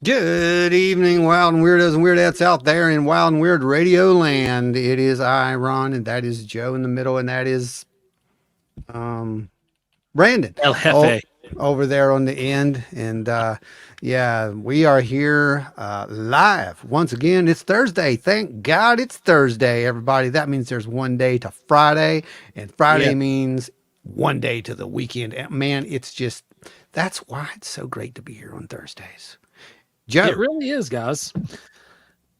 Good evening, wild and weirdos and weirdettes out there in wild and weird radio land. It is I, Ron, and that is Joe in the middle, and that is um Brandon. El Oh, Jefe. over there on the end. And yeah, we are here live once again. It's Thursday. Thank God it's Thursday, everybody. That means there's one day to Friday, and Friday Yeah. means one day to the weekend. And man, it's just that's why it's so great to be here on Thursdays. Joe. It really is, guys.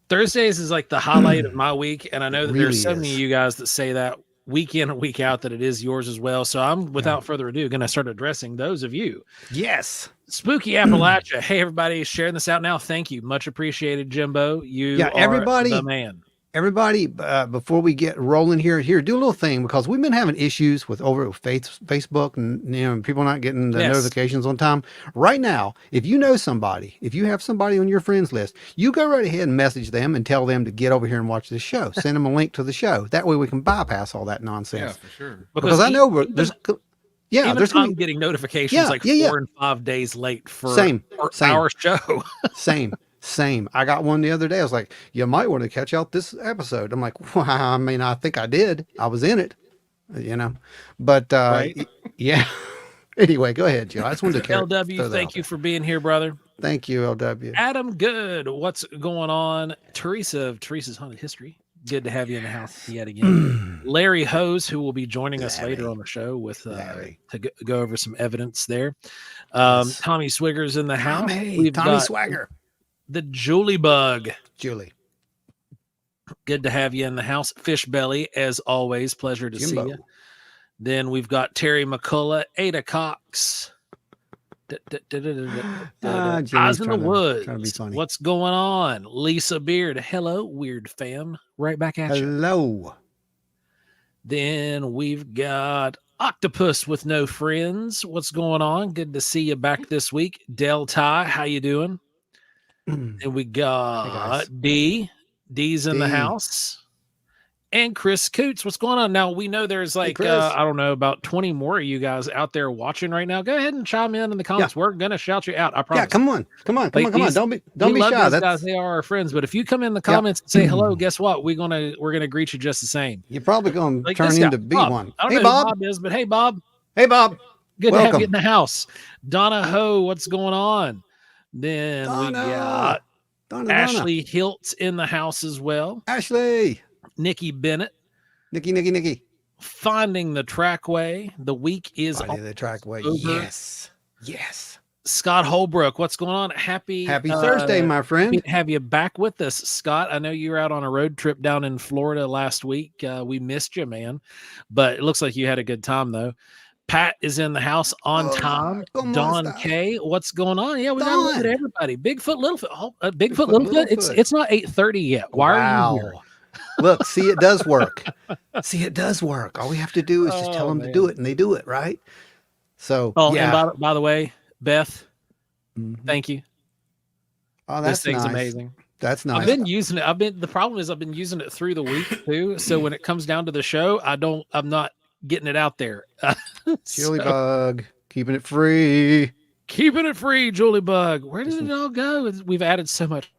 Thursdays is like the highlight of my week, and I know that Really there's so many is. of you guys that say that week in and week out that it is yours as well. So I'm, without further ado, going to start addressing those of you. Yes. Spooky Appalachia. Hey, everybody, sharing this out now. Thank you. Much appreciated, Jimbo. You are everybody, the man. Everybody, before we get rolling here, do a little thing because we've been having issues with Facebook and people not getting the notifications on time. Right now, if you know somebody, if you have somebody on your friends list, you go right ahead and message them and tell them to get over here and watch this show. Send them a link to the show. That way we can bypass all that nonsense. Yeah, for sure. Because I know there's I'm getting notifications 4 and 5 days late for our show. Same. I got one the other day. I was like, you might want to catch out this episode. I'm like, well, I mean, I think I did. I was in it, but right? Yeah. Anyway, go ahead, Joe. I just wanted to LW, thank you for being here, brother. Thank you, LW. Adam, good. What's going on? Teresa of Teresa's Haunted History. Good to have you in the house yet again. Larry Hose, who will be joining us later on the show with to go over some evidence there. Tommy Swiger's in the house. We've Tommy Swiger. The Julie Bug. Julie. Good to have you in the house. Fish Belly, as always. Pleasure to see you. Then we've got Terri McCullough, Ada Cox. Eyes in the Woods. What's going on? Lisa Beard. Hello, weird fam. Right back at you. Hello. Then we've got Octopus with No Friends. What's going on? Good to see you back this week. Del Ty, how you doing? And we got D's in the house. And Chris Coots, what's going on? Now, we know there's I don't know, about 20 more of you guys out there watching right now. Go ahead and chime in the comments. Yeah. We're going to shout you out. I promise. Yeah, come on. Don't be shy. These guys, they are our friends. But if you come in the comments and say hello, guess what? We're gonna greet you just the same. You're probably going to turn into be Bob. one. I don't know Bob. who Bob is, but hey, Bob. Hey, Bob. Good to have you in the house. Donna Ho, what's going on? Then we got Ashely Hilt in the house as well. Ashley. Nikki Bennett. Nikki. Finding the Trackway. The week is Finding the Trackway. Over. Yes. Scott Holbrook, what's going on? Happy Thursday, my friend. Have you back with us, Scott. I know you were out on a road trip down in Florida last week. We missed you, man. But it looks like you had a good time, though. Pat is in the house on time. Don K, what's going on? Yeah, we got to look at everybody. BigfootLittlefoot. BigfootLittlefoot. It's not 8:30 yet. Why are you here? Look, see, it does work. All we have to do is just tell them to do it, and they do it, right? So, and by the way, Beth, thank you. Oh, that's this thing's nice. Amazing. That's nice. I've been using it. The problem is I've been using it through the week too. So when it comes down to the show, I'm not getting it out there. Julie Bug, keeping it free. Julie Bug. Where did it all go? We've added so much.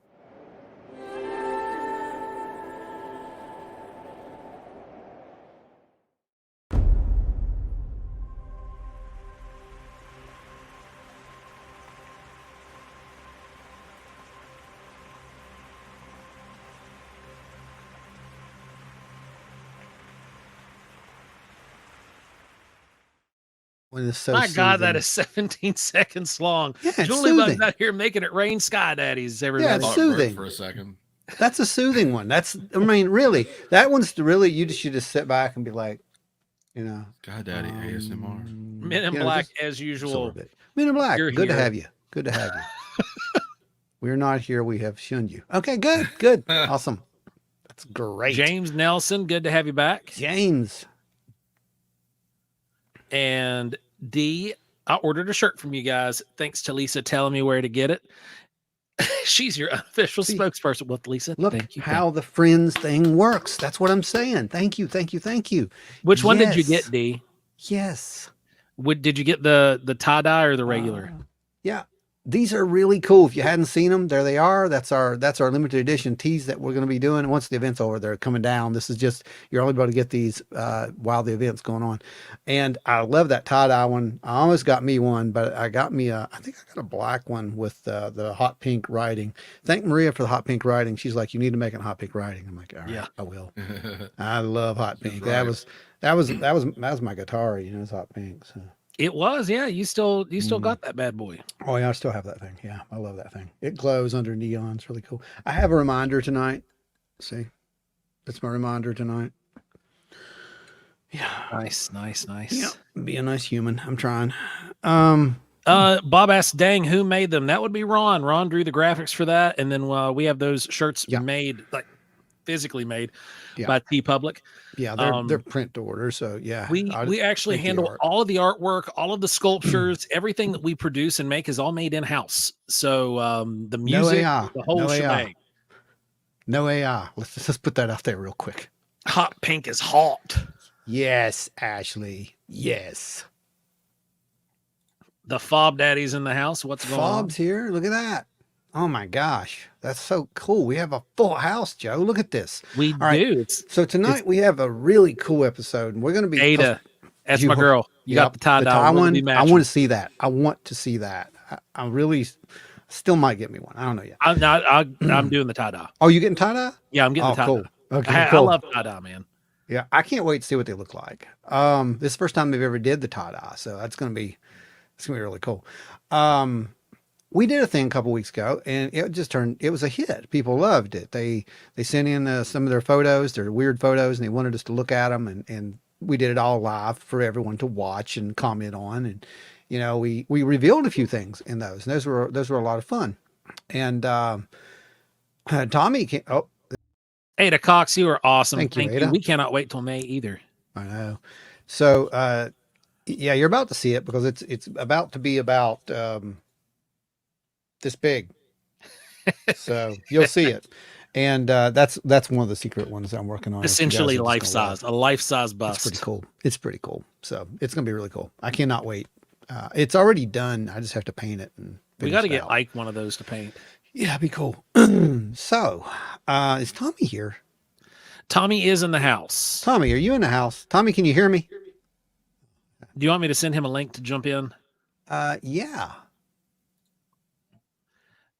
My God, that is 17 seconds long. Yeah, Julie Bug's out here making it rain sky daddies. Everybody. Yeah, it's soothing. For a second. That's a soothing one. Really, that one's really, you should just sit back and be like, God Daddy ASMR. Men in Black, as usual. Men in Black, good to have you. We're not here. We have shunned you. Okay, good. Awesome. That's great. James Nelson, good to have you back. James. And D, I ordered a shirt from you guys. Thanks to Lisa telling me where to get it. She's your official spokesperson with Lisa. Look how the friends thing works. That's what I'm saying. Thank you. Which one did you get, D? Yes. Did you get the tie-dye or the regular? Yeah. these are really cool. If you hadn't seen them, there they are. That's our limited edition tees that we're going to be doing. Once the event's over, they're coming down. This is just, you're only able to get these while the event's going on. And I love that tie-dye one. I almost got me one, but I got me I think I got a black one with the hot pink writing. Thank Maria for the hot pink writing. She's like, you need to make it hot pink writing. I'm like, all right, yeah, I will. I love hot pink. Right. That was my guitar, you know, it's hot pink. So. It was, yeah. You still got that bad boy. Oh yeah, I still have that thing. Yeah, I love that thing. It glows under neon. It's really cool. I have a reminder tonight. See, that's my reminder tonight. Yeah, nice. Yeah, be a nice human. I'm trying. Bob asked, "Dang, who made them?" That would be Ron. Ron drew the graphics for that, and then we have those shirts made, like physically made by T Public. Yeah, they're print to order. So yeah, we actually handle all of the artwork, all of the sculptures, everything that we produce and make is all made in house. So the music, the whole shebang. No AI. Let's put that out there real quick. Hot pink is hot. Yes, Ashely. Yes. The Fob Daddy's in the house. What's going on? Fob's here. Look at that. Oh my gosh, that's so cool. We have a full house, Joe. Look at this. We do. So tonight we have a really cool episode, and we're going to be Ada. That's my girl. You got the tie-dye one. I want to see that. I want to see that. I really still might get me one. I don't know yet. I'm doing the tie-dye. Oh, you getting tie-dye? Yeah, I'm getting the tie-dye. Cool. Okay, I love tie-dye, man. Yeah, I can't wait to see what they look like. This is the first time they've ever did the tie-dye, so it's gonna be really cool. We did a thing a couple weeks ago, and it was a hit. People loved it. They sent in some of their photos, their weird photos, and they wanted us to look at them, and we did it all live for everyone to watch and comment on. And you know, we revealed a few things in those, and those were a lot of fun. And Tommy came. Oh, Ada Cox, you are awesome. Thank you. We cannot wait till May either. I know. So yeah, you're about to see it because it's about to be about this big. So you'll see it. And that's one of the secret ones I'm working on. Essentially life size, a life size bust. It's pretty cool. So it's gonna be really cool. I cannot wait. It's already done. I just have to paint it, and we got to get Ike one of those to paint. Yeah, it'd be cool. So is Tommy here? Tommy is in the house. Tommy, are you in the house? Tommy, can you hear me? Do you want me to send him a link to jump in? Yeah.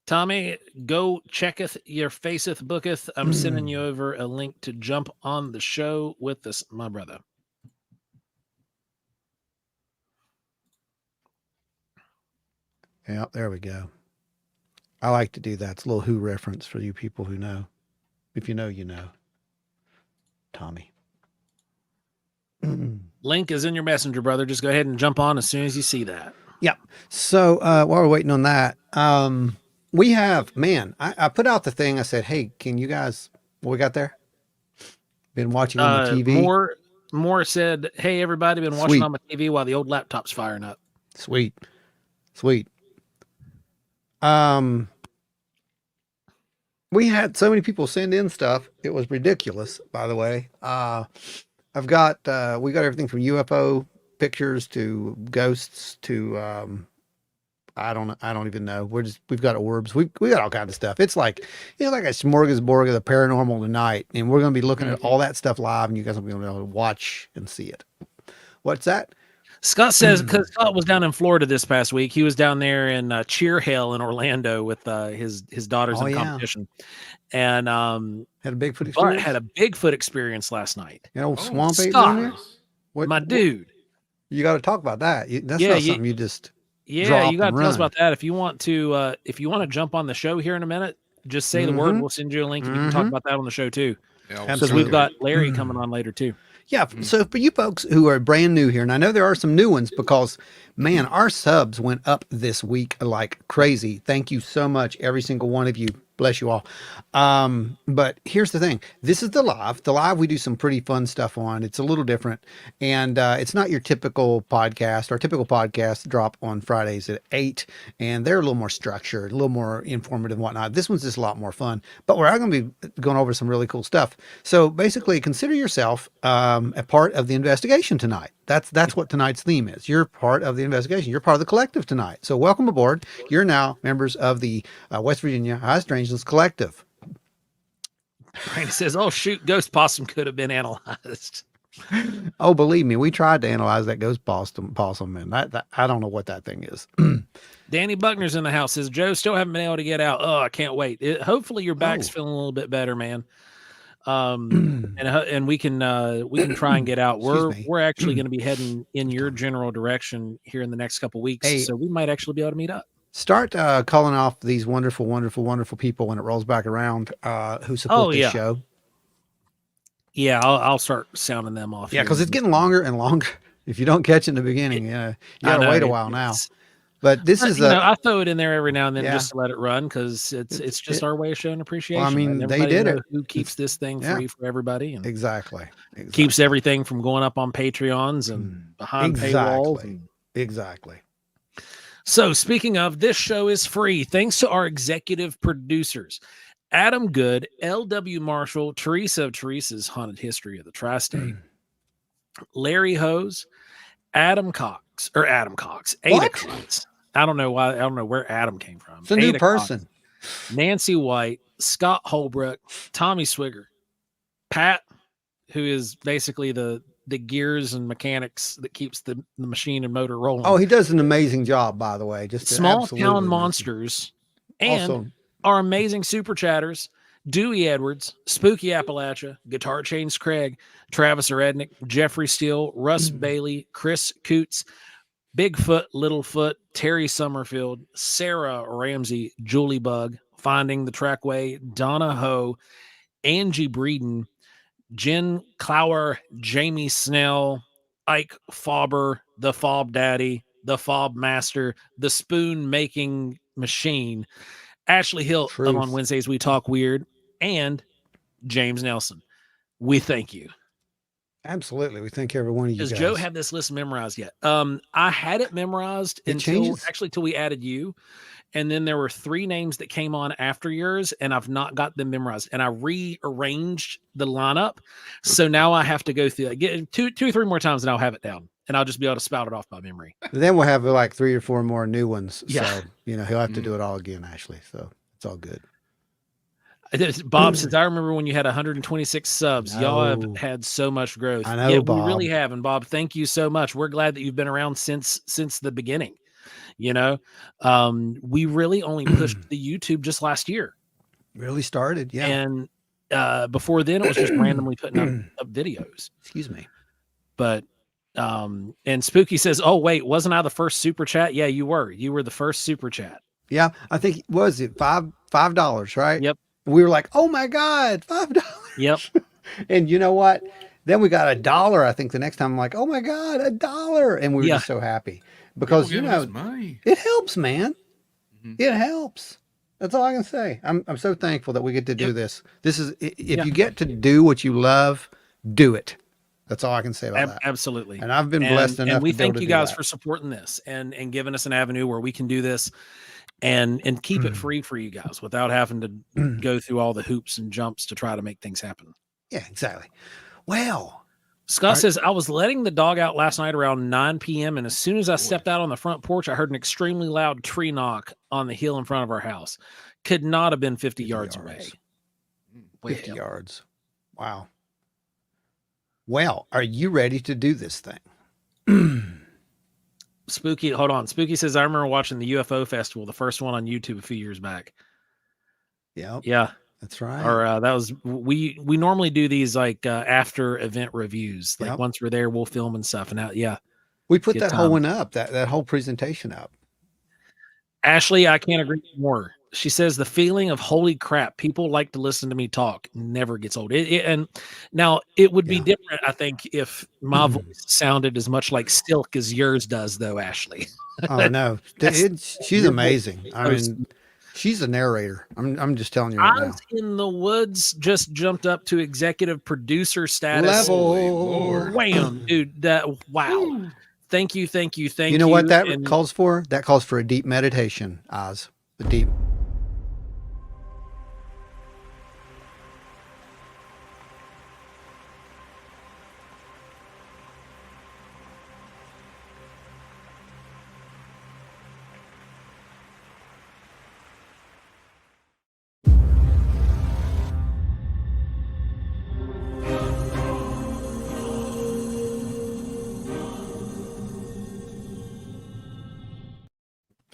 Tommy, go checketh your faceth booketh. I'm sending you over a link to jump on the show with this, my brother. Yeah, there we go. I like to do that. It's a little Who reference for you people who know. If you know, you know. Tommy. Link is in your messenger, brother. Just go ahead and jump on as soon as you see that. Yeah. So while we're waiting on that, we have, I put out the thing. I said, hey, can you guys, what we got there? Been watching on the TV? More said, hey, everybody, been watching on my TV while the old laptop's firing up. Sweet. We had so many people send in stuff. It was ridiculous, by the way. we got everything from UFO pictures to ghosts to, I don't even know. We've got orbs. We got all kinds of stuff. It's like a smorgasbord of the paranormal tonight. And we're going to be looking at all that stuff live, and you guys will be able to watch and see it. What's that? Scott says, because Scott was down in Florida this past week. He was down there in Cheer Hill in Orlando with his daughters in competition. And had a Bigfoot experience. Had a Bigfoot experience last night. An old swamp ape down there? My dude. You got to talk about that. That's not something you just drop. You got to tell us about that. If you want to jump on the show here in a minute, just say the word. We'll send you a link, and you can talk about that on the show too. Because we've got Larry coming on later too. Yeah. So for you folks who are brand new here, and I know there are some new ones because, man, our subs went up this week like crazy. Thank you so much, every single one of you. Bless you all. But here's the thing. This is the live. The live, we do some pretty fun stuff on. It's a little different. And it's not your typical podcast. Our typical podcasts drop on Fridays at 8. And they're a little more structured, a little more informative and whatnot. This one's just a lot more fun. But we're going to be going over some really cool stuff. So basically, consider yourself a part of the investigation tonight. That's what tonight's theme is. You're part of the investigation. You're part of the collective tonight. So welcome aboard. You're now members of the West Virginia High Strangeness Collective. Randy says, "Oh shoot, ghost possum could have been analyzed." Oh, believe me, we tried to analyze that ghost possum, and that I don't know what that thing is. Danny Buckner's in the house. Says, "Joe, still haven't been able to get out. Oh, I can't wait. Hopefully your back's feeling a little bit better, man. And we can try and get out. We're actually going to be heading in your general direction here in the next couple weeks, so we might actually be able to meet up. Start calling off these wonderful, wonderful, wonderful people when it rolls back around who support this show. Yeah, I'll start sounding them off. Yeah, because it's getting longer and longer. If you don't catch it in the beginning, you gotta wait a while now. But this is I throw it in there every now and then just to let it run because it's just our way of showing appreciation. Well, I mean, they did it. Who keeps this thing free for everybody and exactly keeps everything from going up on Patreons and behind paywalls. Exactly. So speaking of, this show is free thanks to our executive producers, Adam Good, L.W. Marshall, Theresa of Theresa's Haunted History of the Tri-State, Larry Hose, Ada Cox. I don't know why. I don't know where Adam came from. It's a new person. Cox, Nancy White, Scott Holbrook, Tommy Swiger, Pat, who is basically the gears and mechanics that keeps the machine and motor rolling. Oh, he does an amazing job, by the way. Just Small Town Monsters and also our amazing super chatters, Dewey Edwards, Spooky Appalachia, Guitarchains Craig, Travis Aurednik, Geoffrey Steele, Russ Bailey, Chris Coots, BigfootLittlefoot, Terri Summerfield, Sarah Ramsey, Julie Bug, Finding the Trackway, Donna Hough, Angie Breeden, Jen Clower, Jamie Snell, Ike Fauber, the Fob Daddy, the Fob Master, the Spoon Making Machine, Ashely Hilt of On Wednesdays We Talk Weird, and James Nelson. We thank you. Absolutely. We thank every one of you guys. Does Joe have this list memorized yet? I had it memorized until we added you. And then there were 3 names that came on after yours, and I've not got them memorized. And I rearranged the lineup. So now I have to go through get two or three more times and I'll have it down. And I'll just be able to spout it off by memory. Then we'll have like 3 or 4 more new ones. Yeah. So, he'll have to do it all again, Ashely. So it's all good. Bob says, I remember when you had 126 subs. Y'all have had so much growth. I know, Bob. We really have. And Bob, thank you so much. We're glad that you've been around since the beginning. We really only pushed the YouTube just last year. Really started, yeah. And before then, it was just randomly putting up videos. Excuse me. But and Spooky says, "Oh wait, wasn't I the first super chat?" Yeah, you were. You were the first super chat. Yeah, I think was it $5, right? Yep. We were like, "Oh my God, $5!" Yep. And you know what? Then we got $1. I think the next time I'm like, "Oh my God, $1!" And we were just so happy because it helps, man. Mm-hmm. It helps. That's all I can say. I'm so thankful that we get to do this. This is if you get to do what you love, do it. That's all I can say about that. Absolutely. And I've been blessed enough. And we thank you guys for supporting this and giving us an avenue where we can do this and keep it free for you guys without having to go through all the hoops and jumps to try to make things happen. Yeah, exactly. Well, Scott says, I was letting the dog out last night around 9 p.m. And as soon as I stepped out on the front porch, I heard an extremely loud tree knock on the hill in front of our house. Could not have been 50 yards away. 50 yards. Wow. Well, are you ready to do this thing? Spooky, hold on. Spooky says, I remember watching the UFO festival, the first one on YouTube a few years back. Yep. Yeah. That's right. Or that was, we normally do these like after event reviews. Like once we're there, we'll film and stuff. And we put that whole one up, that whole presentation up. Ashely, I can't agree more. She says the feeling of holy crap, people like to listen to me talk never gets old. And now it would be different, I think, if my voice sounded as much like Silk as yours does, though, Ashely. Oh no, she's amazing. I mean, she's a narrator. I'm just telling you right now. Eyes in the Woods just jumped up to executive producer status. Level. Wham, dude! Wow. Thank you. You know what that calls for? That calls for a deep meditation, Oz. The deep.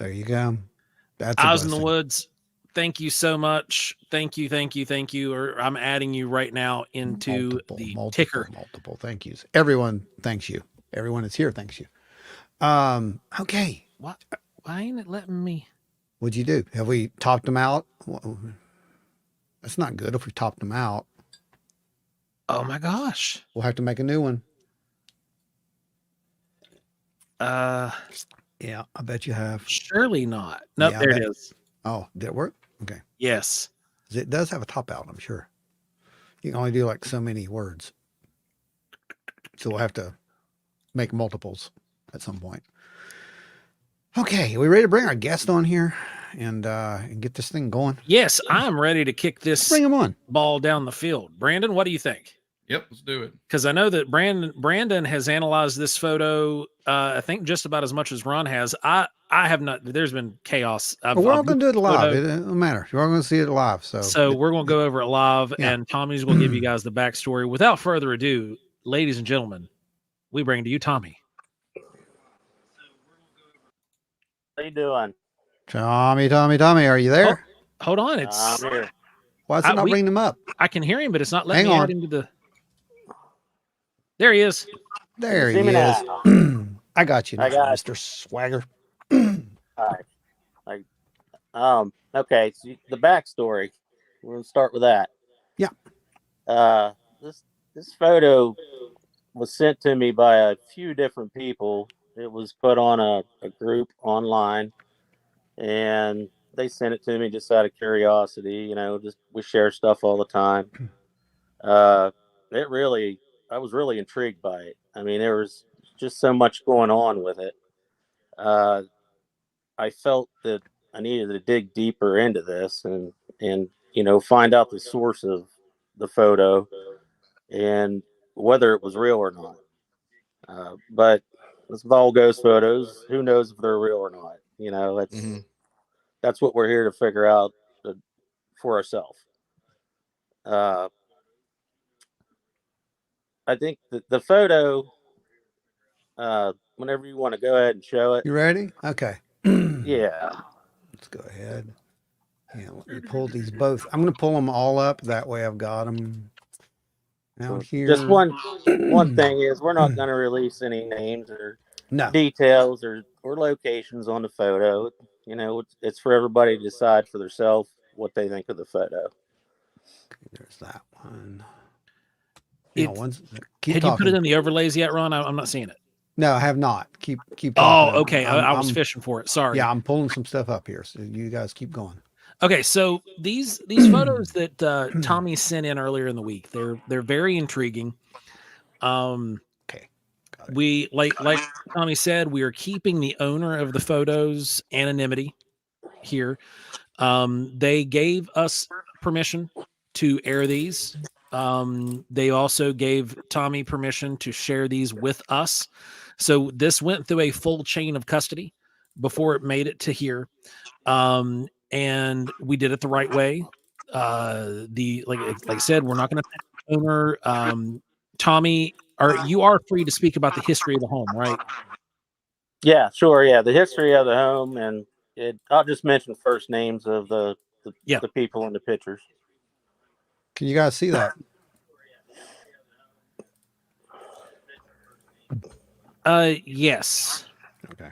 There you go. That's Eyes in the Woods. Thank you so much. Thank you. Or I'm adding you right now into the ticker. Multiple thank yous. Everyone thanks you. Everyone that's here thanks you. Okay. What? Why ain't it letting me? What'd you do? Have we topped them out? That's not good if we topped them out. Oh my gosh. We'll have to make a new one. Yeah, I bet you have. Surely not. Nope, yeah, there it is. Oh, did it work? Okay. Yes. It does have a top out, I'm sure. You can only do like so many words. So we'll have to make multiples at some point. Okay, are we ready to bring our guest on here and get this thing going? Yes, I'm ready to kick this bring him on. Ball down the field. Brandon, what do you think? Yep, let's do it. Because I know that Brandon has analyzed this photo, I think just about as much as Ron has. I have not. There's been chaos. We're all going to do it live. It doesn't matter. You're all going to see it live. So we're going to go over it live, and Tommy's going to give you guys the backstory. Without further ado, ladies and gentlemen, we bring to you Tommy. How you doing? Tommy, are you there? Oh, hold on. It's I'm here. Why is it not bringing him up? I can hear him, but it's not letting me add him to the... There he is. There he is. I got you, Mr. Swiger. All right. Okay, so the backstory. We're gonna start with that. Yeah. This photo was sent to me by a few different people. It was put on a group online, and they sent it to me just out of curiosity. Just we share stuff all the time. I was really intrigued by it. I mean, there was just so much going on with it. I felt that I needed to dig deeper into this and find out the source of the photo and whether it was real or not. But this with all ghost photos, who knows if they're real or not? That's what we're here to figure out for ourselves. I think the photo, whenever you want to go ahead and show it. You ready? Okay. Yeah. Let's go ahead. Yeah, let me pull these both. I'm going to pull them all up. That way I've got them out here. Just one thing is we're not going to release any names or details or locations on the photo. It's for everybody to decide for themselves what they think of the photo. Okay, there's that one. Had you put it in the overlays yet, Ron? I'm not seeing it. No, I have not. Keep talking. Oh, okay. I was fishing for it. Sorry. Yeah, I'm pulling some stuff up here, so you guys keep going. Okay, so these photos that Tommy sent in earlier in the week, they're very intriguing. Okay. We like Tommy said, we are keeping the owner of the photos anonymity here. They gave us permission to air these. They also gave Tommy permission to share these with us. So this went through a full chain of custody before it made it to here. And we did it the right way. Like I said, we're not going to owner. Tommy, you are free to speak about the history of the home, right? Yeah, sure. Yeah, the history of the home, and I'll just mention first names of the people in the pictures. Can you guys see that? Yes. Okay.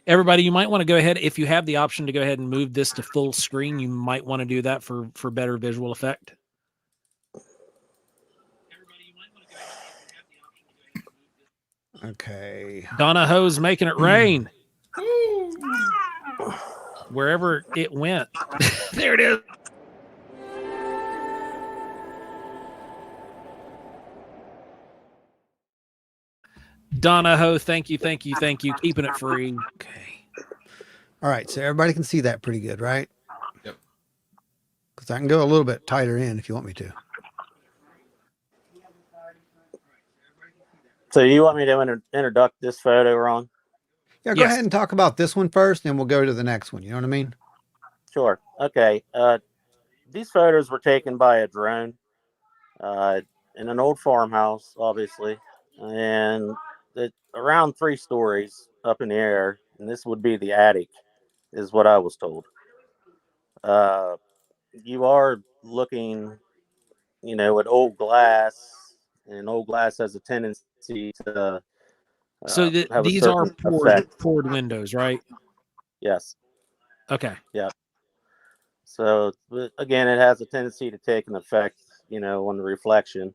Everybody, you might want to go ahead, if you have the option to go ahead and move this to full screen, you might want to do that for better visual effect. Okay. Donna Ho's making it rain. Wherever it went. There it is. Donna Ho, thank you. Keeping it free. Okay. All right, so everybody can see that pretty good, right? Yep. Because I can go a little bit tighter in if you want me to. So you want me to introduce this photo, Ron? Yeah, go ahead and talk about this one first, and we'll go to the next one. You know what I mean? Sure. Okay. These photos were taken by a drone in an old farmhouse, obviously, and around 3 stories up in the air. and this would be the attic, is what I was told. You are looking, at old glass, and old glass has a tendency to So have a these are certain effect. poured windows, right? Yes. Okay. Yeah. So again, it has a tendency to take an effect, on the reflection.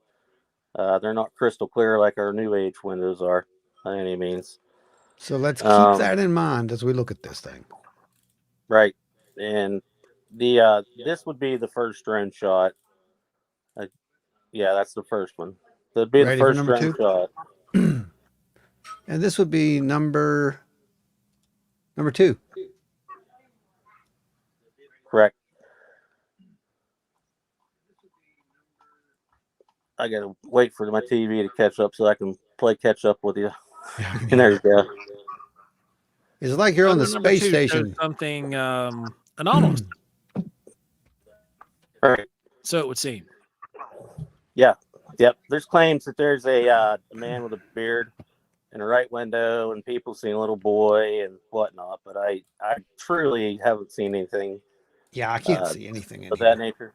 They're not crystal clear like our new age windows are by any means. So let's keep that in mind as we look at this thing. Right. And the this would be the first drone shot. Yeah, that's the first one. That'd be Ready the for first number drone 2? shot. And this would be number 2. Correct. I gotta wait for my TV to catch up so I can play catch up with you. And there you go. It's like you're on the Number space 2 shows station. something anomalous. Right. So it would seem. Yeah. Yep. There's claims that there's a man with a beard in the right window, and people see a little boy and whatnot. But I truly haven't seen anything. Yeah, I can't see anything in of here. that nature.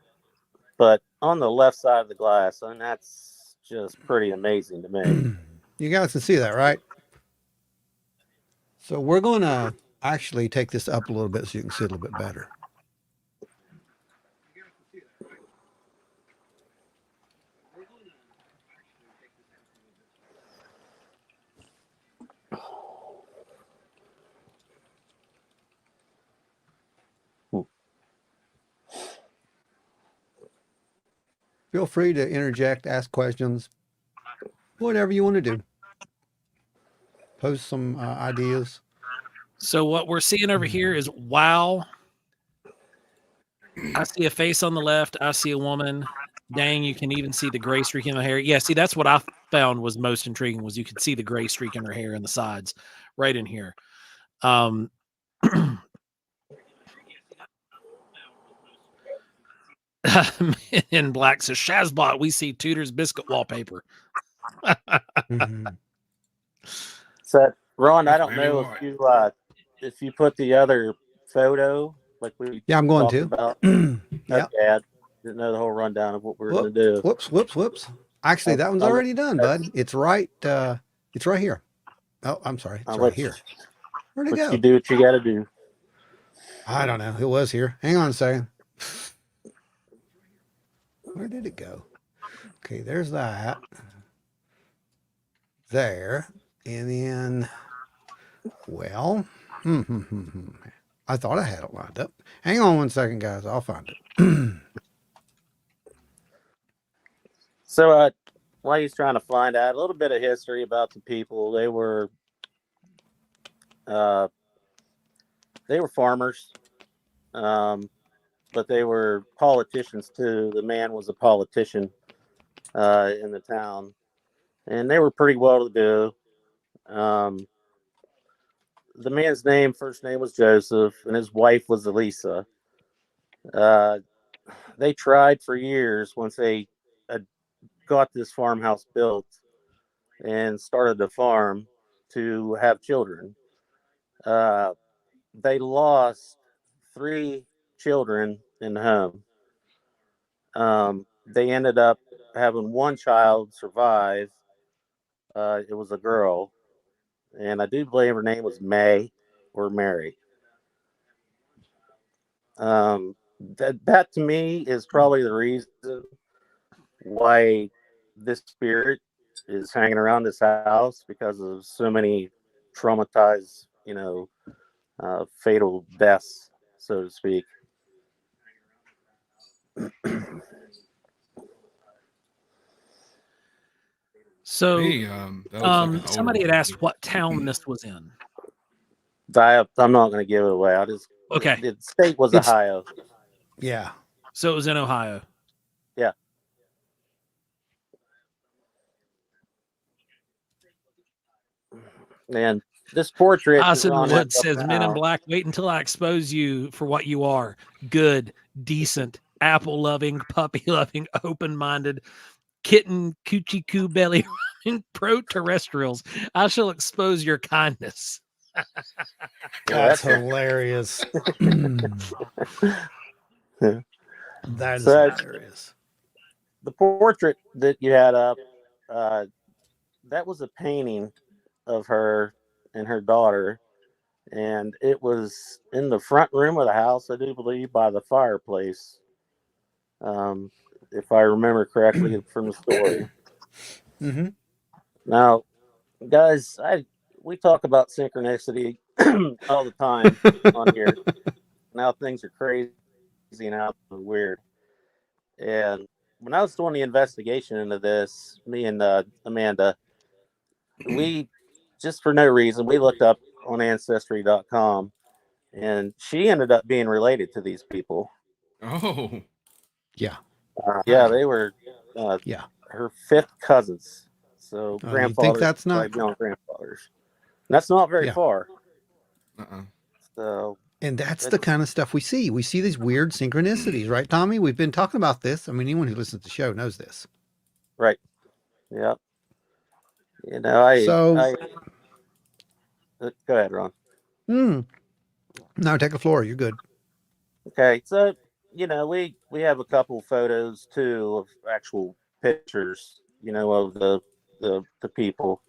But on the left side of the glass, and that's just pretty amazing to me. You guys can see that, right? So we're going to actually take this up a little bit so you can see a little bit better. Feel free to interject, ask questions, whatever you want to do. Post some ideas. So what we're seeing over here is, wow. I see a face on the left. I see a woman. Dang, you can even see the gray streak in the hair. Yeah, see, that's what I found was most intriguing, was you could see the gray streak in her hair in the sides right in here. In black says Shazbot, we see Tudor's biscuit wallpaper. So Ron, I don't know if you put the other photo like we I'm going talked to. about. Yeah. Okay, I didn't know the whole rundown of what we're going to do. Whoops. Actually, that one's already done, bud. It's right. It's right here. Oh, I'm sorry. It's right here. Where'd it go? You do what you got to do. I don't know. It was here. Hang on a second. Where did it go? Okay, there's that. There. And then, well, I thought I had it lined up. Hang on one second, guys. I'll find it. So, while he's trying to find out a little bit of history about the people, they were farmers, but they were politicians too. The man was a politician in the town, and they were pretty well to do. The man's first name was Joseph, and his wife was Elisa. They tried for years once they got this farmhouse built and started the farm to have children. They lost 3 children in the home. They ended up having one child survive. It was a girl, and I do believe her name was May or Mary. That to me is probably the reason why this spirit is hanging around this house, because of so many traumatized, fatal deaths, so to speak. So, Hey, somebody had asked what town this was in. I'm not going to give it away. Okay. The state was Ohio. Yeah. So it was in Ohio. Yeah. And this portrait. Wood says, "Men in Black, wait until I expose you for what you are: good, decent, apple loving, puppy loving, open minded, kitten, coochie coo belly, pro terrestrials. I shall expose your kindness." That's hilarious. That is So hilarious. the portrait that you had up, that was a painting of her and her daughter, and it was in the front room of the house, I do believe, by the fireplace. If I remember correctly from the story. Mm-hmm. Now, guys, we talk about synchronicity all the time on here. Now things are crazy and out and weird. And when I was doing the investigation into this, me and Amanda, we just for no reason we looked up on Ancestry.com, and she ended up being related to these people. Oh, yeah, yeah, they were yeah, her fifth cousins. So you think that's not grandfathers. And that's not very far. So, and that's the kind of stuff we see. We see these weird synchronicities, right, Tommy? We've been talking about this. I mean, anyone who listens to the show knows this. Right. Yeah. You know, go ahead, Ron. No, take the floor. You're good. Okay. So, you know, we have a couple photos too of actual pictures, you know, of the people.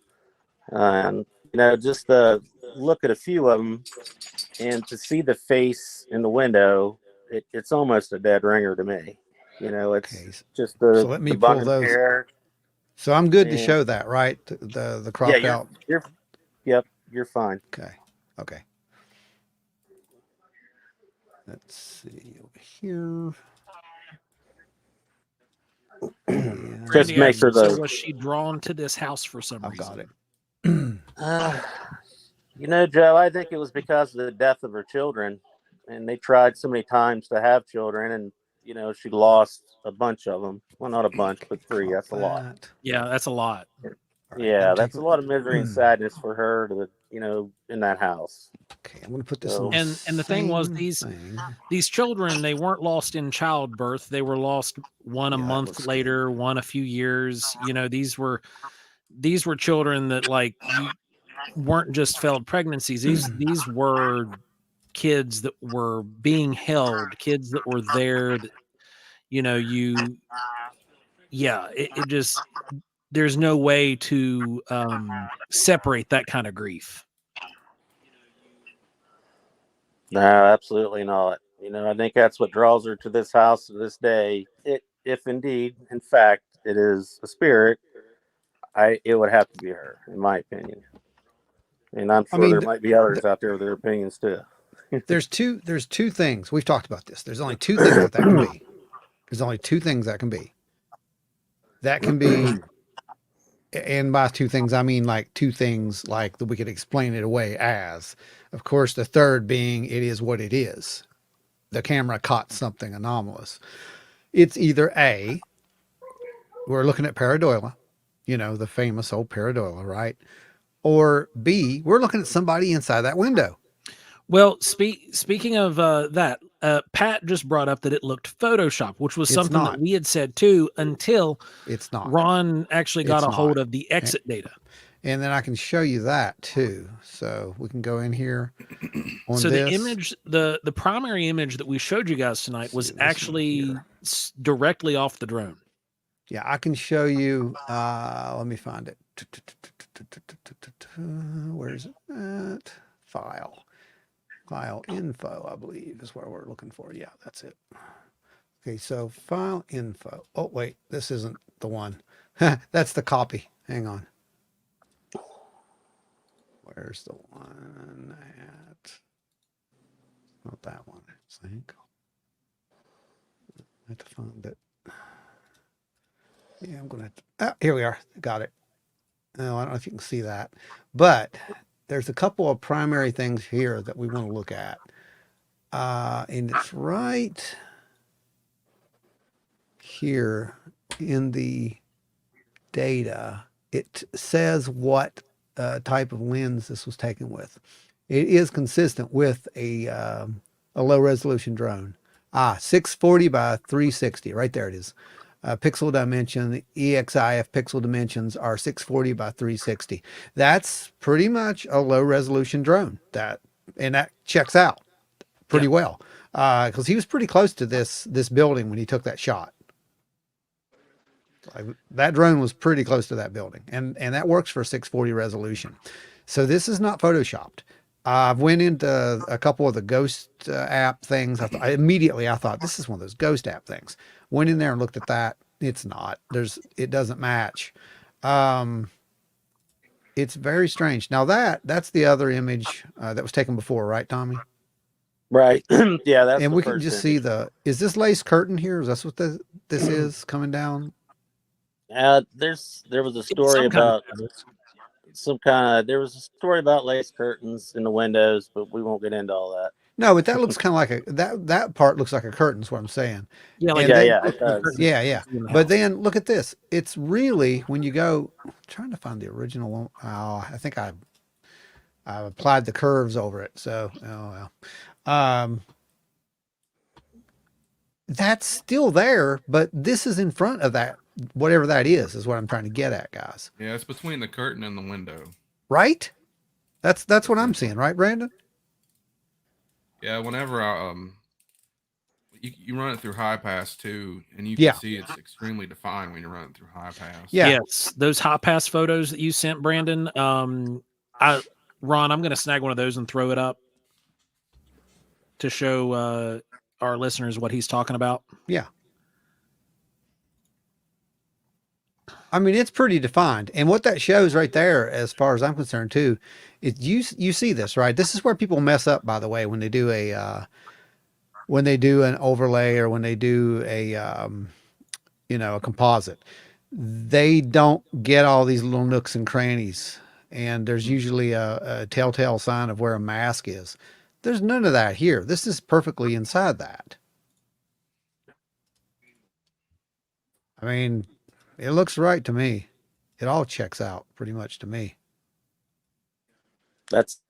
And, you know, just to look at a few of them and to see the face in the window, it's almost a dead ringer to me. You know, it's just the, so let me the pull bun those. hair. So I'm good to show that, right? The cropped out. Yep, you're fine. Okay. Let's see over here. Just make sure so was she drawn to this house for some reason? Got it. You know, Joe, I think it was because of the death of her children, and they tried so many times to have children, and you know, she lost a bunch of them. Well, not a bunch, but 3. That's a lot. Yeah, that's a lot. Yeah, that's a lot of misery and sadness for her to, you know, in that house. Okay, I'm going to put this on. And the thing was, these children, they weren't lost in childbirth. They were lost one a month later, one a few years. You know, these were children that like weren't just failed pregnancies. These were kids that were being held, kids that were there. That, you know, it just, there's no way to separate that kind of grief. No, absolutely not. You know, I think that's what draws her to this house to this day. If indeed, in fact, it is a spirit, it would have to be her, in my opinion. And I'm sure there might be others out there with their opinions too. There's two things. We've talked about this. There's only two things that can be. There's only two things that can be. That can be, and by two things, I mean like two things like that we could explain it away as. Of course, the third being it is what it is. The camera caught something anomalous. It's either A, we're looking at pareidolia, you know, the famous old pareidolia, right? Or B, we're looking at somebody inside that window. Well, speaking of that, Pat just brought up that it looked Photoshop, which was something that we had said too until it's not. Ron actually got a hold of the exit data. And then I can show you that too. So we can go in here on so this. The image, the primary image that we showed you guys tonight was actually directly off the drone. Yeah, I can show you. Let me find it. Where's it at? File info, I believe, is where we're looking for. Yeah, that's it. Okay, so file info. Oh, wait, this isn't the one. That's the copy. Hang on. Where's the one at? Not that one, I think. I have to find it. Yeah, I'm going to have to. Oh, here we are. Got it. No, I don't know if you can see that. But there's a couple of primary things here that we want to look at. And it's right here in the data. It says what type of lens this was taken with. It is consistent with a low resolution drone. 640 by 360. Right there it is. pixel dimension. The EXIF pixel dimensions are 640 by 360. That's pretty much a low resolution drone. That checks out pretty well, because he was pretty close to this building when he took that shot. Like, that drone was pretty close to that building, and that works for 640 resolution. So this is not photoshopped. I've went into a couple of the ghost app things. Immediately I thought, this is one of those ghost app things. Went in there and looked at that. It's not. It doesn't match. It's very strange. Now that's the other image that was taken before, right, Tommy? Right. Yeah, that's. And we can just see is this lace curtain here? Is that what this is coming down? There was a story about there was a story about lace curtains in the windows, but we won't get into all that. No, but that looks kind of like that part looks like a curtain is what I'm saying. Yeah, yeah. But then look at this. It's really, when you go, I'm trying to find the original one. Oh, I think I applied the curves over it. So, that's still there, but this is in front of that. Whatever that is what I'm trying to get at, guys. Yeah, it's between the curtain and the window. Right? That's what I'm seeing, right, Brandon? Yeah, whenever you run it through high pass too, and you can see it's extremely defined when you run it through high pass. Yeah. Yes, those high pass photos that you sent, Brandon. Ron, I'm going to snag one of those and throw it up to show our listeners what he's talking about. Yeah. I mean, it's pretty defined. And what that shows right there, as far as I'm concerned too, is you see this, right? This is where people mess up, by the way, when they do an overlay, or when they do a composite. They don't get all these little nooks and crannies. And there's usually a telltale sign of where a mask is. There's none of that here. This is perfectly inside that. I mean, it looks right to me. It all checks out pretty much to me. That's.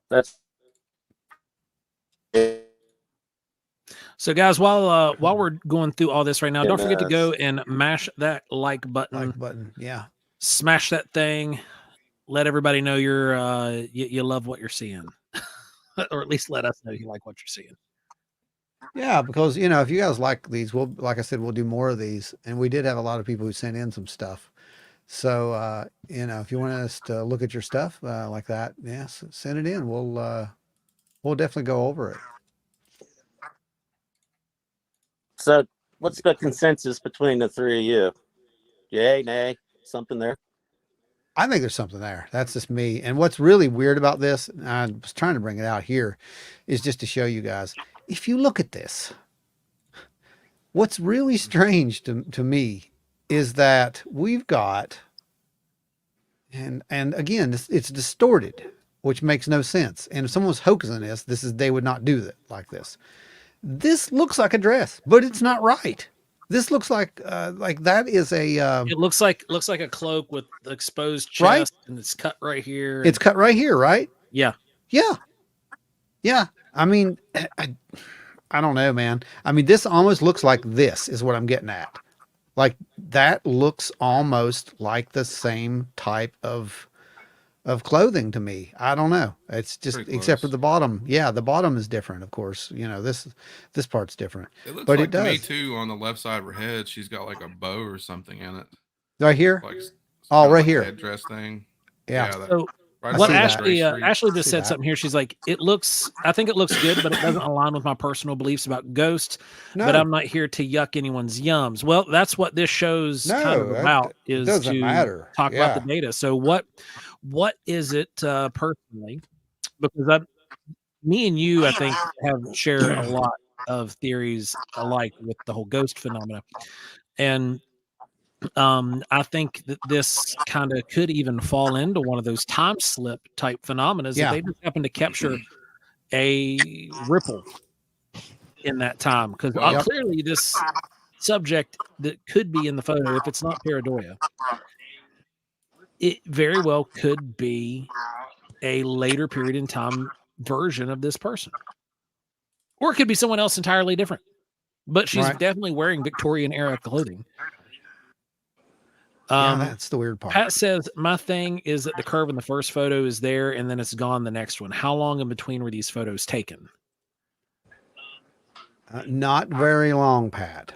So, guys, while we're going through all this right now, don't forget to go and mash that like button. Yeah. Smash that thing. Let everybody know you love what you're seeing, or at least let us know you like what you're seeing. Yeah, because if you guys like these, like I said, we'll do more of these, and we did have a lot of people who sent in some stuff. So if you want us to look at your stuff like that, yes, send it in. We'll definitely go over it. So, what's the consensus between the three of you? Yay, nay, something there? I think there's something there. That's just me. And what's really weird about this, and I was trying to bring it out here, is just to show you guys. If you look at this, what's really strange to me is that we've got, and again, it's distorted, which makes no sense. And if someone's hoaxing this, they would not do that like this. This looks like a dress, but it's not right. This looks like that is a. It looks like a cloak with exposed chest, right? And it's cut right here. It's cut right here, right? Yeah. I mean, I don't know, man. I mean, this almost looks like this is what I'm getting at. Like, that looks almost like the same type of clothing to me. I don't know. It's just, except for the bottom. Yeah, the bottom is different, of course. This part's different. It looks but like it does. To me too, on the left side of her head, she's got like a bow or something in it. Right here? Like right here. Headdress thing. Yeah. Right, what Ashely just said something here. She's like, I think it looks good, but it doesn't align with my personal beliefs about ghosts. No. But I'm not here to yuck anyone's yums. Well, that's what this show's kind of about, is to talk about the data. So what is it personally? Because me and you, I think, have shared a lot of theories alike with the whole ghost phenomena. And I think that this kind of could even fall into one of those time slip type phenomena. That they just happen to capture a ripple in that time. Because clearly this subject that could be in the photo, if it's not pareidolia, it very well could be a later period in time version of this person. Or it could be someone else entirely different. But she's definitely wearing Victorian era clothing. Yeah, that's the weird part. Pat says, my thing is that the curve in the first photo is there and then it's gone the next one. How long in between were these photos taken? Not very long, Pat.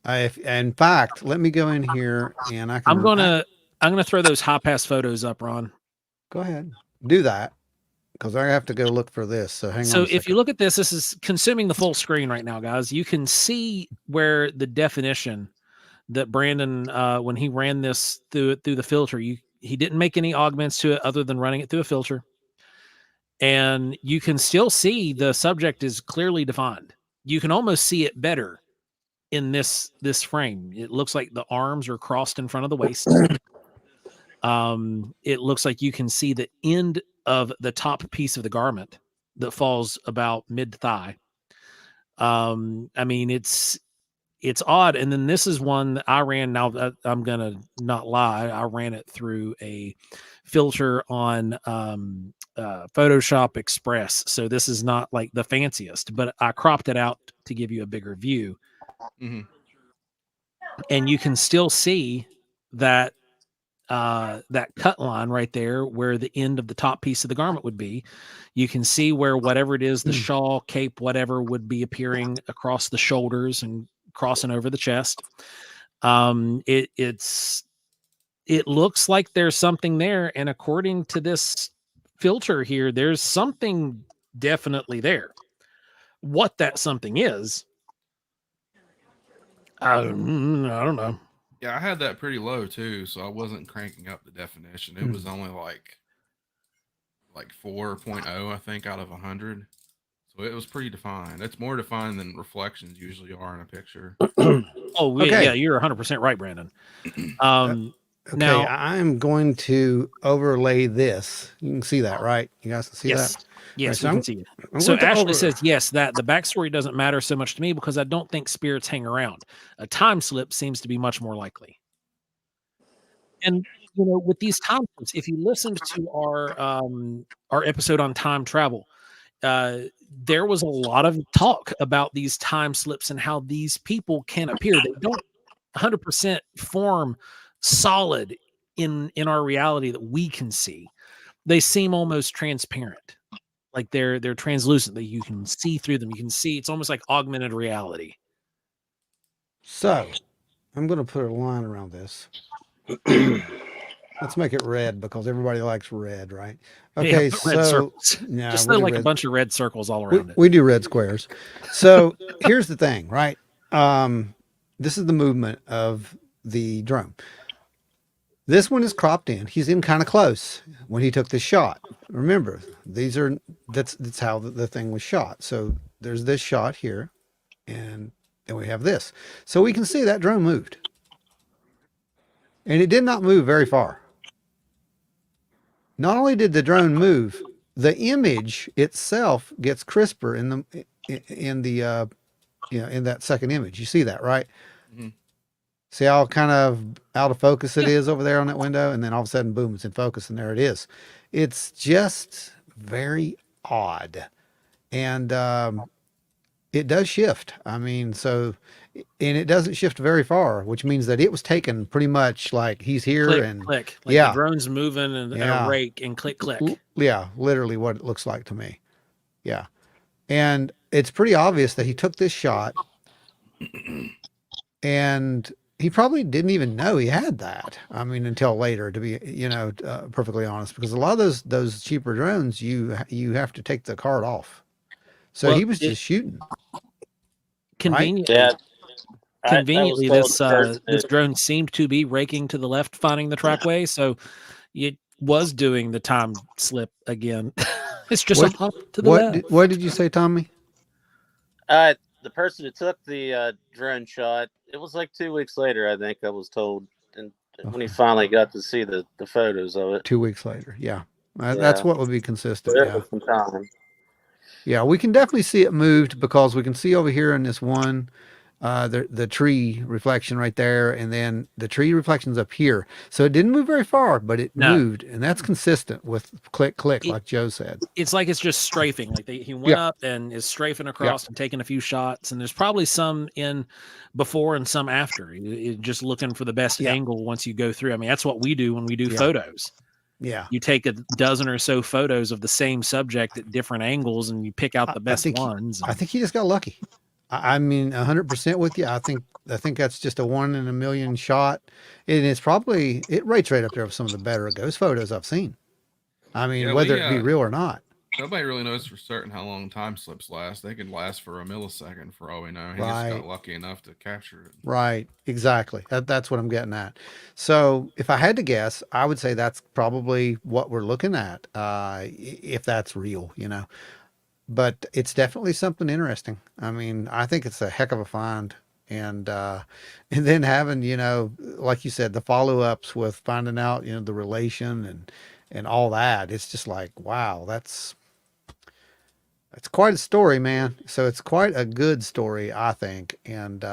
In fact, let me go in here and I can. I'm gonna throw those high pass photos up, Ron. Go ahead, do that, because I have to go look for this. So hang on. So if you look at this, this is consuming the full screen right now, guys. You can see where the definition that Brandon, when he ran this through the filter, he didn't make any augments to it other than running it through a filter, and you can still see the subject is clearly defined. You can almost see it better in this frame. It looks like the arms are crossed in front of the waist. It looks like you can see the end of the top piece of the garment that falls about mid thigh. I mean, it's odd. And then this is one that I ran. Now I'm gonna not lie. I ran it through a filter on Photoshop Express. So this is not like the fanciest, but I cropped it out to give you a bigger view. Mm-hmm. And you can still see that that cut line right there where the end of the top piece of the garment would be. You can see where whatever it is, the shawl, cape, whatever, would be appearing across the shoulders and crossing over the chest. It looks like there's something there, and according to this filter here, there's something definitely there. What that something is, I don't know. Yeah, I had that pretty low too, so I wasn't cranking up the definition. It was only like 4.0, I think, out of 100. So it was pretty defined. It's more defined than reflections usually are in a picture. Oh, Okay. Yeah, you're 100% right, Brandon. Okay, now I'm going to overlay this. You can see that, right? You guys can see yes, that? yes, Right, we so can see it. I'm So going to Ashely says, yes, that the backstory doesn't matter so much to me because I don't think spirits hang around. A time slip seems to be much more likely. And with these time slips, if you listened to our episode on time travel, there was a lot of talk about these time slips and how these people can appear. They don't 100% form solid in our reality that we can see. They seem almost transparent, like they're translucent, that you can see through them. You can see, it's almost like augmented reality. So I'm going to put a line around this. Let's make it red because everybody likes red, right? Okay, Yeah, red circles. Yeah, just we'll throw do like red. a bunch of red circles all around it. We do red squares. So here's the thing, right? This is the movement of the drone. This one is cropped in. He's in kind of close when he took this shot. Remember, that's how the thing was shot. So there's this shot here, and then we have this. So we can see that drone moved. And it did not move very far. Not only did the drone move, the image itself gets crisper in that second image. You see that, right? Mm-hmm. See how kind of out of focus it is over there on that window, and then all of a sudden, boom, it's in focus, and there it is. It's just very odd, and it does shift. I mean, and it doesn't shift very far, which means that it was taken pretty much like he's here Click, and click. Like the drone's moving and a rake and click, click. Yeah, literally what it looks like to me. Yeah. And it's pretty obvious that he took this shot and he probably didn't even know he had that. I mean, until later, to be, perfectly honest, because a lot of those cheaper drones, you have to take the card off. So he was just shooting. Conveniently, Yeah. Conveniently, this drone seemed to be raking to the left, finding the trackway. So it was doing the time slip again. It's just a hump to the left. What did you say, Tommy? The person who took the drone shot, it was like 2 weeks later, I think I was told, and when he finally got to see the photos of it. 2 weeks later, yeah. That's what would be consistent. There was some time. Yeah, we can definitely see it moved because we can see over here in this one the tree reflection right there, and then the tree reflection's up here. So it didn't move very far, but it moved, and that's consistent with click, click, like Joe said. It's like it's just strafing. Like he went up and is strafing across and taking a few shots, and there's probably some in before and some after. You're just looking for the best angle once you go through. I mean, that's what we do when we do photos. Yeah. You take a dozen or so photos of the same subject at different angles, and you pick out the best ones. I think he just got lucky. I mean, 100% with you. I think that's just a 1 in a million shot, and it rates right up there with some of the better ghost photos I've seen. I mean, whether it be real or not. Nobody really knows for certain how long time slips last. They can last for a millisecond for all we know. He just got lucky enough to capture it. Right. Exactly. That's what I'm getting at. So if I had to guess, I would say that's probably what we're looking at, if that's real, you know. But it's definitely something interesting. I mean, I think it's a heck of a find. And then having, you know, like you said, the follow-ups with finding out, you know, the relation and all that. It's just like, wow, that's quite a story, man. So it's quite a good story, I think. And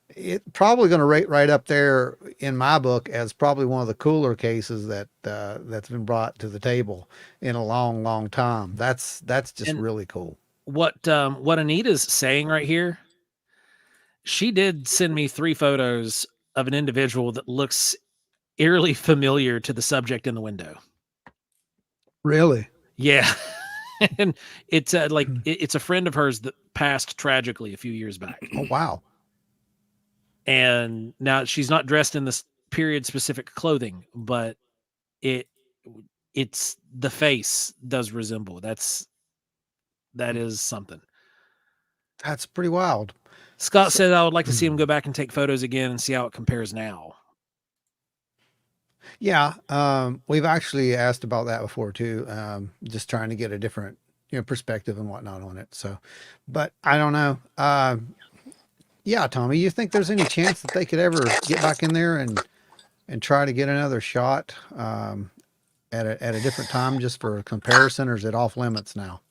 it's probably going to rate right up there in my book as probably one of the cooler cases that's been brought to the table in a long, long time. That's just really cool. What Anita's saying right here, she did send me 3 photos of an individual that looks eerily familiar to the subject in the window. Really? Yeah. And it's it's a friend of hers that passed tragically a few years back. Oh, wow. And now she's not dressed in this period specific clothing, but it's the face does resemble. That is something. That's pretty wild. Scott said I would like to see him go back and take photos again and see how it compares now. Yeah. We've actually asked about that before too. Just trying to get a different, you know, perspective and whatnot on it. So, but I don't know. Yeah, Tommy, you think there's any chance that they could ever get back in there and try to get another shot at a different time just for a comparison, or is it off limits now?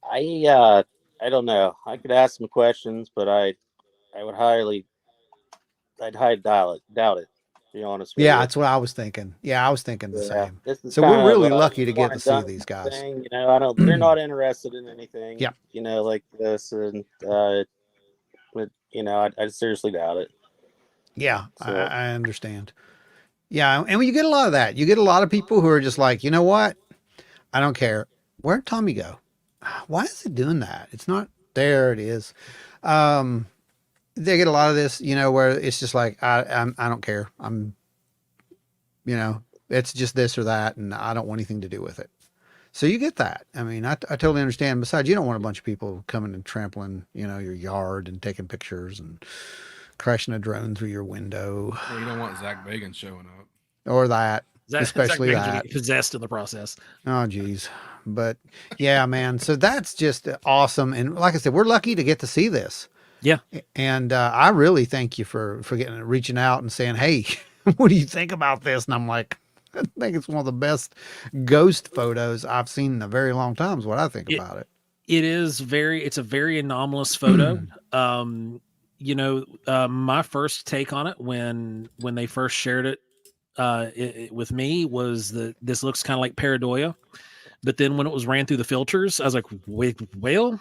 I don't know. I could ask some questions, but I'd highly doubt it. To be honest with you. Yeah, that's what I was thinking. Yeah, I was thinking the same. So we're really lucky to get to see these guys. Thing, you know, they're not interested in anything. Yeah. You know, like this, and but you know, I seriously doubt it. Yeah, so. I understand. Yeah, and you get a lot of that. You get a lot of people who are just like, you know what? I don't care. Where'd Tommy go? Why is it doing that? It's not there. It is. They get a lot of this, you know, where it's just like, I don't care. I'm, you know, it's just this or that, and I don't want anything to do with it. So you get that. I mean, I totally understand. Besides, you don't want a bunch of people coming and trampling, you know, your yard and taking pictures and crashing a drone through your window. Well, you don't want Zach Bagan showing up. Or that. Especially that. Possessed in the process. Oh, geez. But yeah, man. So that's just awesome. And like I said, we're lucky to get to see this. Yeah. And I really thank you for reaching out and saying, hey, what do you think about this? And I'm like, I think it's one of the best ghost photos I've seen in a very long time is what I think about it. It's a very anomalous photo. You know, my first take on it when they first shared it, with me was that this looks kind of like pareidolia. But then when it was ran through the filters, I was like, wait, well,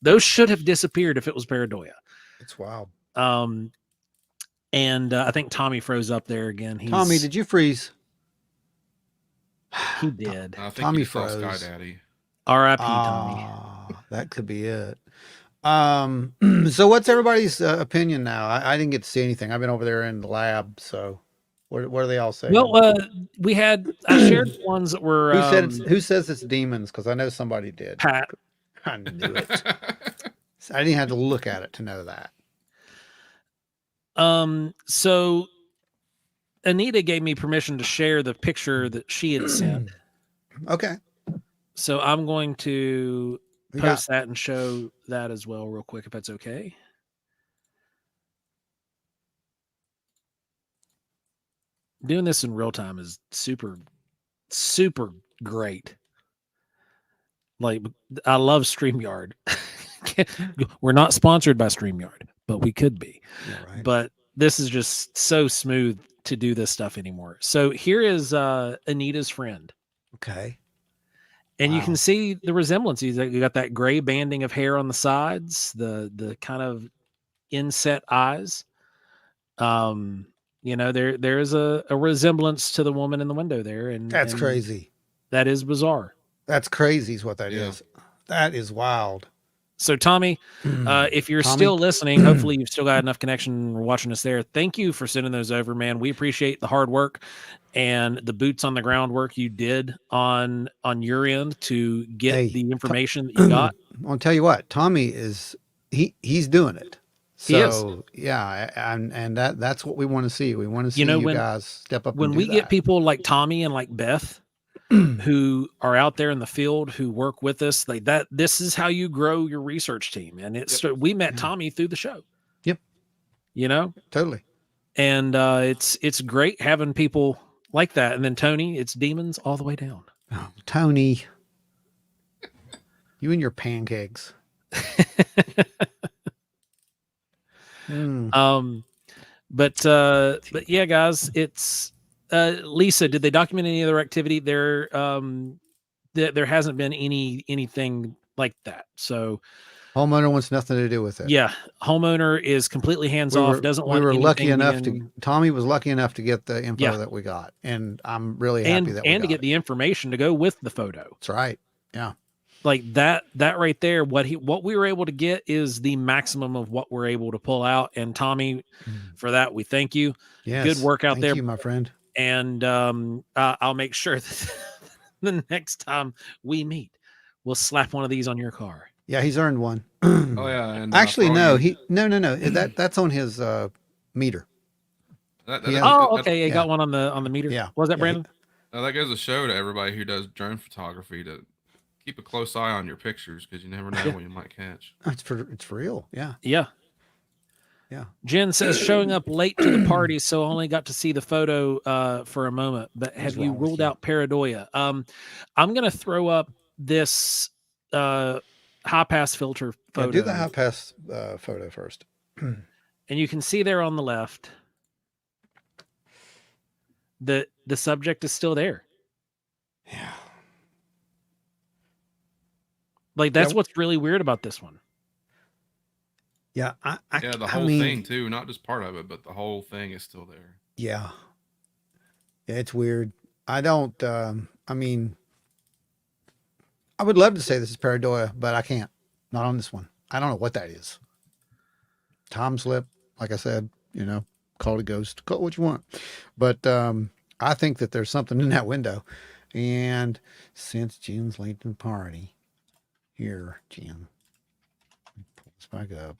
those should have disappeared if it was pareidolia. It's wild. And I think Tommy froze up there again. Tommy, did you freeze? He did. I think Tommy froze. froze. Sky Daddy. R.I.P. Tommy. That could be it. So what's everybody's opinion now? I didn't get to see anything. I've been over there in the lab. So what are they all saying? Well, I shared ones that were. Who says it's demons? Because I know somebody did. Pat. I knew it. I didn't have to look at it to know that. So Anita gave me permission to share the picture that she had sent. Okay. So I'm going to post that and show that as well real quick, if that's okay. Doing this in real time is super, super great. Like, I love StreamYard. We're not sponsored by StreamYard, but we could be. Yeah, right. But this is just so smooth to do this stuff anymore. So here is Anita's friend. Okay. And you can Wow. see the resemblance. You got that gray banding of hair on the sides, the kind of inset eyes. There is a resemblance to the woman in the window there, and That's and crazy. that is bizarre. That's crazy is what that Yeah. is. That is wild. So Tommy, if you're Tommy? still listening, hopefully you've still got enough connection or watching us there. Thank you for sending those over, man. We appreciate the hard work and the boots on the ground work you did on your end to get the information that you got. I'll tell you what, Tommy he's doing it. He is. So yeah, and that's what we want to see. We want to see you guys step up. When and do we get that. people like Tommy and like Beth who are out there in the field who work with us like that, this is how you grow your research team. And we met Tommy through the show. Yep. And Totally. it's great having people like that. And then Tony, it's demons all the way down. Oh, Tony, you and your pancakes. But yeah, guys, it's Lisa, did they document any other activity there? There hasn't been anything like that. So homeowner wants nothing to do with it. Yeah, homeowner is completely hands off. Doesn't want. We were lucky enough to. Tommy was lucky enough to get the info that we got, and I'm really happy that we got to get the information to go with the photo. That's right. Yeah. Like that right there, what we were able to get is the maximum of what we're able to pull out. And Tommy, for that, we thank you. Yes, good work out there, thank you, my friend. And I'll make sure that the next time we meet, we'll slap one of these on your car. Yeah, he's earned one. Oh yeah, and actually, no, no. That's on his meter. Okay, he got one on the meter. Yeah, what was that, Brandon? That goes to show to everybody who does drone photography to keep a close eye on your pictures because you never know what you might catch. It's for real. Yeah. Yeah. Jen says showing up late to the party, so only got to see the photo for a moment. But have you ruled out pareidolia? I'm gonna throw up this high pass filter photo. Yeah, do the high pass photo first. And you can see there on the left the subject is still there. Yeah. Like that's what's really weird about this one. Yeah, the whole thing too, not just part of it, but the whole thing is still there. Yeah. Yeah, it's weird. I don't. I would love to say this is pareidolia, but I can't. Not on this one. I don't know what that is. Time slip, like I said. Call it a ghost. Call it what you want. But I think that there's something in that window. And since Jim's late to the party. Here, Jim. Pull this back up.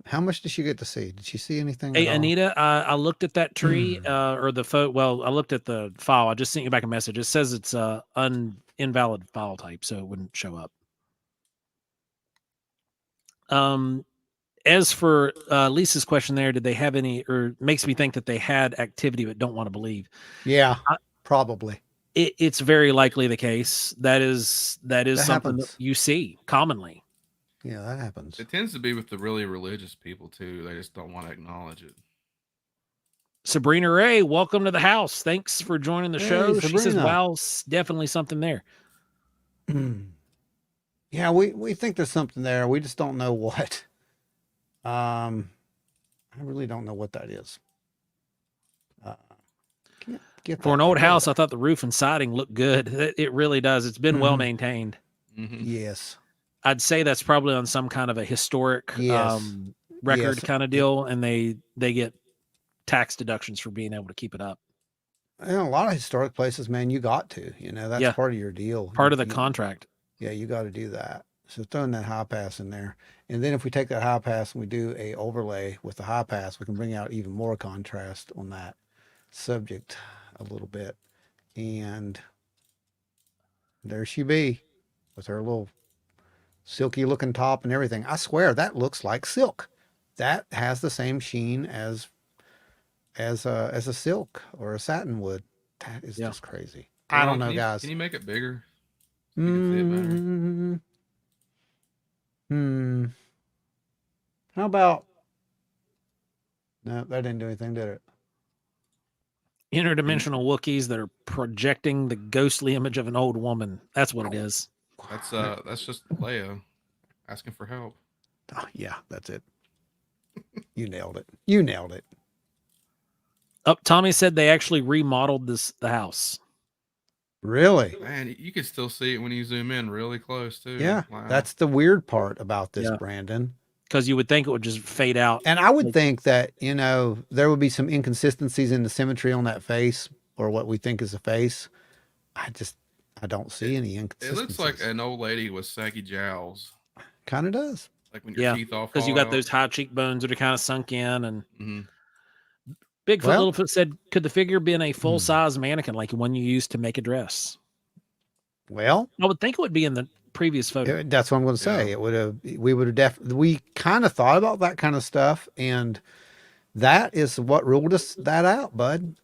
How much did she get to see? Did she see anything? Hey, Anita, I looked at that tree or the photo. Well, I looked at the file. I just sent you back a message. It says it's invalid file type, so it wouldn't show up. As for Lisa's question there, did they have any, or makes me think that they had activity but don't want to believe. Yeah, probably. It's very likely the case. That is something happens. that you see commonly. Yeah, that happens. It tends to be with the really religious people too. They just don't want to acknowledge it. Sabrina Ray, welcome to the house. Thanks for joining the show. Sabrina. She says, wow, definitely something there. Yeah, we think there's something there. We just don't know what. I really don't know what that is. For an old house, I thought the roof and siding looked good. It really does. It's been well maintained. Yes. I'd say that's probably on some kind of a historic record kind of deal, and they get tax deductions for being able to keep it up. And a lot of historic places, man, you got to, that's part of your deal. Part of the contract. Yeah, you got to do that. So throwing that high pass in there. And then if we take that high pass and we do a overlay with the high pass, we can bring out even more contrast on that subject a little bit. And there she be with her little silky looking top and everything. I swear that looks like silk. That has the same sheen as a silk or a satin would. That is just crazy. I don't know, guys. Can you make it bigger? So you can see it better? How about? No, that didn't do anything, did it? Interdimensional Wookiees that are projecting the ghostly image of an old woman. That's what it is. That's just Leia asking for help. Oh, yeah, that's it. You nailed it. You nailed it. Oh, Tommy said they actually remodeled the house. Really? Man, you can still see it when you zoom in really close too. Yeah, Wow. that's the weird part about this, Brandon. Because you would think it would just fade out. And I would think that, there would be some inconsistencies in the symmetry on that face or what we think is a face. I don't see any inconsistencies. It looks like an old lady with saggy jowls. Kind of does. Like when your teeth all fall because you got out. those high cheekbones that are kind of sunk in. And Bigfoot Well- Littlefoot said, could the figure been a full-size mannequin like one you used to make a dress? Well, I would think it would be in the previous photo. that's what I'm going to say. Yeah. We kind of thought about that kind of stuff, and that is what ruled us that out, bud.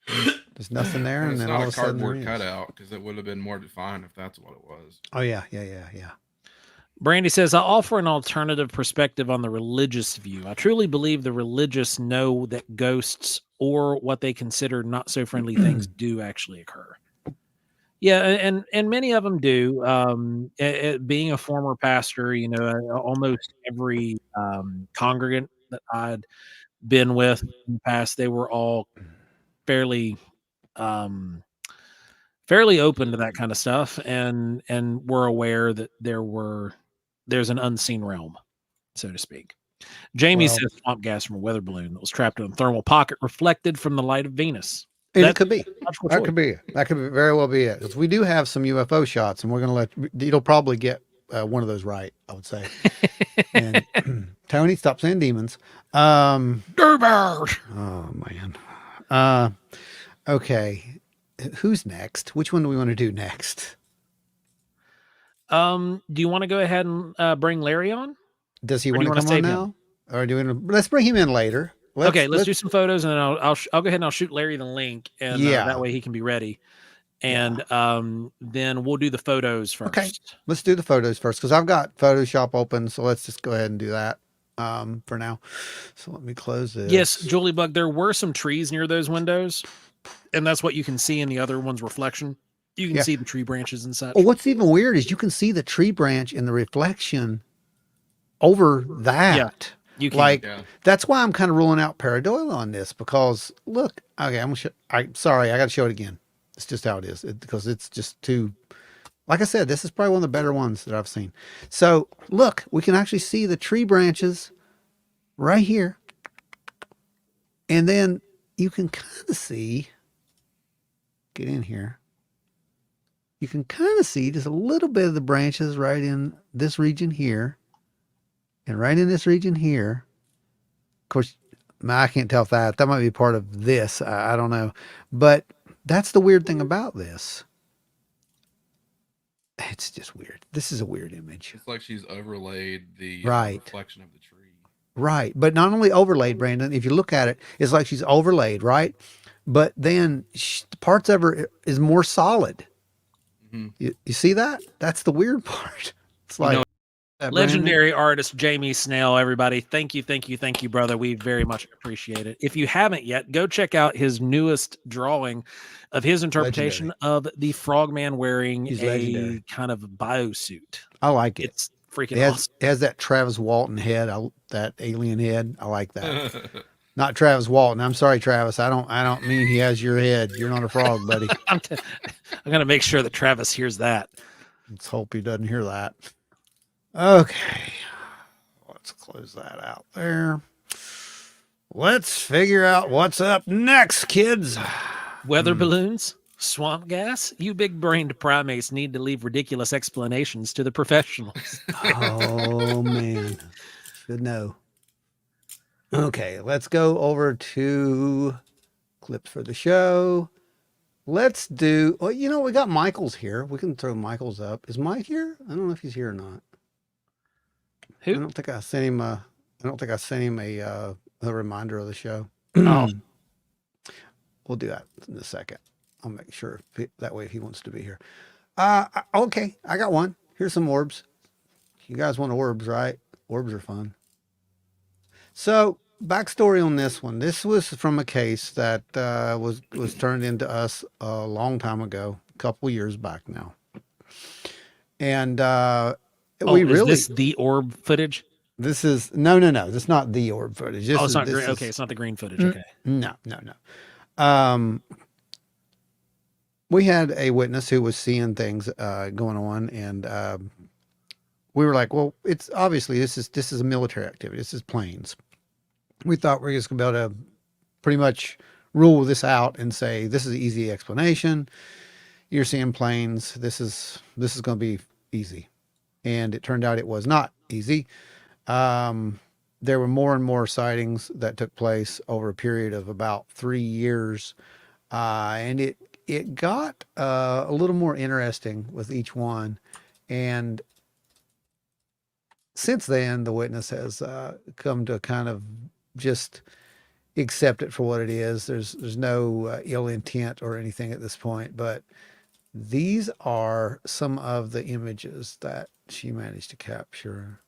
There's nothing there, and It's then not all a of a sudden there cardboard is. cutout because it would have been more defined if that's what it was. Oh yeah. Brandy says, I offer an alternative perspective on the religious view. I truly believe the religious know that ghosts or what they consider not so friendly things do actually occur. Yeah, and many of them do. Being a former pastor, almost every congregant that I'd been with in the past, they were all fairly open to that kind of stuff, and were aware that there's an unseen realm, so to speak. Jamie says swamp gas from a weather balloon that was trapped in a thermal pocket reflected from the light of Venus. And it could be. That could be very well be it. 'Cause we do have some UFO shots, and we're going to it'll probably get one of those right, I would say. And Tony, stop saying demons. Oh man. Okay. Who's next? Which one do we want to do next? Do you want to go ahead and bring Larry on? Does he Or do want you to wanna come on save now? him? Or do we? Let's bring him in later. Let's do some photos, and then I'll go ahead and I'll shoot Larry the link, and that way he can be ready. And then we'll do the photos first. Okay, let's do the photos first because I've got Photoshop open. So let's just go ahead and do that for now. So let me close this. Yes, Julie Bug, there were some trees near those windows, and that's what you can see in the other one's reflection. You can see the tree branches and such. Well, what's even weird is you can see the tree branch in the reflection over that. Yeah, you can. That's why I'm kind of ruling out pareidolia on this because look, okay, I'm sorry, I got to show it again. It's just how it is because it's just too, like I said, this is probably one of the better ones that I've seen. So look, we can actually see the tree branches right here. And then you can kind of see, get in here. You can kind of see just a little bit of the branches right in this region here. And right in this region here. Of course, I can't tell if that might be part of this. I don't know. But that's the weird thing about this. It's just weird. This is a weird image. It's like she's overlaid the reflection of the tree. Right. But not only overlaid, Brandon, if you look at it, it's like she's overlaid, right? But then parts of her is more solid. Mm-hmm. You see that? That's the weird part. It's like legendary artist Jamie Snell, everybody. Thank you, brother. We very much appreciate it. If you haven't yet, go check out his newest drawing of his interpretation of the frogman wearing a kind of biosuit. I like it. It's freaking awesome. It has that Travis Walton head, that alien head. I like that. Not Travis Walton. I'm sorry, Travis. I don't mean he has your head. You're not a frog, buddy. I'm going to make sure that Travis hears that. Let's hope he doesn't hear that. Okay. Let's close that out there. Let's figure out what's up next, kids. Weather balloons, swamp gas. You big-brained primates need to leave ridiculous explanations to the professionals. Oh, man. Should know. Okay, let's go over to clips for the show. Let's do, we got Michael's here. We can throw Michael's up. Is Mike here? I don't know if he's here or not. Who? I don't think I sent him a reminder of the show. Oh. We'll do that in a second. I'll make sure that way if he wants to be here. Okay, I got one. Here's some orbs. You guys want orbs, right? Orbs are fun. So, backstory on this one. This was from a case that was turned into us a long time ago, a couple years back now. And we is really this the orb footage? this is no. This is not the orb footage. This It's not this green. is- Okay, it's not the green footage. Okay. No. We had a witness who was seeing things going on, and we were like, "Well, it's obviously this is a military activity. This is planes." We thought we were just gonna be able to pretty much rule this out and say this is an easy explanation. You're seeing planes. This is going to be easy, and it turned out it was not easy. There were more and more sightings that took place over a period of about 3 years, and it got a little more interesting with each one. And since then, the witness has come to kind of just accept it for what it is. There's no ill intent or anything at this point, but these are some of the images that she managed to capture.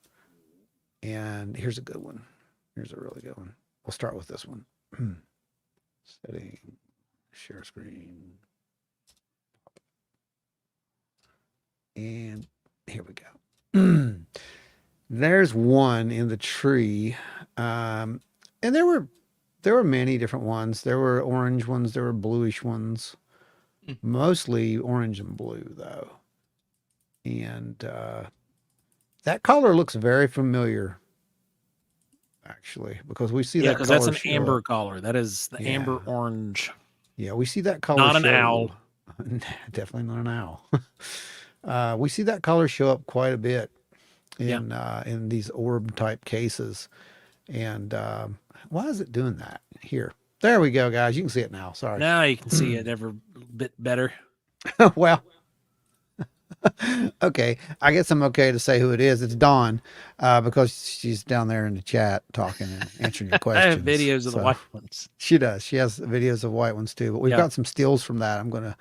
And here's a good one. Here's a really good one. We'll start with this one. Setting, share screen. And here we go. There's one in the tree. And there were many different ones. There were orange ones, there were bluish ones. Mostly orange and blue though. And that color looks very familiar, actually, because we see that because color that's an show amber up. color. That is the amber orange. Yeah, we see that color. Not an show- owl. Definitely not an owl. We see that color show up quite a bit in these orb type cases. And why is it doing that? Here. There we go, guys. You can see it now. Sorry. Now you can see it every bit better. Well, okay. I guess I'm okay to say who it is. It's Dawn, because she's down there in the chat talking and answering your I questions. have videos of the So, white ones. She does. She has videos of white ones too. But we've Yeah. got some stills from that I'm going to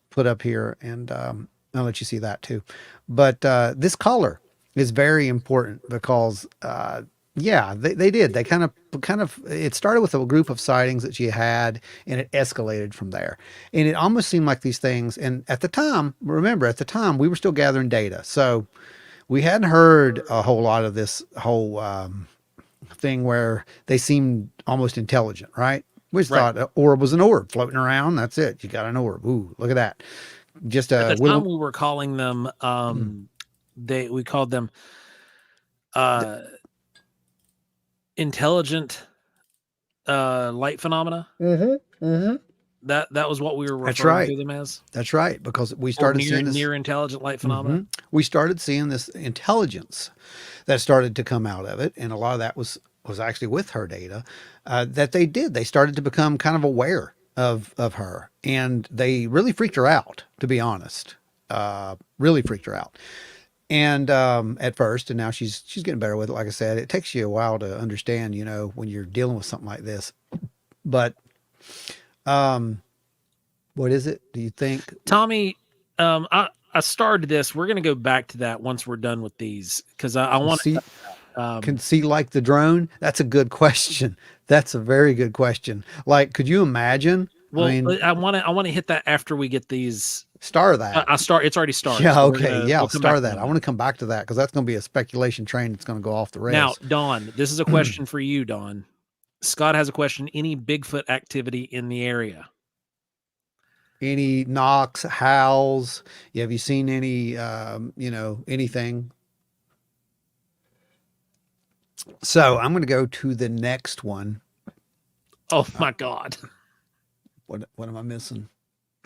put up here, and I'll let you see that too. But this color is very important because they did. They kind of it started with a group of sightings that she had, and it escalated from there. And it almost seemed like these things, and at the time, remember, at the time we were still gathering data. So we hadn't heard a whole lot of this whole thing where they seemed almost intelligent, right? We just thought an orb was an orb floating around. That's it. You got an orb. Ooh, look at that. Just At the time we were calling them we called them intelligent light phenomena. That was what we were referring to them as. That's right, because we started seeing this near intelligent light phenomena. We started seeing this intelligence that started to come out of it, and a lot of that was actually with her data that they started to become kind of aware of her, and they really freaked her out, to be honest. Really freaked her out. And at first, and now she's getting better with it. Like I said, it takes you a while to understand, when you're dealing with something like this. But what is it? Do you think, Tommy? I started this. We're going to go back to that once we're done with these, because I want to can see like the drone? That's a good question. That's a very good question. Like, could you imagine? Well, I want to hit that after we get these. Star that. It's already started. Yeah. So Okay. we'll Star that. I want to come back to that because that's going to be a speculation train that's going to go off the rails. Now, Dawn, this is a question for you, Dawn. Scott has a question. Any Bigfoot activity in the area? Any knocks, howls? Have you seen any, anything? So I'm going to go to the next one. Oh my God. What am I missing?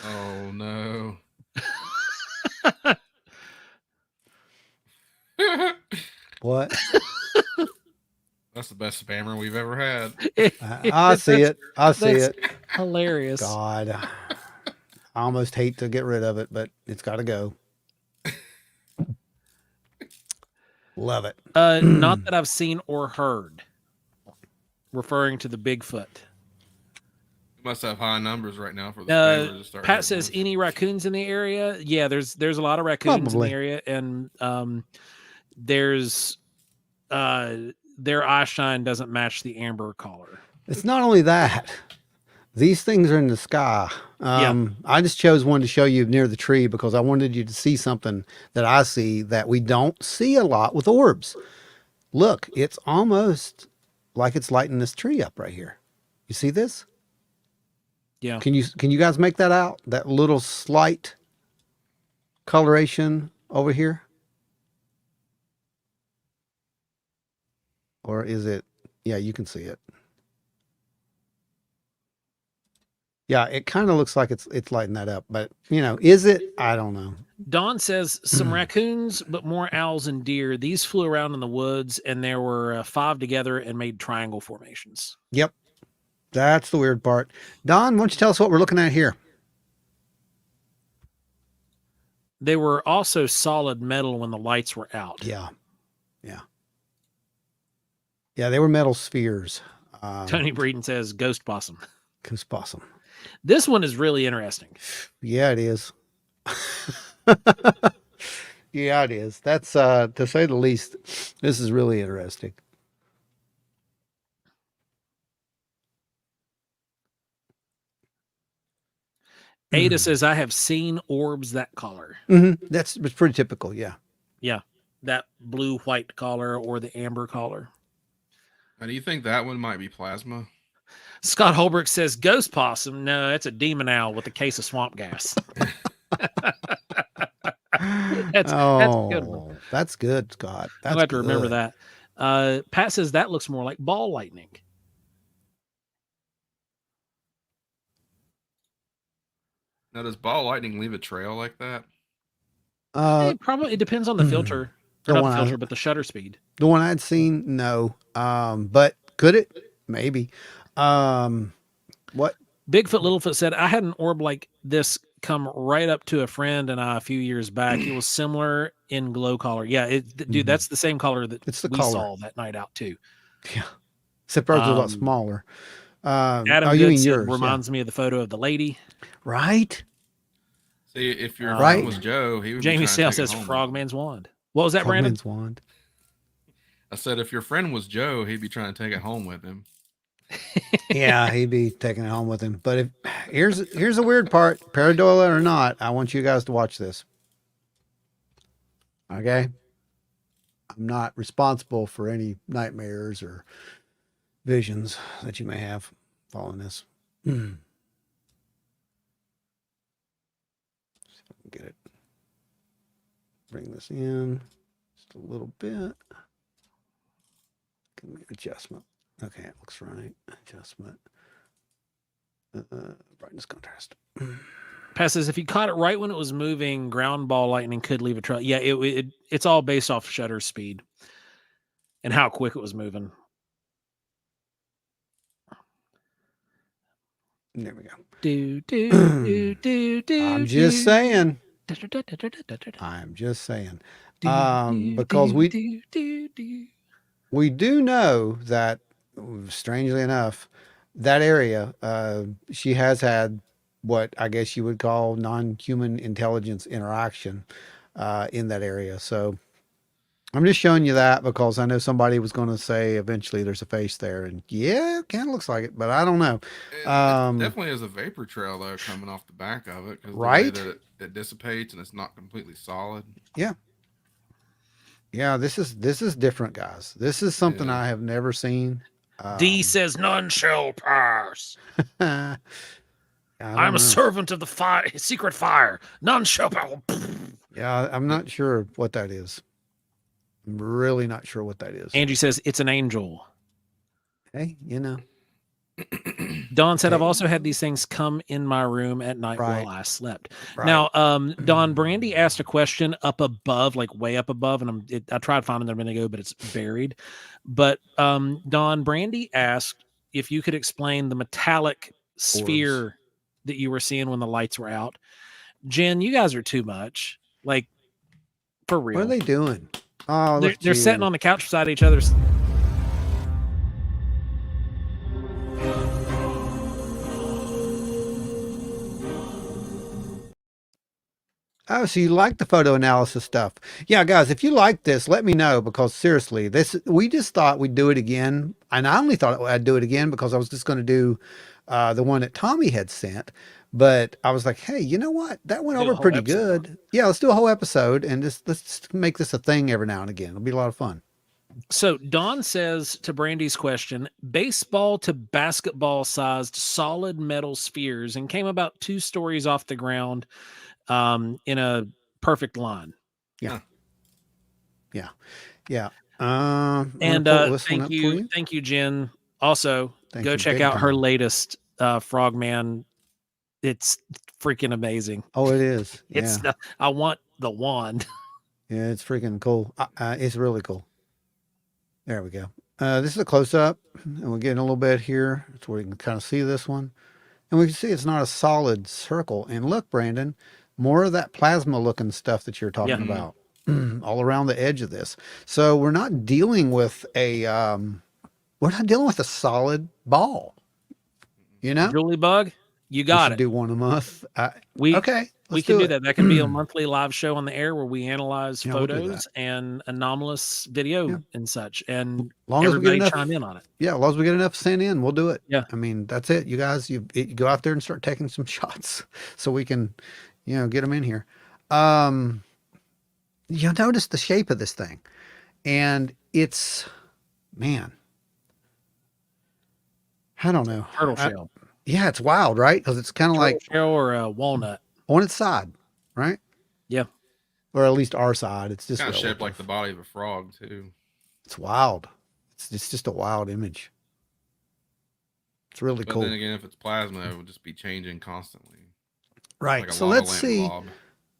Oh no. What? That's the best spammer we've ever had. I see it. I see it. Hilarious. God. I almost hate to get rid of it, but it's got to go. Love it. Not that I've seen or heard. Referring to the Bigfoot. Must have high numbers right now for the spammers to start. Pat says, any raccoons in the area? Yeah, there's a lot of raccoons in the area, and there's their eye shine doesn't match the amber color. It's not only that. These things are in the sky. I just chose one to show you near the tree because I wanted you to see something that I see that we don't see a lot with orbs. Look, it's almost like it's lighting this tree up right here. You see this? Yeah. Can you guys make that out? That little slight coloration over here? Or is it? Yeah, you can see it. Yeah, it kind of looks like it's lighting that up, but is it? I don't know. Don says some raccoons, but more owls and deer. These flew around in the woods, and there were 5 together and made triangle formations. Yep. That's the weird part. Don, why don't you tell us what we're looking at here? They were also solid metal when the lights were out. Yeah. Yeah. Yeah, they were metal spheres. Tony Breeden says ghost possum. Ghost possum. This one is really interesting. Yeah, it is. Yeah, it is. That's to say the least. This is really interesting. Ada says, I have seen orbs that color. That's pretty typical. Yeah. Yeah. That blue-white color or the amber color. Now, do you think that one might be plasma? Scott Holbrook says, ghost possum. No, it's a demon owl with a case of swamp gas. That's a good one. That's good, Scott. I'll have to remember that. Pat says that looks more like ball lightning. Now, does ball lightning leave a trail like that? It depends on the filter. Not the filter, but the shutter speed. The one I'd seen, no. But could it? Maybe. What? BigfootLittlefoot said, I had an orb like this come right up to a friend and I a few years back. It was similar in glow color. Yeah, dude, that's the same color that we saw that night out too. Yeah. Except ours was a lot smaller. Adam Good said, reminds me of the photo of the lady. Right? See, if your friend was Joe, he would Jamie Sale says Frogman's wand. What was that, Brandon? Frogman's wand. I said if your friend was Joe, he'd be trying to take it home with him. Yeah, he'd be taking it home with him. But here's the weird part, pareidolia or not, I want you guys to watch this. Okay? I'm not responsible for any nightmares or visions that you may have following this. Get it. Bring this in just a little bit. Give me an adjustment. Okay, it looks right. Adjustment. Brightness contrast. Pat says if you caught it right when it was moving, ground ball lightning could leave a trail. Yeah, it's all based off shutter speed and how quick it was moving. There we go. I'm just saying. I'm just saying. Because we do know that, strangely enough, that area, she has had what I guess you would call non-human intelligence interaction in that area. So I'm just showing you that because I know somebody was going to say eventually there's a face there, and yeah, it kind of looks like it, but I don't know. It definitely is a vapor trail though coming off the back of it, because right, the way that it dissipates and it's not completely solid. Yeah. Yeah, this is different, guys. This is something I have never seen. D says none shall pass. I'm a servant of the fire, secret fire. None shall pass. Yeah, I'm not sure what that is. I'm really not sure what that is. Angie says it's an angel. Hey, you know. Don said, I've also had these things come in my room at night while I slept. Right. Now, Don, Brandy asked a question up above, like way up above, and I tried finding it a minute ago, but it's buried. But Don, Brandy asked if you could explain the metallic sphere that you were seeing when the lights were out. Jen, you guys are too much. Like, for real. What are they doing? Oh, they're sitting on the couch beside each other. Oh, so you like the photo analysis stuff? Yeah, guys, if you like this, let me know because seriously, we just thought we'd do it again, and I only thought I'd do it again because I was just going to do the one that Tommy had sent. But I was like, hey, you know what? That went Do a over whole pretty episode. good. Yeah, let's do a whole episode and let's make this a thing every now and again. It'll be a lot of fun. So Don says to Brandy's question, baseball to basketball sized solid metal spheres and came about 2 stories off the ground in a perfect line. Yeah. Huh. Yeah. Yeah. I'm And gonna pull this one thank up for you. you. Thank you, Jen. Also, Thank go you, check big out her time. latest Frogman. It's freaking amazing. Oh, it is. It's Yeah. I want the wand. Yeah, it's freaking cool. It's really cool. There we go. This is a close up, and we're getting a little bit here. That's where you can kind of see this one. And we can see it's not a solid circle. And look, Brandon, more of that plasma looking stuff that you're talking Yeah. about all around the edge of this. So we're not dealing with we're not dealing with a solid ball. You know? Julie Bug, you We got should it. do one a month. We Okay. we Let's can do it. that. That can be a monthly live show on the air where we analyze Yeah, we'll do photos and anomalous video Yeah. and such, and Long as we get everybody enough chime in on it. Yeah, as long as we get enough sent in, we'll do it. Yeah. I mean, that's it. You guys, you go out there and start taking some shots so we can, get them in here. You'll notice the shape of this thing. And it's, man, I don't know. Turtle shell. Yeah, it's wild, right? Because it's kind of Turtle like shell or a walnut. on its side, right? Yeah. Or at least our side. It's just Kind of relative. shaped like the body of a frog too. It's wild. It's just a wild image. It's really But cool. then again, if it's plasma, it would just be changing constantly. Right. Like a So lava let's lamp see. blob.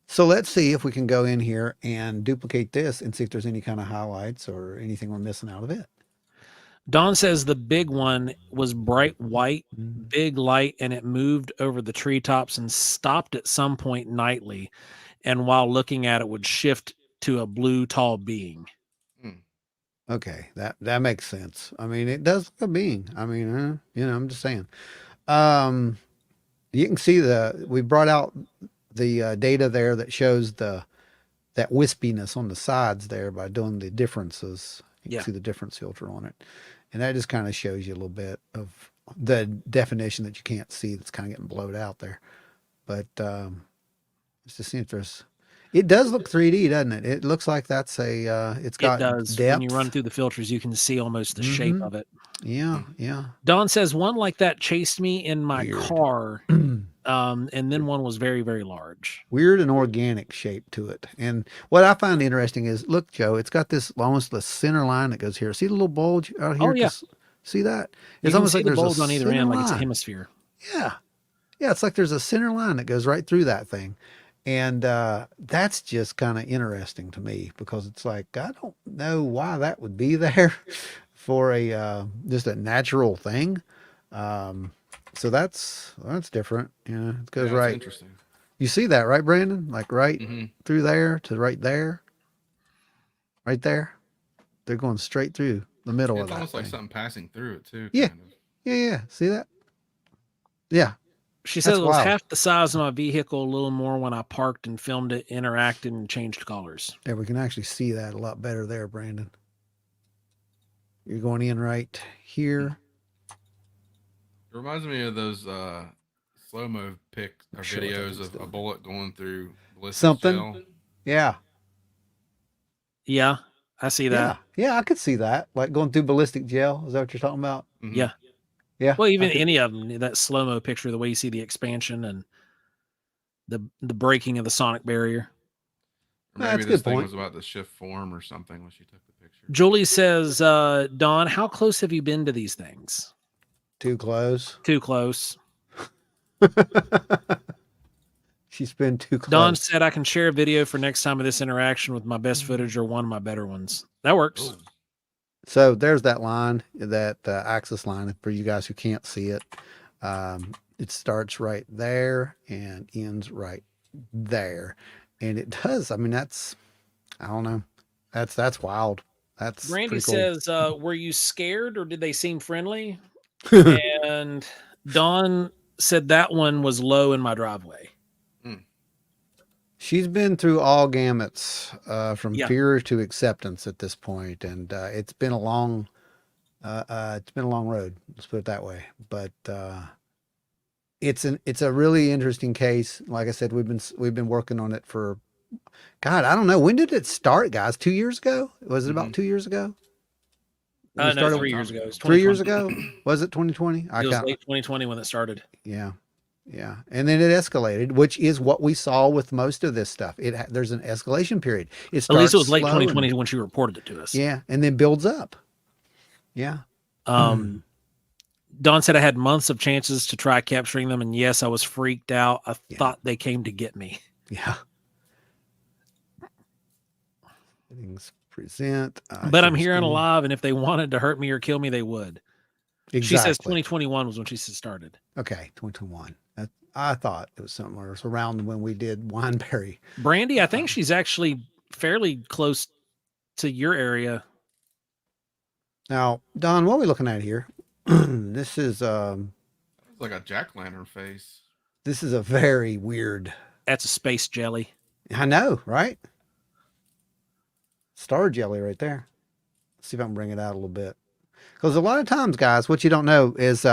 So let's see if we can go in here and duplicate this and see if there's any kind of highlights or anything we're missing out of it. Don says the big one was bright white, big light, and it moved over the treetops and stopped at some point nightly. And while looking at it, would shift to a blue tall being. Okay, that makes sense. I mean, it does look a being. I mean, I'm just saying. You can see we brought out the data there that shows that wispiness on the sides there by doing the differences. You can Yeah. see the difference filter on it. And that just kind of shows you a little bit of the definition that you can't see that's kind of getting blowed out there. But let's just see if it does look 3D, doesn't it? It looks like that's it's got It does. depth. When you run through the filters, you can see almost the shape of it. Yeah, yeah. Don says one like that chased me in my Weird. car, and then one was very, very large. Weird and organic shape to it. And what I find interesting is, look, Joe, it's got this almost the center line that goes here. See the little bulge out here? Oh, yeah. See that? You It's can almost see like the there's bulge a on either center end, like it's a line. hemisphere. Yeah. Yeah, it's like there's a center line that goes right through that thing. And that's just kind of interesting to me because it's like, I don't know why that would be there for just a natural thing. So that's different. Yeah, it goes Yeah, that's right. interesting. You see that, right, Brandon? Like right Mm-hmm. through there to right there. Right there. They're going straight through the middle of It's that almost like thing. something passing through it too. Yeah. Kind of. Yeah. See that? Yeah. She said That's it was wild. half the size of my vehicle, a little more when I parked and filmed it, interacted, and changed colors. There, we can actually see that a lot better there, Brandon. You're going in right here. It reminds me of those slow-mo pics or Sure, that's what videos it's of a doing. bullet going through ballistic Something. gel. Yeah. Yeah, I see that. Yeah, I could see that. Like going through ballistic gel. Is that what you're talking about? Mhm. Yeah. Yeah. Well, even I could- any of them, that slow-mo picture, the way you see the expansion and the breaking of the sonic barrier. Or That's maybe a this good thing point. was about to shift form or something when she took the picture. Julie says, Don, how close have you been to these things? Too close. Too close. She's been too close. Don said I can share a video for next time of this interaction with my best footage or one of my better ones. That works. Oh, So there's that line, that axis line for you guys who can't see it. It starts right there and ends right there. And it does. I mean, I don't know. That's wild. That's Randy pretty cool. says, were you scared or did they seem friendly? And Don said that one was low in my driveway. She's been through all gamuts, from Yeah. fear to acceptance at this point, and it's been a long road. Let's put it that way. But it's a really interesting case. Like I said, we've been working on it for, God, I don't know, when did it start, guys? 2 years ago? Was it about 2 years ago? When we No, started? 3 years ago. It was 3 years 2020. ago? Was it 2020? It was late 2020 when it started. Yeah. Yeah. And then it escalated, which is what we saw with most of this stuff. There's an escalation period. It At least it was starts late slow 2020 and- when she reported it to us. Yeah. And then builds up. Yeah. Don said I had months of chances to try capturing them, and yes, I was freaked out. I thought they came to get me. Yeah. Things present. But I'm here and alive, and if they wanted to hurt me or kill me, they would. Exactly. She says 2021 was when she started. Okay, 2021. I thought it was somewhere around when we did Wineberry. Brandy, I think she's actually fairly close to your area. Now, Don, what are we looking at here? This is It's like a jack-o'-lantern face. this is a very weird. That's a space jelly. I know, right? Star jelly right there. Let's see if I can bring it out a little bit. Because a lot of times, guys, what you don't know is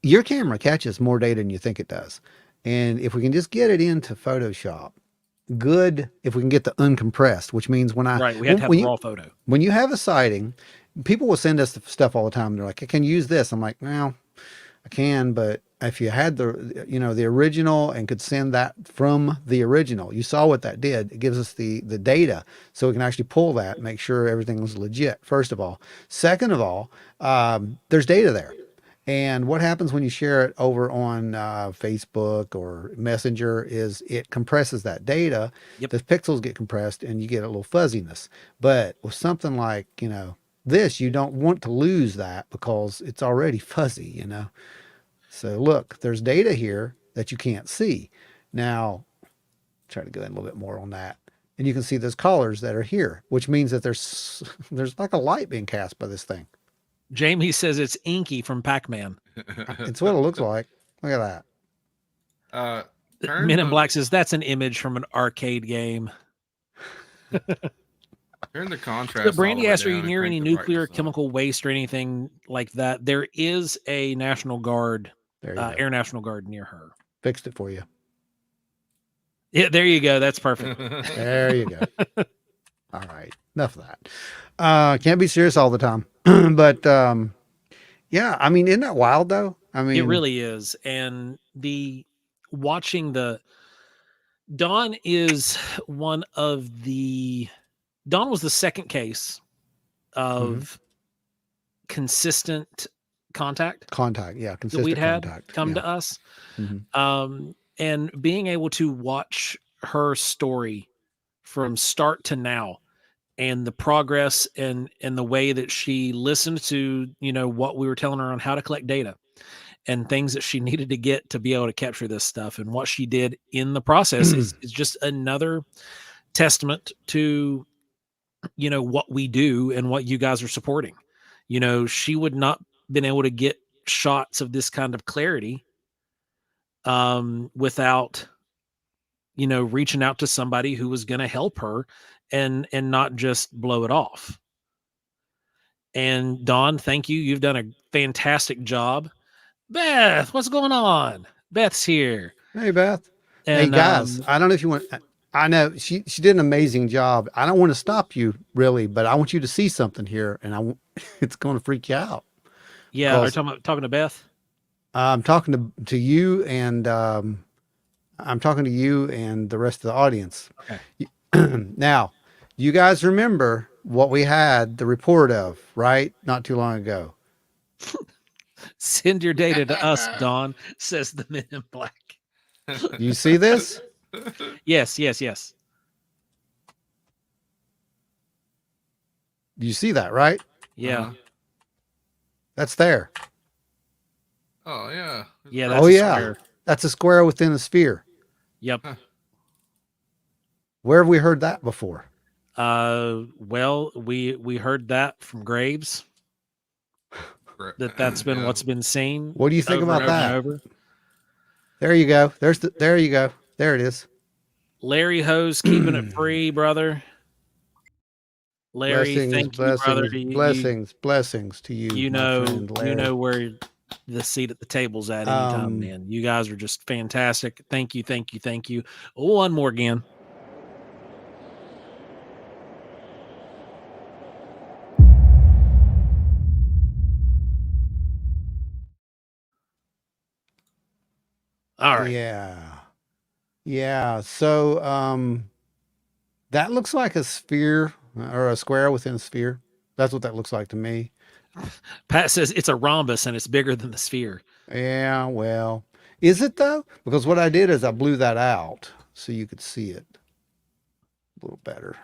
your camera catches more data than you think it does. And if we can just get it into Photoshop, good if we can get the uncompressed, which means when I... Right, we had to have a raw photo. When you have a sighting, people will send us stuff all the time. They're like, I can use this. I'm like, well, I can, but if you had the original and could send that from the original, you saw what that did. It gives us the data so we can actually pull that, make sure everything was legit, first of all. Second of all, there's data there. And what happens when you share it over on Facebook or Messenger is it compresses that data. Yep. The pixels get compressed and you get a little fuzziness. But with something like, this, you don't want to lose that because it's already fuzzy, So look, there's data here that you can't see. Now, try to go in a little bit more on that. And you can see those colors that are here, which means that there's like a light being cast by this thing. Jamie says it's Inky from Pac-Man. It's what it looks like. Look at that. Men in Black says that's an image from an arcade game. Turn the contrast. But Brandy all the way asked, are you down near and any crank the nuclear, brightness up. chemical waste or anything like that? There is a National Guard, There you go. Air National Guard near her. Fixed it for you. Yeah, there you go. That's perfect. There you go. All right. Enough of that. Can't be serious all the time. But yeah, I mean, isn't that wild though? I mean, It really is. And Dawn is one of Dawn was the second case of consistent contact. Yeah. That Consistent we'd had contact. come Yeah. to us. Mhm. And being able to watch her story from start to now and the progress and the way that she listened to, what we were telling her on how to collect data and things that she needed to get to be able to capture this stuff and what she did in the process is just another testament to, what we do and what you guys are supporting. She would not been able to get shots of this kind of clarity without reaching out to somebody who was going to help her and not just blow it off. And Dawn, thank you. You've done a fantastic job. Beth, what's going on? Beth's here. Hey, Beth. And, hey, guys, I don't know if you want, I know she did an amazing job. I don't want to stop you really, but I want you to see something here and it's going to freak you out. Yeah. Are you talking to Beth? I'm talking to you and, I'm talking to you and the rest of the audience. Okay. Now, you guys remember what we had the report of, right? Not too long ago. Send your data to us, Dawn, says the Men in Black. You see this? Yes. You see that, right? Yeah. Uh-huh. That's there. Oh yeah. Yeah. That's Oh, a yeah. square. That's a square within a sphere. Yep. Where have we heard that before? Well, we heard that from Graves. That's been what's been seen. What do you think over about and over that? and over. There you go. There you go. There it is. Larry Hose keeping it free, brother. Larry, Blessings, thank you, brother. blessings to you, my friend Larry. You know where the seat at the table's at anytime, man. You guys are just fantastic. Thank you. One more again. All right. Yeah. So that looks like a sphere or a square within a sphere. That's what that looks like to me. Pat says it's a rhombus and it's bigger than the sphere. Yeah, well, is it though? Because what I did is I blew that out so you could see it a little better.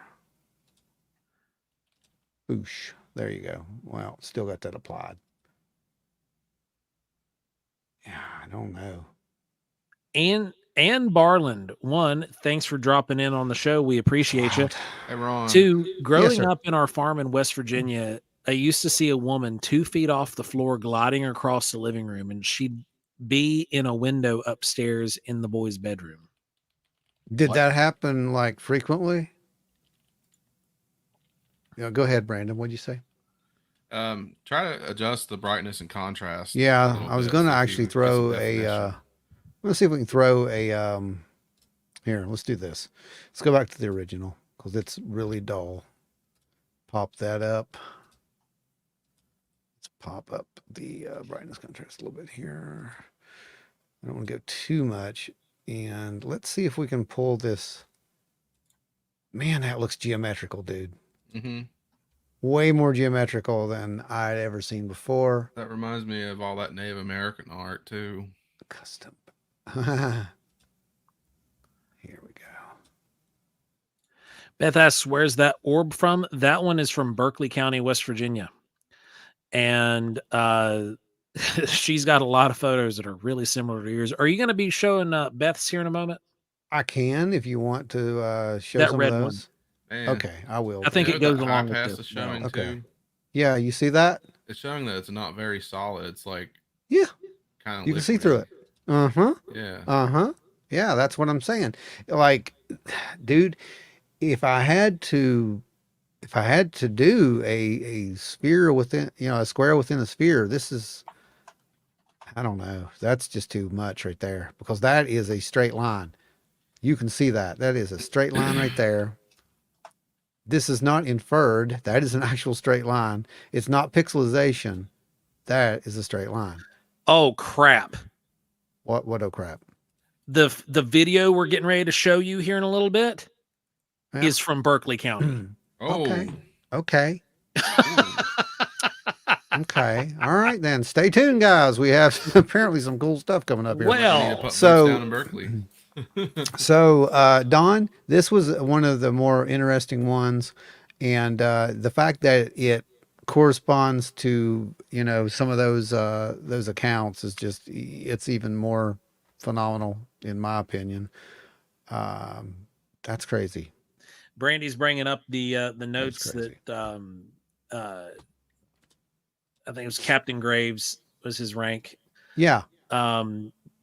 Oosh, there you go. Well, still got that applied. Yeah, I don't know. And Barland, one, thanks for dropping in on the show. We appreciate you. Hey, Ron. Two, growing up in our farm in West Virginia, I used to see a woman 2 feet off the floor gliding across the living room, and she'd be in a window upstairs in the boys' bedroom. Did that happen like frequently? Go ahead, Brandon. What'd you say? Try to adjust the brightness and contrast. Yeah, I was going to actually throw a. Let's see if we can throw a. Here, let's do this. Let's go back to the original because it's really dull. Pop that up. Let's pop up the brightness contrast a little bit here. I don't want to go too much. And let's see if we can pull this. Man, that looks geometrical, dude. Mm-hmm. Way more geometrical than I'd ever seen before. That reminds me of all that Native American art, too. Custom. Here we go. Beth asks, where's that orb from? That one is from Berkeley County, West Virginia. And she's got a lot of photos that are really similar to yours. Are you going to be showing Beth's here in a moment? I can if you want to show that some red of those. Man. Okay, I will. I think it goes along with this. Showing okay. Too. Yeah, you see that? It's showing that it's not very solid. It's like kind of you can see through it. Yeah. Yeah, that's what I'm saying. Like, dude, if I had to do a sphere within, a square within a sphere, this is, I don't know. That's just too much right there because that is a straight line. You can see that. That is a straight line right there. This is not inferred. That is an actual straight line. It's not pixelization. That is a straight line. Oh, crap. What? Oh, crap. The video we're getting ready to show you here in a little bit is from Berkeley County. Okay. Okay. All right, then. Stay tuned, guys. We have apparently some cool stuff coming up here. Well, so down in Berkeley. So, Don, this was one of the more interesting ones. And the fact that it corresponds to, some of those accounts is just, it's even more phenomenal, in my opinion. That's crazy. Brandy's bringing up the notes that I think it was Captain Graves was his rank. Yeah.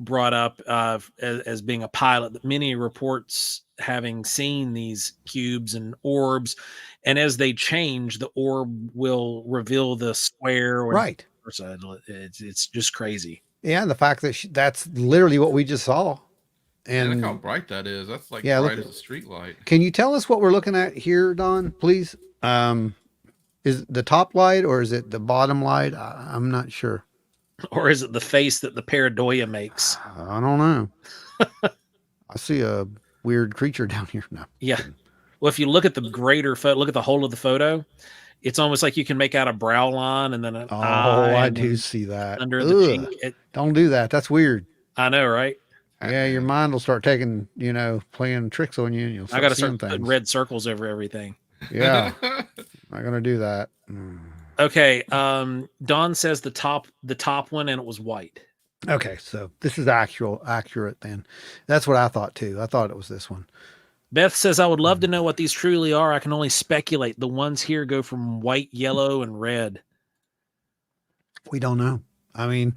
Brought up as being a pilot, that many reports having seen these cubes and orbs, and as they change, the orb will reveal the square. Or right. It's just crazy. Yeah, and the fact that that's literally what we just saw. And look how bright that is. That's like bright as a street light. Can you tell us what we're looking at here, Don, please? Is it the top light or is it the bottom light? I'm not sure. Or is it the face that the pareidolia makes? I don't know. I see a weird creature down here now. Yeah. Well, if you look at the greater photo, look at the whole of the photo, it's almost like you can make out a brow line and then an eye. I do see that. Under the cheek. Don't do that. That's weird. I know, right? Yeah, your mind will start taking, playing tricks on you. And you'll I got to start putting red circles over everything. Yeah. Not going to do that. Okay. Don says the top one, and it was white. Okay. So this is accurate then. That's what I thought too. I thought it was this one. Beth says, I would love to know what these truly are. I can only speculate. The ones here go from white, yellow, and red. We don't know. I mean,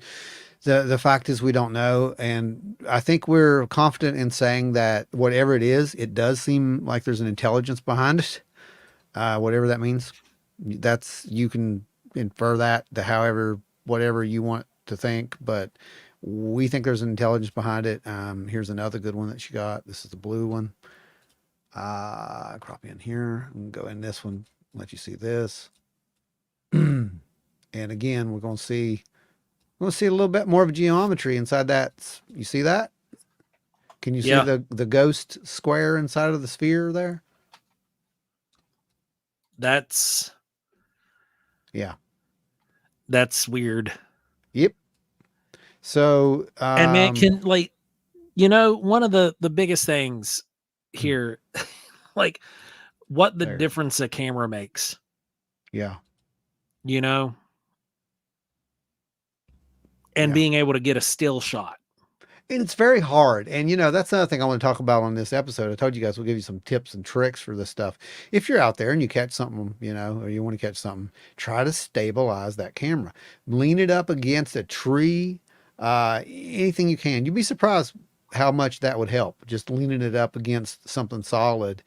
The fact is we don't know, and I think we're confident in saying that whatever it is, it does seem like there's an intelligence behind it. Whatever that means, you can infer that to however whatever you want to think, but we think there's an intelligence behind it. Here's another good one that she got. This is the blue one. Crop in here and go in this one. Let you see this. And again, we're going to see a little bit more of geometry inside that. You see that? Can you see the ghost square inside of the sphere there? That's weird. Yep. So, and man, can one of the biggest things here, like what the difference a camera makes. Yeah. And being able to get a still shot. And it's very hard. And, that's another thing I want to talk about on this episode. I told you guys we'll give you some tips and tricks for this stuff. If you're out there and you catch something, or you want to catch something, try to stabilize that camera. Lean it up against a tree, anything you can. You'd be surprised how much that would help. Just leaning it up against something solid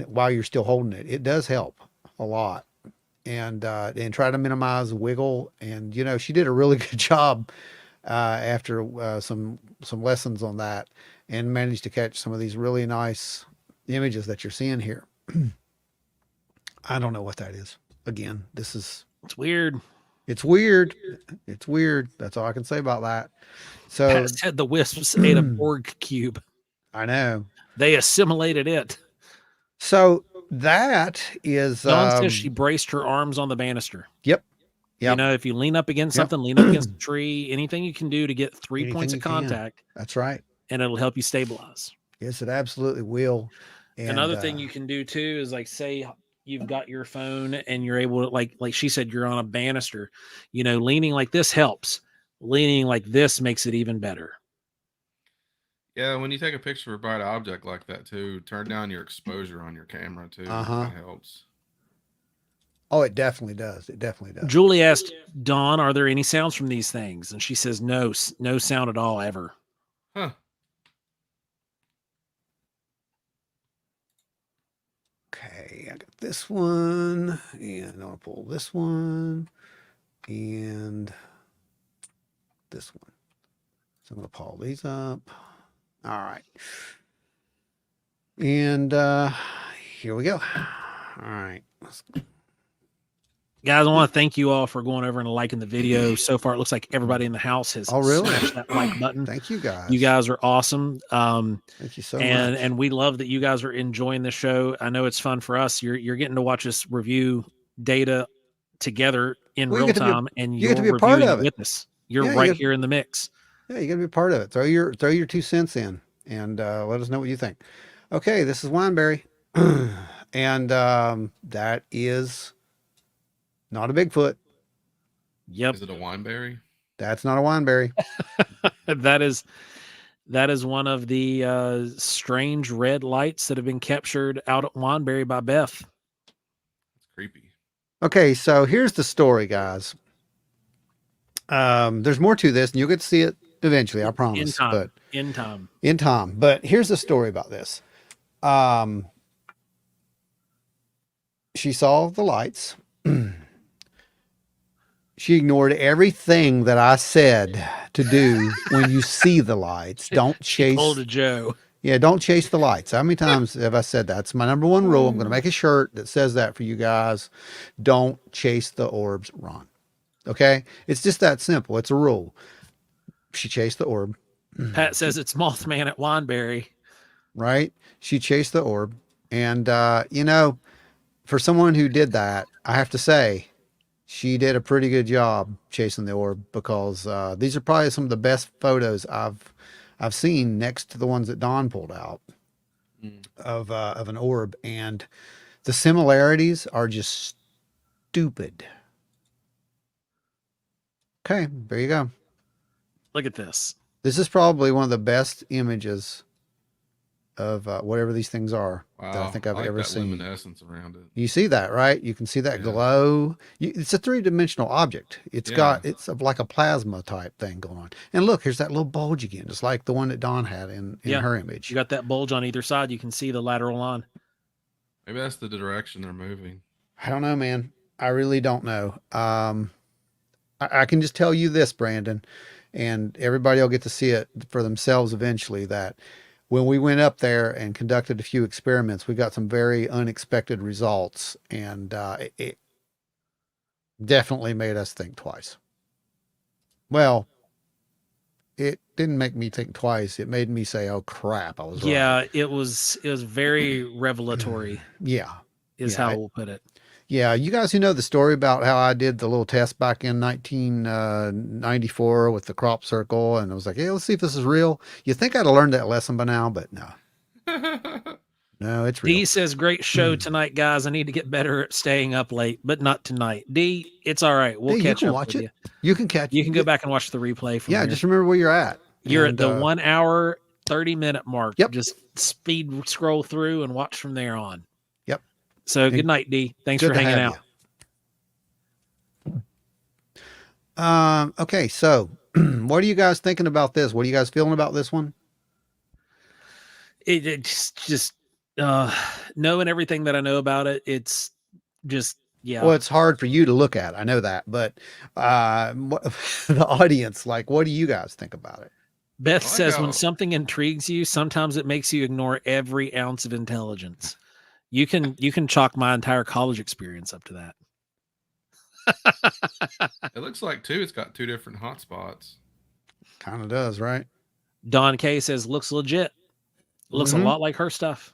while you're still holding it. It does help a lot. And try to minimize wiggle. And, she did a really good job after some lessons on that, and managed to catch some of these really nice images that you're seeing here. I don't know what that is. Again, it's weird. It's weird. It's weird. That's all I can say about that. So Pat said the wisps ate a Borg cube. I know. They assimilated it. So that is Dawn says she braced her arms on the banister. Yep. Yep. If you lean up against something, lean up against a tree, anything you can do to get 3 points of contact. That's right. And it'll help you stabilize. Yes, it absolutely will. And another thing you can do too is like, say you've got your phone and you're able to like she said, you're on a banister, leaning like this helps. Leaning like this makes it even better. Yeah, when you take a picture of a bright object like that too, turn down your exposure on your camera too. That helps. Oh, it definitely does. It definitely does. Julie asked Dawn, "Are there any sounds from these things?" And she says, "No sound at all ever." Huh. Okay, I got this one, and I'll pull this one, and this one. So I'm going to pull these up. All right. And here we go. All right. Guys, I want to thank you all for going over and liking the video. So far, it looks like everybody in the house has smashed that like button. Thank you, guys. You guys are awesome. Thank you so much. And we love that you guys are enjoying the show. I know it's fun for us. You're getting to watch us review data together in real time, and you get to be a part of it with us. You're right here in the mix. Yeah, you got to be a part of it. Throw your 2 cents in, and let us know what you think. Okay, this is Wineberry, and that is not a Bigfoot. Yep. Is it a wineberry? That's not a wineberry. That is one of the strange red lights that have been captured out at Wineberry by Beth. That's creepy. Okay, so here's the story, guys. There's more to this, and you'll get to see it eventually, I promise. In time. But here's the story about this. She saw the lights. She ignored everything that I said to do when you see the lights. Don't chase. She told Joe. Yeah, don't chase the lights. How many times have I said that? It's my number one rule. I'm going to make a shirt that says that for you guys. Don't chase the orbs, run. Okay? It's just that simple. It's a rule. She chased the orb. Pat says it's Mothman at Wineberry. Right? She chased the orb. And, for someone who did that, I have to say, she did a pretty good job chasing the orb, because these are probably some of the best photos I've seen next to the ones that Dawn pulled out of an orb, and the similarities are just stupid. Okay, there you go. Look at this. This is probably one of the best images whatever these things are Wow, that I think I've like ever that seen. luminescence around it. You see that, right? You can see that glow. It's a three-dimensional object. It's like a plasma type thing going on. And look, here's that little bulge again, just like the one that Dawn had in her image. You got that bulge on either side. You can see the lateral line. Maybe that's the direction they're moving. I don't know, man. I really don't know. I can just tell you this, Brandon, and everybody will get to see it for themselves eventually, that when we went up there and conducted a few experiments, we got some very unexpected results, and it definitely made us think twice. Well, it didn't make me think twice. It made me say, "Oh crap, I was right." Yeah, it was very revelatory. Is how we'll put it. Yeah, you guys who know the story about how I did the little test back in 1994 with the crop circle, and I was like, "Hey, let's see if this is real." You think I'd have learned that lesson by now, but no. No, it's real. D says, "Great show tonight, guys. I need to get better at staying up late, but not tonight." D, it's all right. We'll catch up with you. You can catch. You can go back and watch the replay. From here. Just remember where you're at. You're at the 1 hour 30-minute mark. Yep. Just speed scroll through and watch from there on. Yep. So good night, D. Thanks for hanging out. Okay, so what are you guys thinking about this? What are you guys feeling about this one? It's just knowing everything that I know about it. It's just, Well, it's hard for you to look at. I know that, but the audience, like, what do you guys think about it? Beth says, when something intrigues you, sometimes it makes you ignore every ounce of intelligence. You can chalk my entire college experience up to that. It looks like too. It's got two different hot spots. Kind of does, right? Don K says, looks legit. Looks a lot like her stuff.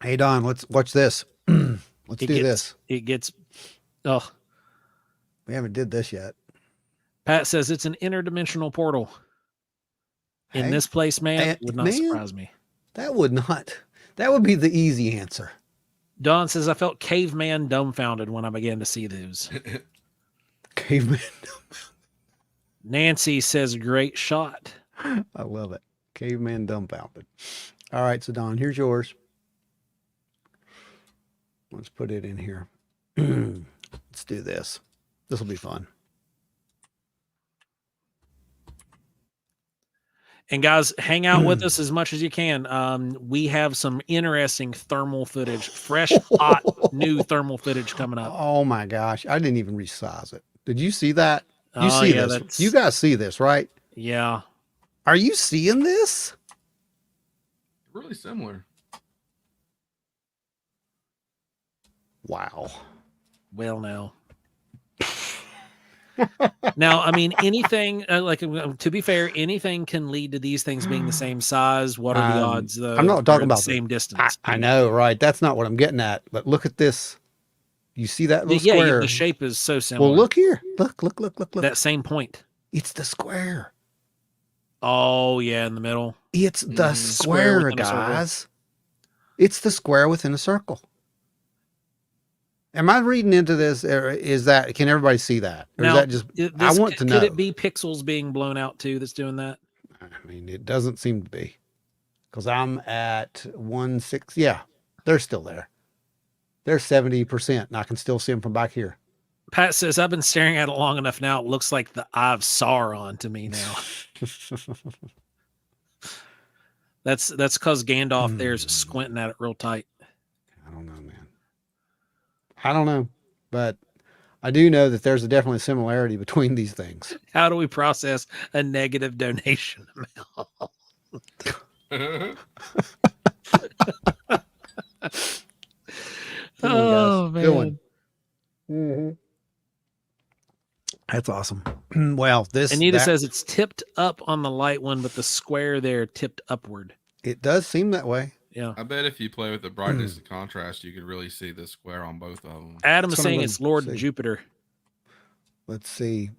Hey Don, let's watch this. Let's do this. It gets. Oh, we haven't did this yet. Pat says it's an interdimensional portal. In this place, man, would not surprise me. That would not. That would be the easy answer. Don says, I felt caveman dumbfounded when I began to see those. Caveman dumbfounded. Nancy says, great shot. I love it. Caveman dumbfounded. All right, so Don, here's yours. Let's put it in here. Let's do this. This will be fun. And guys, hang out with us as much as you can. We have some interesting thermal footage, fresh, hot, new thermal footage coming up. Oh my gosh. I didn't even resize it. Did you see that? You see this? You guys see this, right? Yeah. Are you seeing this? Really similar. Wow. Well, now. Now, I mean, anything, to be fair, anything can lead to these things being the same size. What are the odds, though? I'm not talking about the same distance. I know, right? That's not what I'm getting at. But look at this. You see that little square? Yeah, the shape is so similar. Well, look here. Look. That same point. It's the square. Oh, yeah, in the middle. It's the square, guys. It's the square within a circle. Am I reading into this? Or is that, can everybody see that? Or now, is that just, I want to know. Could it be pixels being blown out too that's doing that? I mean, it doesn't seem to be. Because I'm at 1.6. Yeah, they're still there. They're 70%, and I can still see them from back here. Pat says, I've been staring at it long enough now. It looks like the eye of Sauron to me now. That's because Gandalf there's squinting at it real tight. I don't know, man. I don't know, but I do know that there's definitely a similarity between these things. How do we process a negative donation amount? Oh, man. Good one. Mm-hmm. That's awesome. Well, Anita says it's tipped up on the light one, but the square there tipped upward. It does seem that way. Yeah. I bet if you play with the brightness and contrast, you could really see the square on both of them. Adam is saying it's Lord Jupiter. Let's see.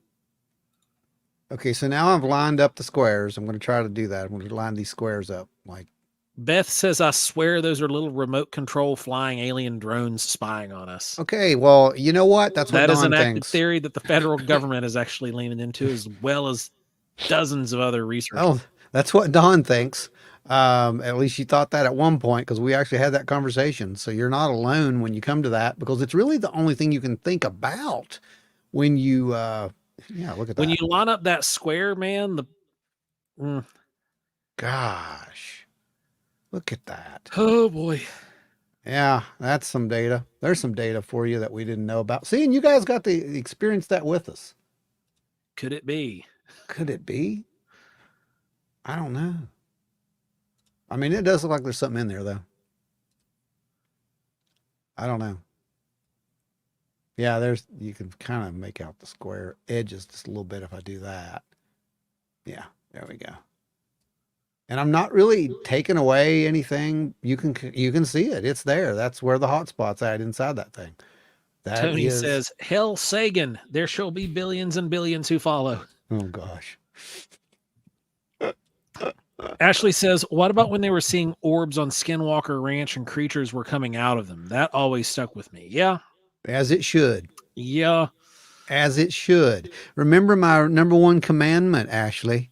Okay, so now I've lined up the squares. I'm going to try to do that. I'm going to line these squares up. Like Beth says, I swear those are little remote control flying alien drones spying on us. Okay, well, you know what? That's what that Don is an thinks. active theory that the federal government is actually leaning into, as well as dozens of other researchers. Oh, that's what Don thinks. At least you thought that at one point because we actually had that conversation. So you're not alone when you come to that because it's really the only thing you can think about when you, yeah, look at when that. you line up that square, man, Gosh, look at that. Oh boy. Yeah, that's some data. There's some data for you that we didn't know about. See, and you guys got to experience that with us. Could it be? Could it be? I don't know. I mean, it does look like there's something in there, though. I don't know. Yeah, you can kind of make out the square edges just a little bit if I do that. Yeah, there we go. And I'm not really taking away anything. You can see it. It's there. That's where the hot spot's at inside that thing. Tony says, "Hell, Sagan, there shall be billions and billions who follow." Oh gosh. Ashely says, "What about when they were seeing orbs on Skinwalker Ranch and creatures were coming out of them? That always stuck with me." Yeah. As it should. Yeah. As it should. Remember my number one commandment, Ashely.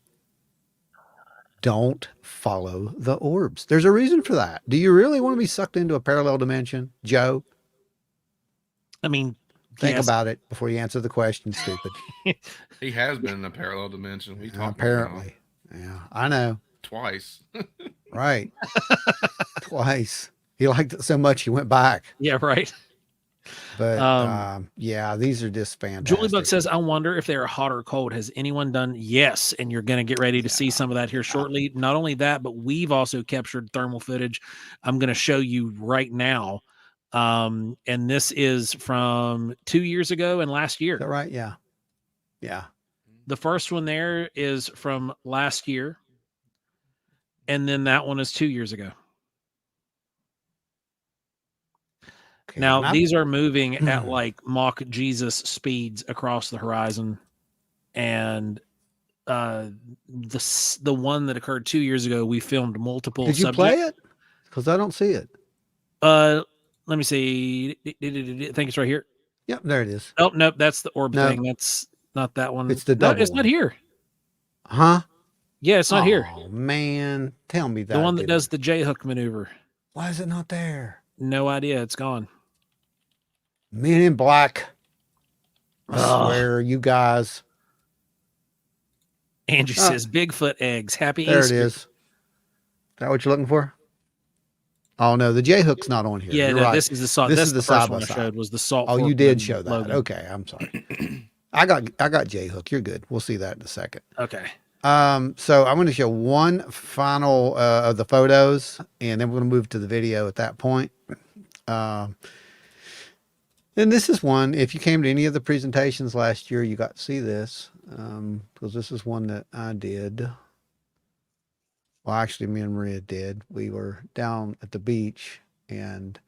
Don't follow the orbs. There's a reason for that. Do you really want to be sucked into a parallel dimension, Joe? I mean, think about it before you answer the question, stupid. He has been in a parallel dimension. We talked apparently. Yeah, I know. Twice. Right. Twice. He liked it so much he went back. Yeah, right. But yeah, these are just fantastic. Julie Buck says, "I wonder if they're hot or cold. Has anyone done?" Yes, and you're going to get ready to see some of that here shortly. Not only that, but we've also captured thermal footage. I'm going to show you right now. And this is from 2 years ago and last year. Is that right? Yeah. Yeah. The first one there is from last year. And then that one is 2 years ago. Okay, now, these are moving at like Mach Jesus speeds across the horizon. And the one that occurred 2 years ago, we filmed multiple Did you play it? Because I don't see it. Let me see. I think it's right here. Yep, there it is. Oh, nope, that's the orb thing. That's not that one. It's the double. No, it's not here. Huh? Yeah, it's not here. Oh, man. Tell me that. The one that does the J-hook maneuver. Why is it not there? No idea. It's gone. Men in Black. I swear, you guys. Angie says, Bigfoot eggs. Happy there Easter. There it is. Is that what you're looking for? Oh, no. The J-hook's not on here. Yeah, you're no, right. this is the salt. This is the first side one by I side. showed was the salt. Oh, you did show that. Logan. Okay, I'm sorry. I got J-hook. You're good. We'll see that in a second. Okay. So I'm going to show one final of the photos, and then we're going to move to the video at that point. And this is one, if you came to any of the presentations last year, you got to see this, because this is one that I did. Well, actually, me and Maria did. We were down at the beach, and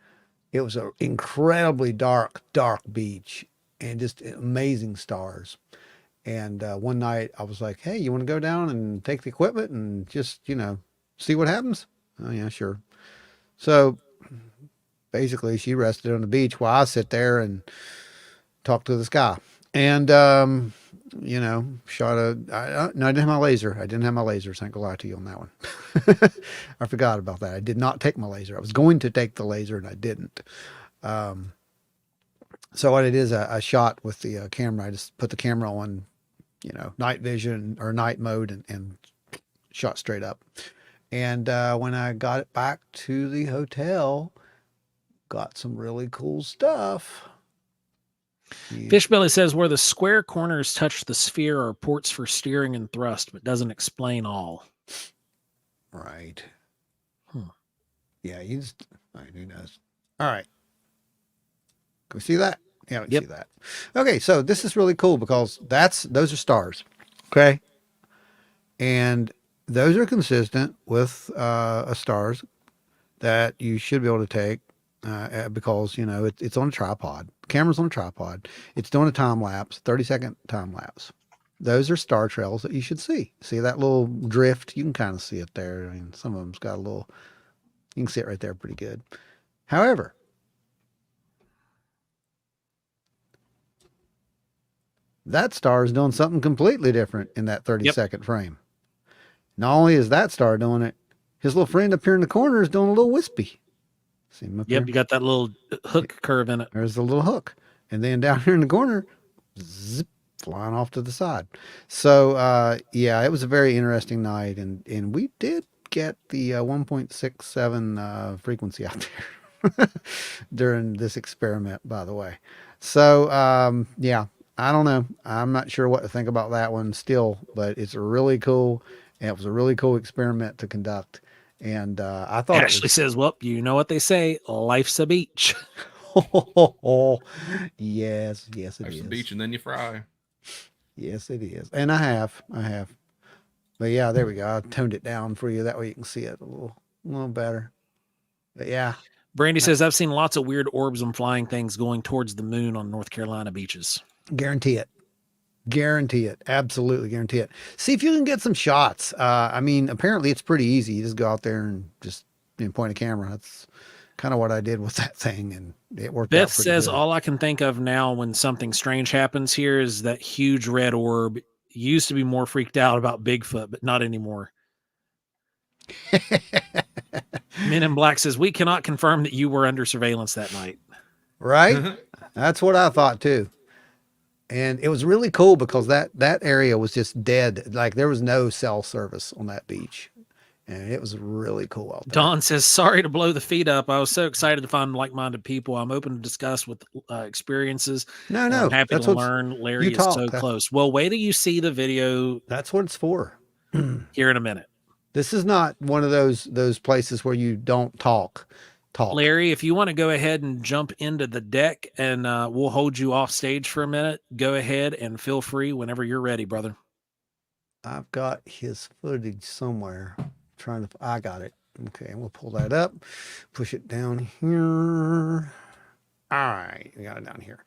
it was an incredibly dark beach, and just amazing stars. And one night I was like, hey, you want to go down and take the equipment and just, see what happens? Oh, yeah, sure. So basically she rested on the beach while I sit there and talk to the sky. And, shot no, I didn't have my laser. I didn't have my laser. So I ain't gonna lie to you on that one. I forgot about that. I did not take my laser. I was going to take the laser and I didn't. So what it is, I shot with the camera. I just put the camera on, night vision or night mode and shot straight up. And when I got it back to the hotel, got some really cool stuff. Fishbelly says where the square corners touch the sphere are ports for steering and thrust, but doesn't explain all. Right. Yeah, who knows? All right. Can we see that? Yeah, we can see that. Okay, so this is really cool because those are stars. Okay. And those are consistent with stars that you should be able to take because, it's on a tripod. The camera's on a tripod. It's doing a time lapse, 30-second time lapse. Those are star trails that you should see. See that little drift? You can kind of see it there. I mean, some of them's got a little, you can see it right there pretty good. However, that star is doing something completely different in that 30-second frame. Not only is that star doing it, his little friend up here in the corner is doing a little wispy. See him up Yep, here? you got that little hook curve in it. There's the little hook. And then down here in the corner, zip, flying off to the side. So, yeah, it was a very interesting night. And we did get the 1.67 frequency out there during this experiment, by the way. So, yeah, I don't know. I'm not sure what to think about that one still, but it's really cool. And it was a really cool experiment to conduct. And I thought Ashely says, well, you know what they say, life's a beach. Yes, it is. Life's a beach and then you fry. Yes, it is. And I have. But yeah, there we go. I toned it down for you. That way you can see it a little better. But yeah. Brandy says, I've seen lots of weird orbs and flying things going towards the moon on North Carolina beaches. Guarantee it. Absolutely guarantee it. See if you can get some shots. I mean, apparently it's pretty easy. You just go out there and just point a camera. That's kind of what I did with that thing, and it worked out. Beth says, all I can think of now when something strange happens here is that huge red orb. Used to be more freaked out about Bigfoot, but not anymore. Men in Black says, we cannot confirm that you were under surveillance that night. Right? That's what I thought too. And it was really cool because that area was just dead. Like there was no cell service on that beach. And it was really cool out there. Don says, sorry to blow the feed up. I was so excited to find like-minded people. I'm open to discuss with experiences. No. I'm happy to learn. Larry is so close. Well, wait till you see the video. That's what it's for. Here in a minute. This is not one of those places where you don't talk. Larry, if you want to go ahead and jump into the deck and we'll hold you off stage for a minute, go ahead and feel free whenever you're ready, brother. I've got his footage somewhere. I got it. Okay, we'll pull that up, push it down here. All right, we got it down here.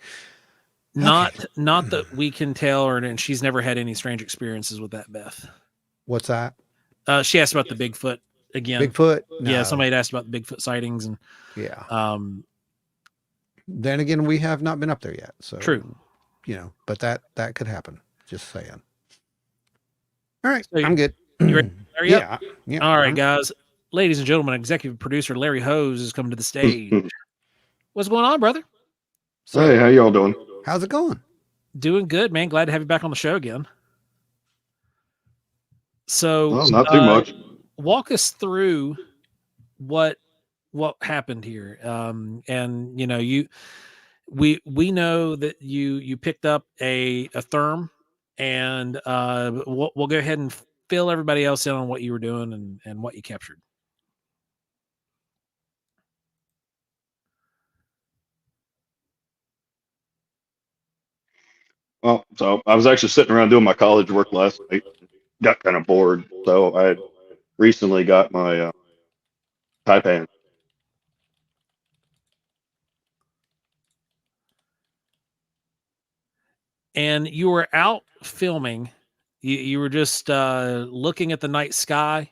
Not that we can tell, and she's never had any strange experiences with that, Beth. What's that? She asked about the Bigfoot again. Bigfoot? No. Yeah, somebody had asked about the Bigfoot sightings, and yeah. Then again, we have not been up there yet, so true. But that could happen. Just saying. All right, so I'm good. You ready? Yeah. All right, guys. Ladies and gentlemen, executive producer Larry Hose has come to the stage. What's going on, brother? Hey, how y'all doing? How's it going? Doing good, man. Glad to have you back on the show again. So, well, not too much. Walk us through what happened here. And we know that you picked up a therm, and we'll go ahead and fill everybody else in on what you were doing and what you captured. Well, so I was actually sitting around doing my college work last night. Got kind of bored, so I recently got my Taipan. And you were out filming. You were just looking at the night sky,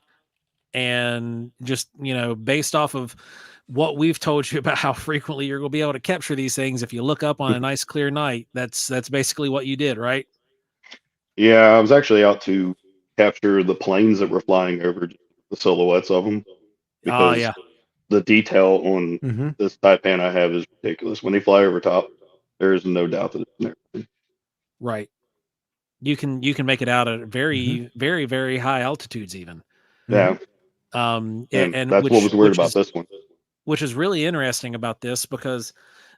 and just based off of what we've told you about how frequently you're going to be able to capture these things, if you look up on a nice clear night, that's basically what you did, right? Yeah, I was actually out to capture the planes that were flying over, the silhouettes of them, because the detail on this Taipan I have is ridiculous. When they fly over top, there is no doubt that it's there. Right. You can make it out at very, very, very high altitudes even. Yeah. And that's what was weird about this one. Which is really interesting about this, because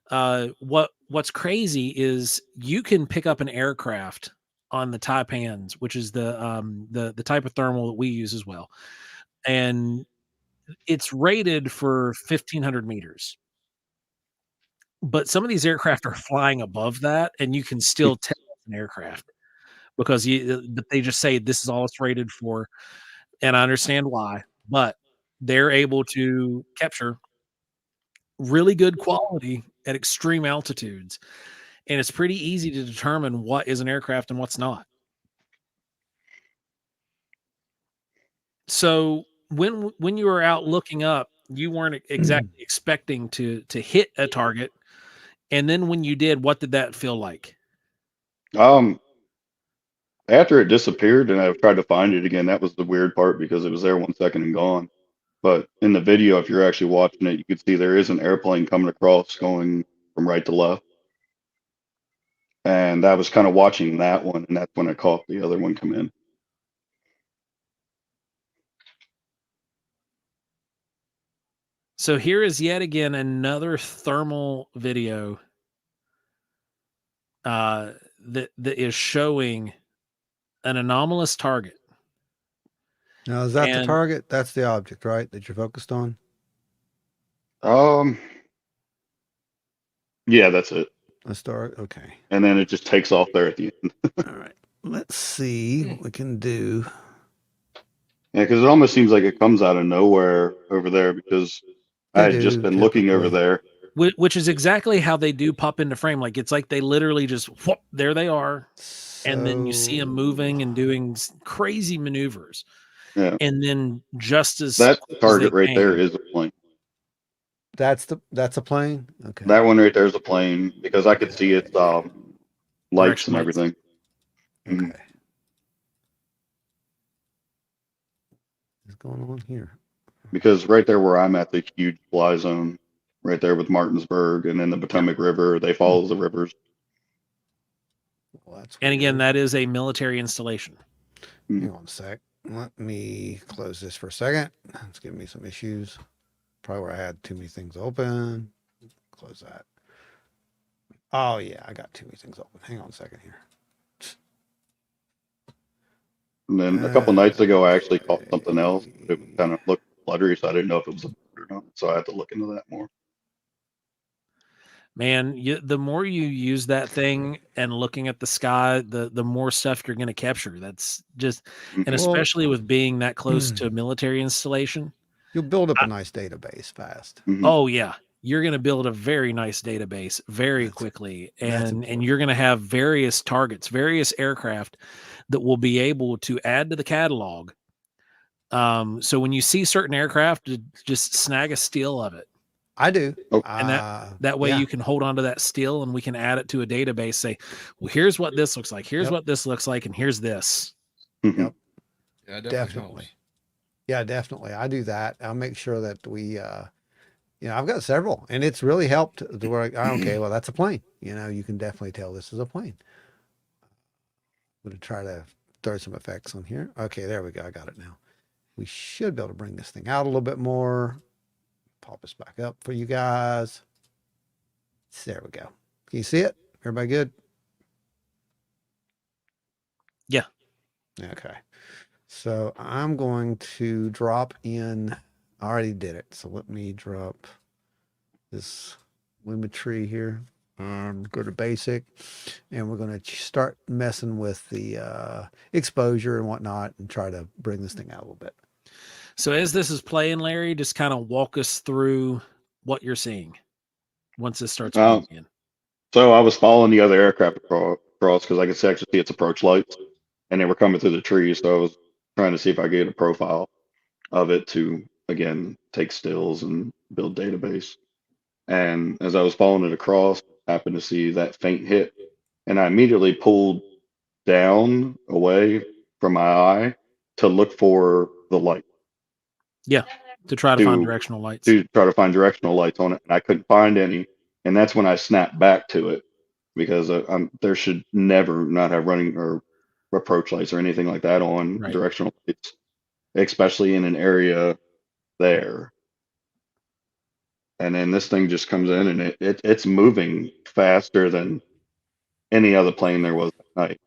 what's crazy is you can pick up an aircraft on the Taipans, which is the type of thermal that we use as well. And it's rated for 1,500 meters. But some of these aircraft are flying above that, and you can still tell it's an aircraft, because they just say this is all it's rated for. And I understand why, but they're able to capture really good quality at extreme altitudes. And it's pretty easy to determine what is an aircraft and what's not. So when you were out looking up, you weren't exactly expecting to hit a target. And then when you did, what did that feel like? After it disappeared and I tried to find it again, that was the weird part, because it was there 1 second and gone. But in the video, if you're actually watching it, you can see there is an airplane coming across, going from right to left. And I was kind of watching that one, and that's when I caught the other one come in. So here is yet again another thermal video that is showing an anomalous target. Now, is that the target? That's the object, right, that you're focused on? Yeah, that's it. A star. Okay. And then it just takes off there at the end. All right. Let's see what we can do. Yeah, because it almost seems like it comes out of nowhere over there, because I had just been looking over there. Which is exactly how they do pop into frame. Like, it's like they literally just, whoop, there they are. And then you see them moving and doing crazy maneuvers. Yeah. And then just as that target right there is a plane. That's a plane? Okay. That one right there is a plane, because I could see its lights and everything. Okay. Mm-hmm. What's going on here? Because right there where I'm at, the huge fly zone, right there with Martinsburg, and then the Potomac River, they follow the rivers. Well, that's and again, that is a military installation. Hang on a sec. Let me close this for a second. It's giving me some issues. Probably where I had too many things open. Close that. Oh, yeah, I got too many things open. Hang on a second here. And then a couple nights ago, I actually caught something else. It kind of looked fluttery, so I didn't know if it was a bird or not. So I had to look into that more. Man, the more you use that thing and looking at the sky, the more stuff you're going to capture. That's just, and especially with being that close to a military installation, you'll build up a nice database fast. Oh yeah, you're going to build a very nice database very quickly, and you're going to have various targets, various aircraft that will be able to add to the catalog. So when you see certain aircraft, just snag a still of it. I do. And that way you can hold on to that still, and we can add it to a database. Say, well, here's what this looks like. Here's what this looks like. And here's this. Yep. Yeah, definitely. Yeah, definitely. I do that. I'll make sure that we, I've got several, and it's really helped to where, okay, well, that's a plane. You can definitely tell this is a plane. I'm going to try to throw some effects on here. Okay, there we go. I got it now. We should be able to bring this thing out a little bit more. Pop this back up for you guys. There we go. Can you see it? Everybody good? Yeah. Okay. So I'm going to drop in. I already did it. So let me drop this Lumetri here. Go to basic, and we're going to start messing with the exposure and whatnot, and try to bring this thing out a little bit. So as this is playing, Larry, just kind of walk us through what you're seeing once this starts playing in. So I was following the other aircraft across because I could actually see its approach lights, and they were coming through the trees. So I was trying to see if I could get a profile of it to, again, take stills and build database. And as I was following it across, I happened to see that faint hit, and I immediately pulled down away from my eye to look for the light. Yeah, to try to find directional lights. To try to find directional lights on it, and I couldn't find any. And that's when I snapped back to it, because there should never not have running or approach lights or anything like that on directional lights, especially in an area there. And then this thing just comes in, and it's moving faster than any other plane there was that night.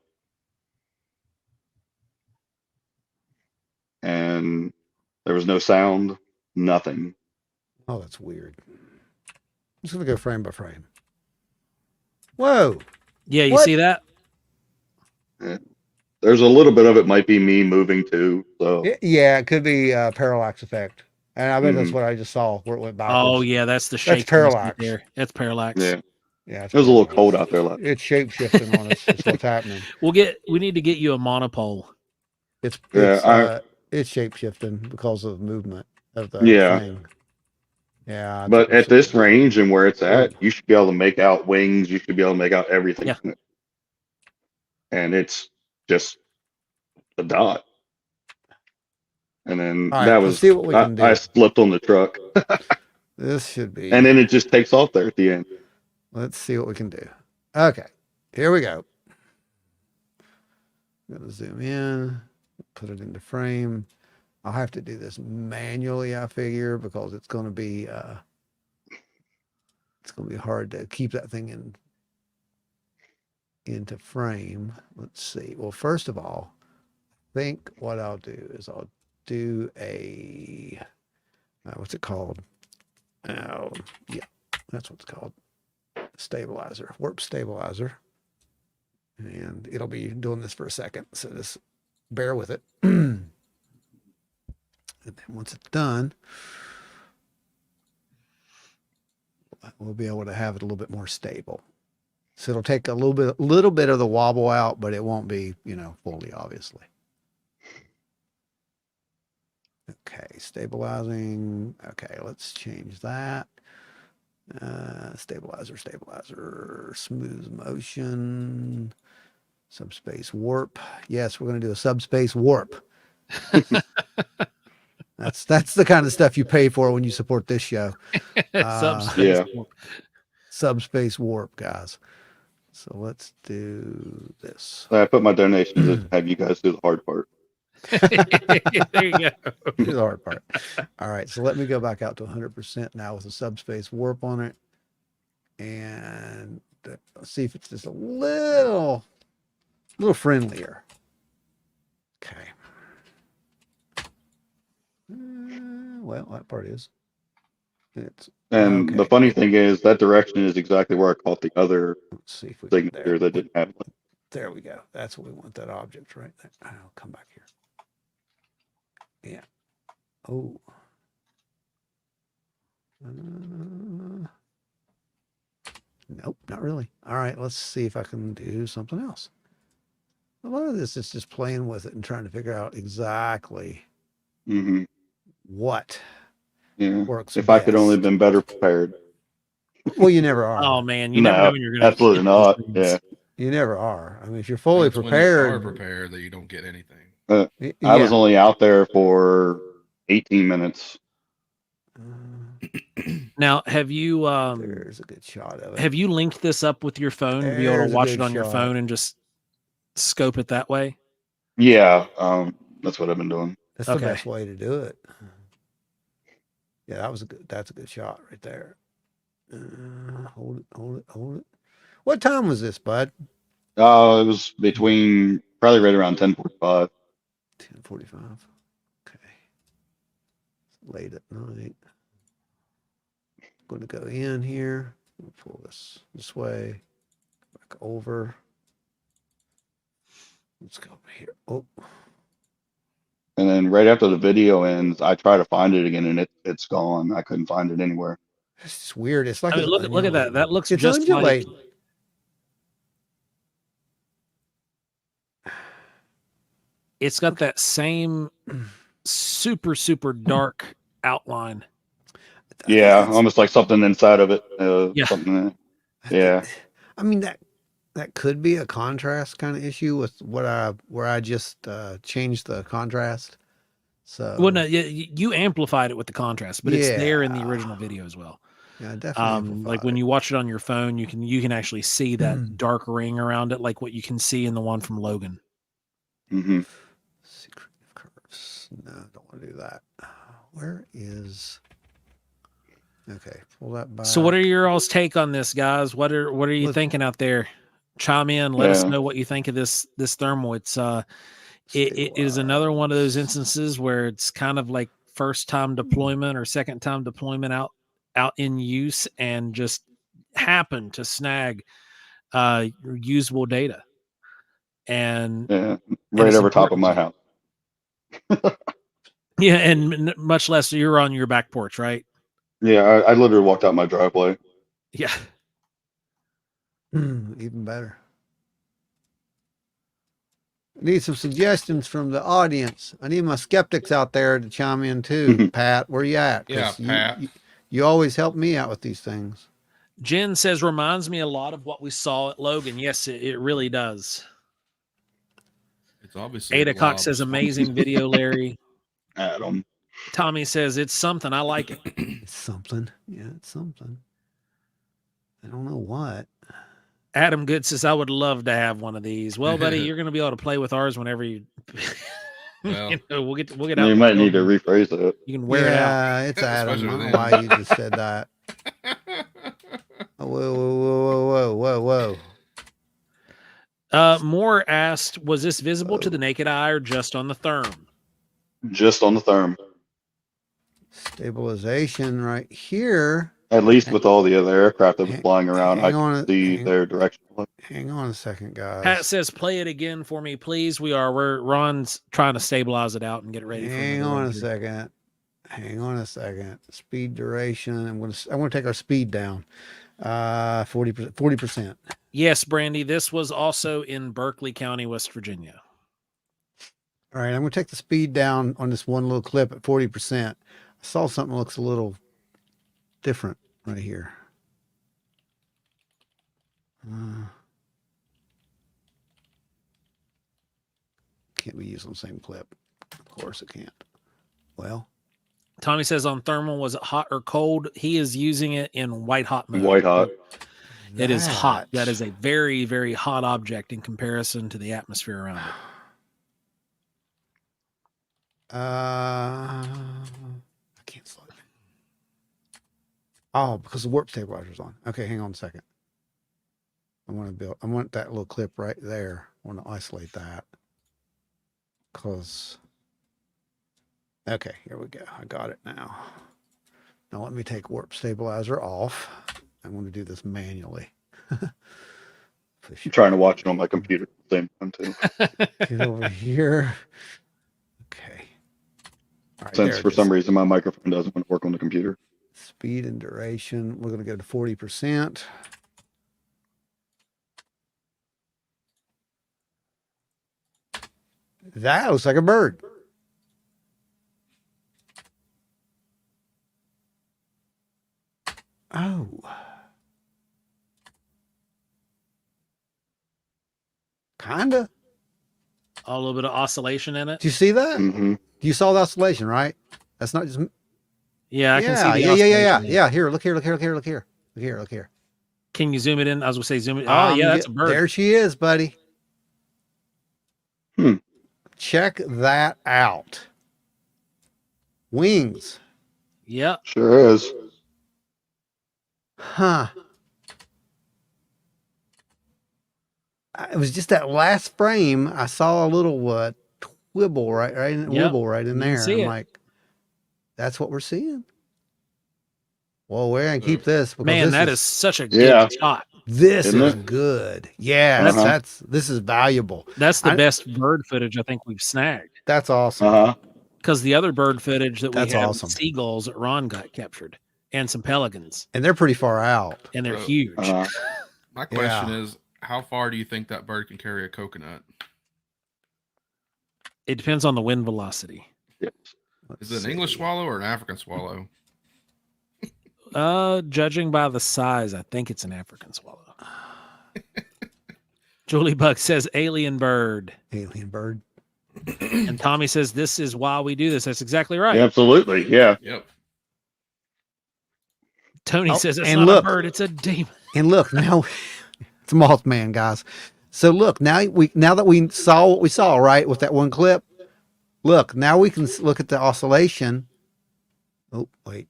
And there was no sound, nothing. Oh, that's weird. I'm just going to go frame by frame. Whoa. Yeah, you see that? Yeah. There's a little bit of it might be me moving too. So yeah, it could be a parallax effect. And I bet that's what I just saw where it went backwards. Oh, yeah, that's the shape. That's parallax. There. That's parallax. Yeah. Yeah, it was a little cold out there. It's shape shifting on us. That's what's happening. We need to get you a monopole. It's shape shifting because of the movement of the thing. Yeah. But at this range and where it's at, you should be able to make out wings. You should be able to make out everything. Yeah. And it's just a dot. And then All right, that let's was, see what we can do. I slipped on the truck. This should be. And then it just takes off there at the end. Let's see what we can do. Okay, here we go. I'm going to zoom in, put it into frame. I'll have to do this manually, I figure, because it's going to be hard to keep that thing into frame. Let's see. Well, first of all, I think what I'll do is I'll do a what's it called? Oh, yeah, that's what it's called. Stabilizer, warp stabilizer. And it'll be doing this for a second, so just bear with it. And then once it's done, we'll be able to have it a little bit more stable. So it'll take a little bit of the wobble out, but it won't be, fully, obviously. Okay, stabilizing. Okay, let's change that. Stabilizer, smooth motion, subspace warp. Yes, we're going to do a subspace warp. That's the kind of stuff you pay for when you support this show. Subspace warp, guys. So let's do this. I put my donations to have you guys do the hard part. There you go. Do the hard part. All right, so let me go back out to 100% now with a subspace warp on it, and see if it's just a little friendlier. Okay. Well, that part is. The funny thing is that direction is exactly where I caught the other signature that didn't have one. There we go. That's what we want, that object right there. I'll come back here. Yeah. Oh. Nope, not really. All right, let's see if I can do something else. A lot of this is just playing with it and trying to figure out exactly what works. If best. I could only have been better prepared. Well, you never are. Oh man, you never know when you're going to. Absolutely not. Yeah. You never are. I mean, if you're fully prepared, when you are prepared, that you don't get anything. I was only out there for 18 minutes. Now, have you? There's a good shot of it. Have you linked this up with your phone to be able to watch it on your phone and just scope it that way? Yeah, that's what I've been doing. That's the best way to do it. Yeah, that's a good shot right there. Hold it. What time was this, bud? It was between probably right around 10:45. 10:45. Okay. It's late at night. I'm going to go in here. Pull this way. Back over. Let's go over here. Oh. And then right after the video ends, I try to find it again, and it's gone. I couldn't find it anywhere. It's just weird. It's like look at that. That looks it's just like. It's got that same super dark outline. Yeah, almost like something inside of it. Something. Yeah. I mean that could be a contrast kind of issue with where I just changed the contrast. So well, no, you amplified it with the contrast, but it's there in the original video as well. Yeah, definitely. Like when you watch it on your phone, you can actually see that dark ring around it, like what you can see in the one from Logan. Secret curves. No, don't want to do that. Where is? Okay, pull that back. So, what are your all's take on this, guys? What are you thinking out there? Chime in. Let us know what you think of this thermal. It's it is another one of those instances where it's kind of like first time deployment or second time deployment out in use, and just happened to snag usable data. And right over top of my house. Yeah, and much less you're on your back porch, right? Yeah, I literally walked out my driveway. Yeah. Even better. I need some suggestions from the audience. I need my skeptics out there to chime in too. Pat, where you at? Yeah, Pat. You always help me out with these things. Jen says, reminds me a lot of what we saw at Logan. Yes, it really does. It's obviously Ada Cox says, amazing video, Larry. Adam. Tommy says it's something. I like it. It's something. Yeah, it's something. I don't know what. Adam Good says, I would love to have one of these. Well, buddy, you're going to be able to play with ours whenever you. Well, we'll get out. You might need to rephrase it. You can wear it out. Yeah, it's Adam. I don't know why you just said that. Whoa. Moore asked, was this visible to the naked eye or just on the therm? Just on the therm. Stabilization right here. At least with all the other aircraft that was flying around, I can see their direction. Hang on a second, guys. Pat says, play it again for me, please. Ron's trying to stabilize it out and get it ready. Hang on a second. Speed duration. I'm going to take our speed down. 40%. Yes, Brandy. This was also in Berkeley County, West Virginia. All right, I'm going to take the speed down on this one little clip at 40%. I saw something that looks a little different right here. Can't be used on the same clip. Of course it can't. Well, Tommy says on thermal, was it hot or cold? He is using it in white hot mode. White hot. It is hot. That is a very, very hot object in comparison to the atmosphere around it. I can't slow it. Oh, because the warp stabilizer's on. Okay, hang on a second. I want that little clip right there. I want to isolate that. Okay, here we go. I got it now. Now let me take warp stabilizer off. I'm going to do this manually. I'm trying to watch it on my computer at the same time too. Get over here. Okay. All right, Since for some reason my microphone doesn't want to work on the computer. Speed and duration. We're going to go to 40%. That looks like a bird. Oh. Kinda. A little bit of oscillation in it. Do you see that? Mm-hmm. You saw the oscillation, right? That's not just. Yeah, I can see the oscillation. Yeah. Here, look here. Can you zoom it in? I was going to say zoom it. Oh, yeah, that's a bird. There she is, buddy. Check that out. Wings. Yep. Sure is. Huh. It was just that last frame. I saw a little wibble right in there. I'm like, that's what we're seeing. Well, we're gonna keep this. Man, that is such a good shot. This is good. Yeah, this is valuable. That's the best bird footage I think we've snagged. That's awesome. Because the other bird footage that we have, seagulls that Ron got captured, and some pelicans, and they're pretty far out, and they're huge. My question is, how far do you think that bird can carry a coconut? It depends on the wind velocity. Yes. Is it an English swallow or an African swallow? Judging by the size, I think it's an African swallow. Julie Buck says alien bird. Alien bird. And Tommy says this is why we do this. That's exactly right. Absolutely. Yeah. Yep. Tony says it's not a bird, it's a demon. And look, now it's a Mothman, guys. So look, now that we saw what we saw, right, with that one clip, look, now we can look at the oscillation. Oh, wait.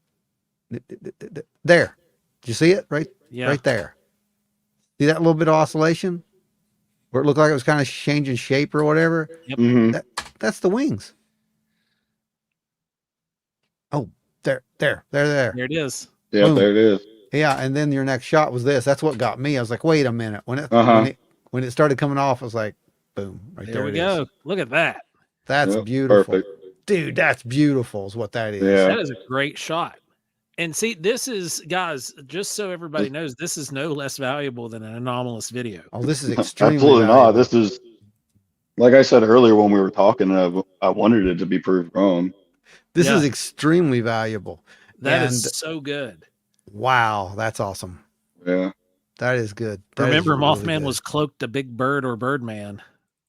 There. Did you see it? Right there. See that little bit of oscillation? Where it looked like it was kind of changing shape or whatever? Yep. Mm-hmm. That's the wings. Oh, there. There it is. Yeah, boom. There it is. Yeah, and then your next shot was this. That's what got me. I was like, wait a minute. When it started coming off, I was like, boom, right there. There we go. Look at that. That's beautiful. Perfect. Dude, that's beautiful is what that is. Yeah. That is a great shot. And see, this is, guys, just so everybody knows, this is no less valuable than an anomalous video. Oh, this is extremely absolutely valuable. not. This is, like I said earlier when we were talking, I wanted it to be proved wrong. This is extremely valuable. That is so good. Wow, that's awesome. Yeah. That is good. Remember, Mothman was cloaked a big bird or Birdman.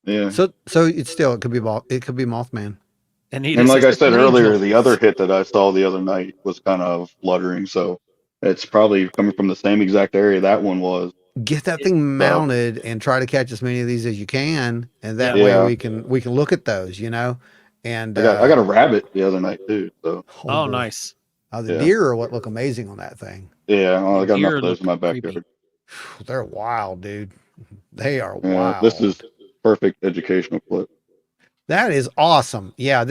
Yeah. So it's still, it could be Mothman. And like I said earlier, the other hit that I saw the other night was kind of fluttering, so it's probably coming from the same exact area that one was. Get that thing mounted and try to catch as many of these as you can, and that way we can look at those, you know. And I got a rabbit the other night too. So nice. The deer are what look amazing on that thing. Yeah, I got enough of those in my backyard. They're wild, dude. They are wild. This is perfect educational clip. That is awesome. Yeah,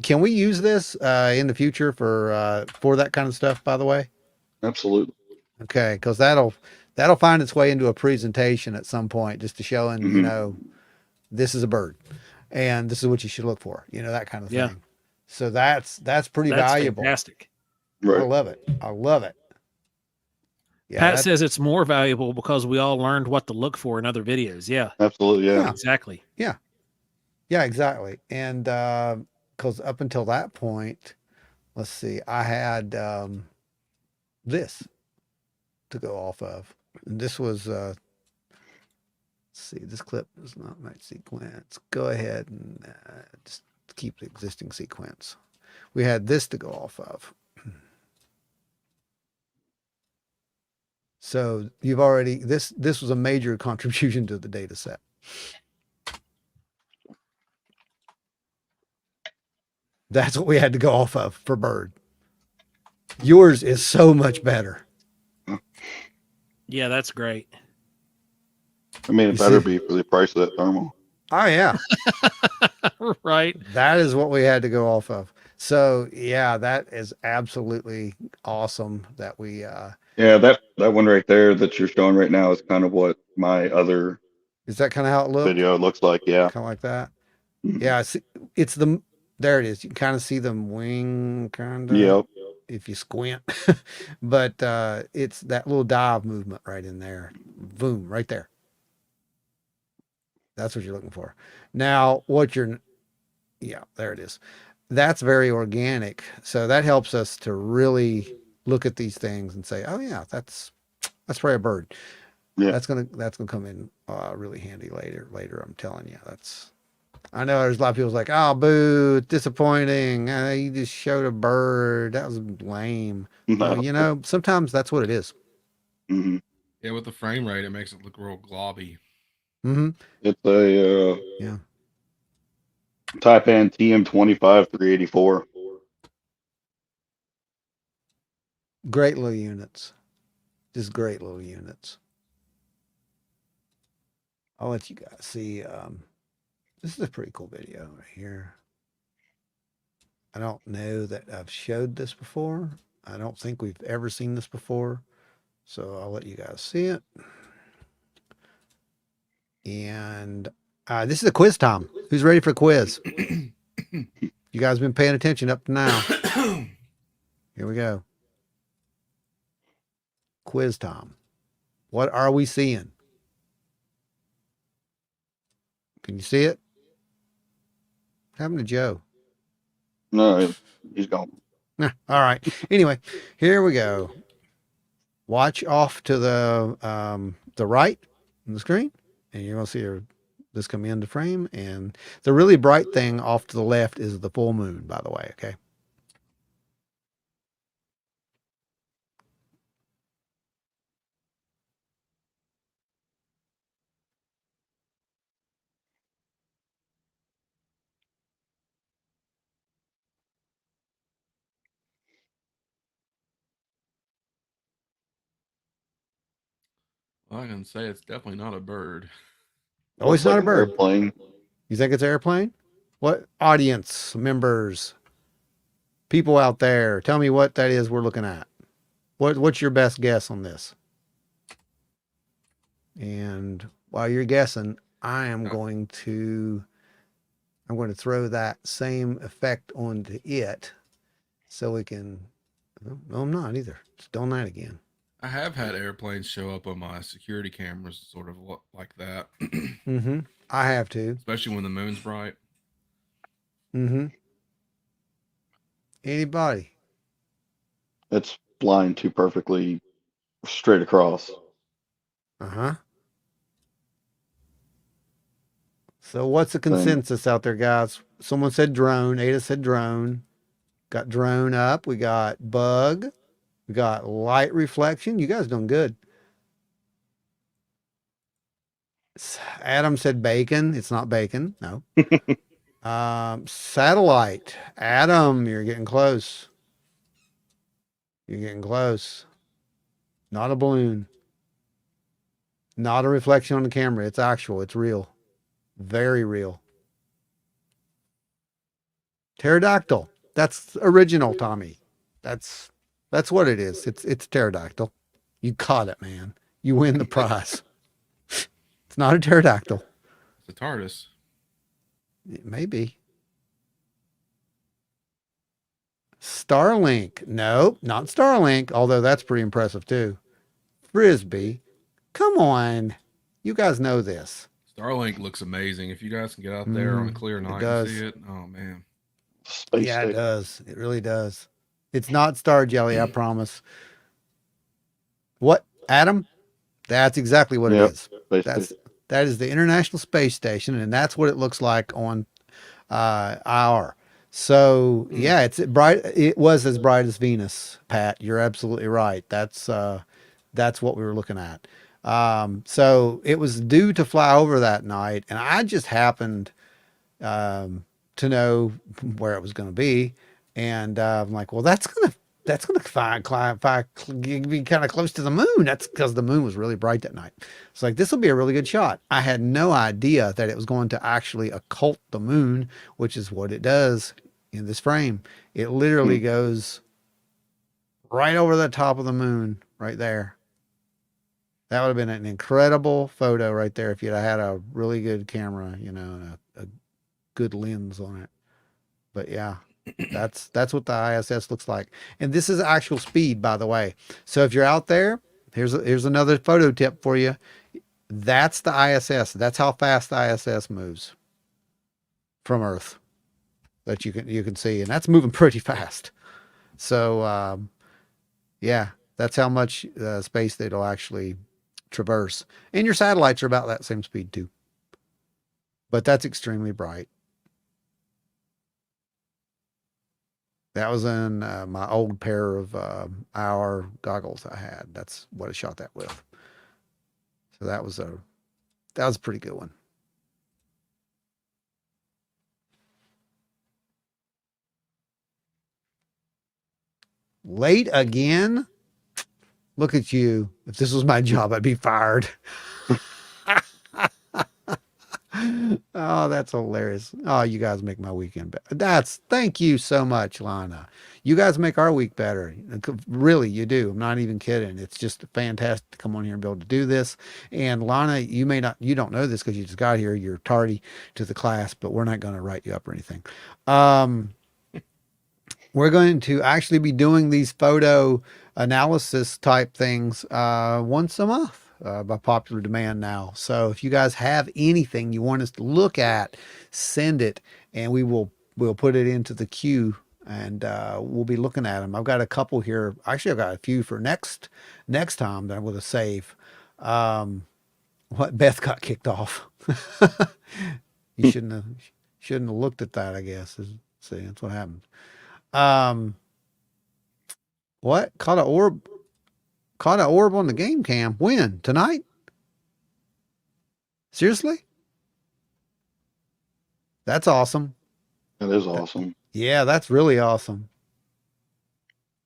can we use this in the future for that kind of stuff, by the way? Absolutely. Okay, because that'll find its way into a presentation at some point, just to showing, you know, this is a bird and this is what you should look for, you know, that kind of thing. So that's pretty valuable. Fantastic. Right. I love it. I love it. Yeah, Pat says it's more valuable because we all learned what to look for in other videos. Yeah. Absolutely. Yeah. Exactly. Yeah. Yeah, exactly. And because up until that point, let's see, I had this to go off of. And this was let's see, this clip is not my sequence. Go ahead and just keep the existing sequence. We had this to go off of. So you've already, this was a major contribution to the data set. That's what we had to go off of for bird. Yours is so much better. Yeah, that's great. I mean, it better be for the price of that thermal. Oh yeah. Right. That is what we had to go off of. So yeah, that is absolutely awesome that we yeah, that one right there that you're showing right now is kind of what my other is that kind of how it looks? Video looks like, yeah. Kind of like that. Yeah, it's there it is. You can kind of see them wing kind of. Yep. If you squint. But it's that little dive movement right in there. Boom, right there. That's what you're looking for. Now, yeah, there it is. That's very organic. So that helps us to really look at these things and say, oh yeah, that's probably a bird. Yeah. That's gonna come in really handy later. I'm telling you. I know there's a lot of people like, oh, boo, it's disappointing. You just showed a bird. That was lame. No. You know, sometimes that's what it is. Mm-hmm. Yeah, with the frame rate, it makes it look real globby. Mm-hmm. It's a Taipan TM25 384. Great little units. Just great little units. I'll let you guys see. This is a pretty cool video right here. I don't know that I've showed this before. I don't think we've ever seen this before. So I'll let you guys see it. And this is a quiz time. Who's ready for a quiz? You guys been paying attention up to now. Here we go. Quiz time. What are we seeing? Can you see it? What happened to Joe? No, he's gone. All right. Anyway, here we go. Watch off to the right on the screen, and you're gonna see this come into frame. And the really bright thing off to the left is the full moon, by the way. Okay. Well, I can say it's definitely not a bird. Oh, it's not a bird. Airplane. You think it's an airplane? What audience members, people out there, tell me what that is we're looking at. What's your best guess on this? And while you're guessing, I'm going to throw that same effect onto it so we can. No, I'm not either. Just doing that again. I have had airplanes show up on my security cameras, sort of like that. Mm-hmm. I have too. Especially when the moon's bright. Mm-hmm. Anybody? It's flying too perfectly straight across. Uh-huh. So what's the consensus out there, guys? Someone said drone. Ada said drone. Got drone up. We got bug. We got light reflection. You guys doing good. Adam said bacon. It's not bacon. No. Satellite. Adam, you're getting close. You're getting close. Not a balloon. Not a reflection on the camera. It's actual. It's real. Very real. Pterodactyl. That's original, Tommy. That's what it is. It's pterodactyl. You caught it, man. You win the prize. It's not a pterodactyl. It's a TARDIS. It may be. Starlink. Nope, not Starlink, although that's pretty impressive too. Frisbee. Come on. You guys know this. Starlink looks amazing. If you guys can get out there on a clear night and see it, oh man. Yeah, it does. It really does. It's not Star Jelly, I promise. What, Adam? That's exactly what it is. That is the International Space Station, and that's what it looks like on IR. So yeah, it's bright. It was as bright as Venus, Pat. You're absolutely right. That's what we were looking at. So it was due to fly over that night, and I just happened to know where it was going to be, and I'm like, well, that's gonna be kind of close to the moon. That's because the moon was really bright that night. It's like, this will be a really good shot. I had no idea that it was going to actually occult the moon, which is what it does in this frame. It literally goes right over the top of the moon right there. That would have been an incredible photo right there if you'd have had a really good camera, you know, and a good lens on it. But yeah, that's what the ISS looks like. And this is actual speed, by the way. So if you're out there, here's another photo tip for you. That's the ISS. That's how fast the ISS moves from Earth that you can see. And that's moving pretty fast. So yeah, that's how much space it'll actually traverse. And your satellites are about that same speed too. But that's extremely bright. That was in my old pair of IR goggles I had. That's what I shot that with. So that was a pretty good one. Late again? Look at you. If this was my job, I'd be fired. Oh, that's hilarious. Oh, you guys make my weekend better. Thank you so much, Lana. You guys make our week better. Really, you do. I'm not even kidding. It's just fantastic to come on here and be able to do this. And Lana, you don't know this because you just got here. You're tardy to the class, but we're not going to write you up or anything. We're going to actually be doing these photo analysis type things once a month. By popular demand now. So if you guys have anything you want us to look at, send it, and we'll put it into the queue, and we'll be looking at them. I've got a couple here. Actually, I've got a few for next time that I'm going to save. What, Beth got kicked off. You shouldn't have looked at that, I guess. See, that's what happened. What? Caught an orb on the game cam. When? Tonight? Seriously? That's awesome. That is awesome. Yeah, that's really awesome.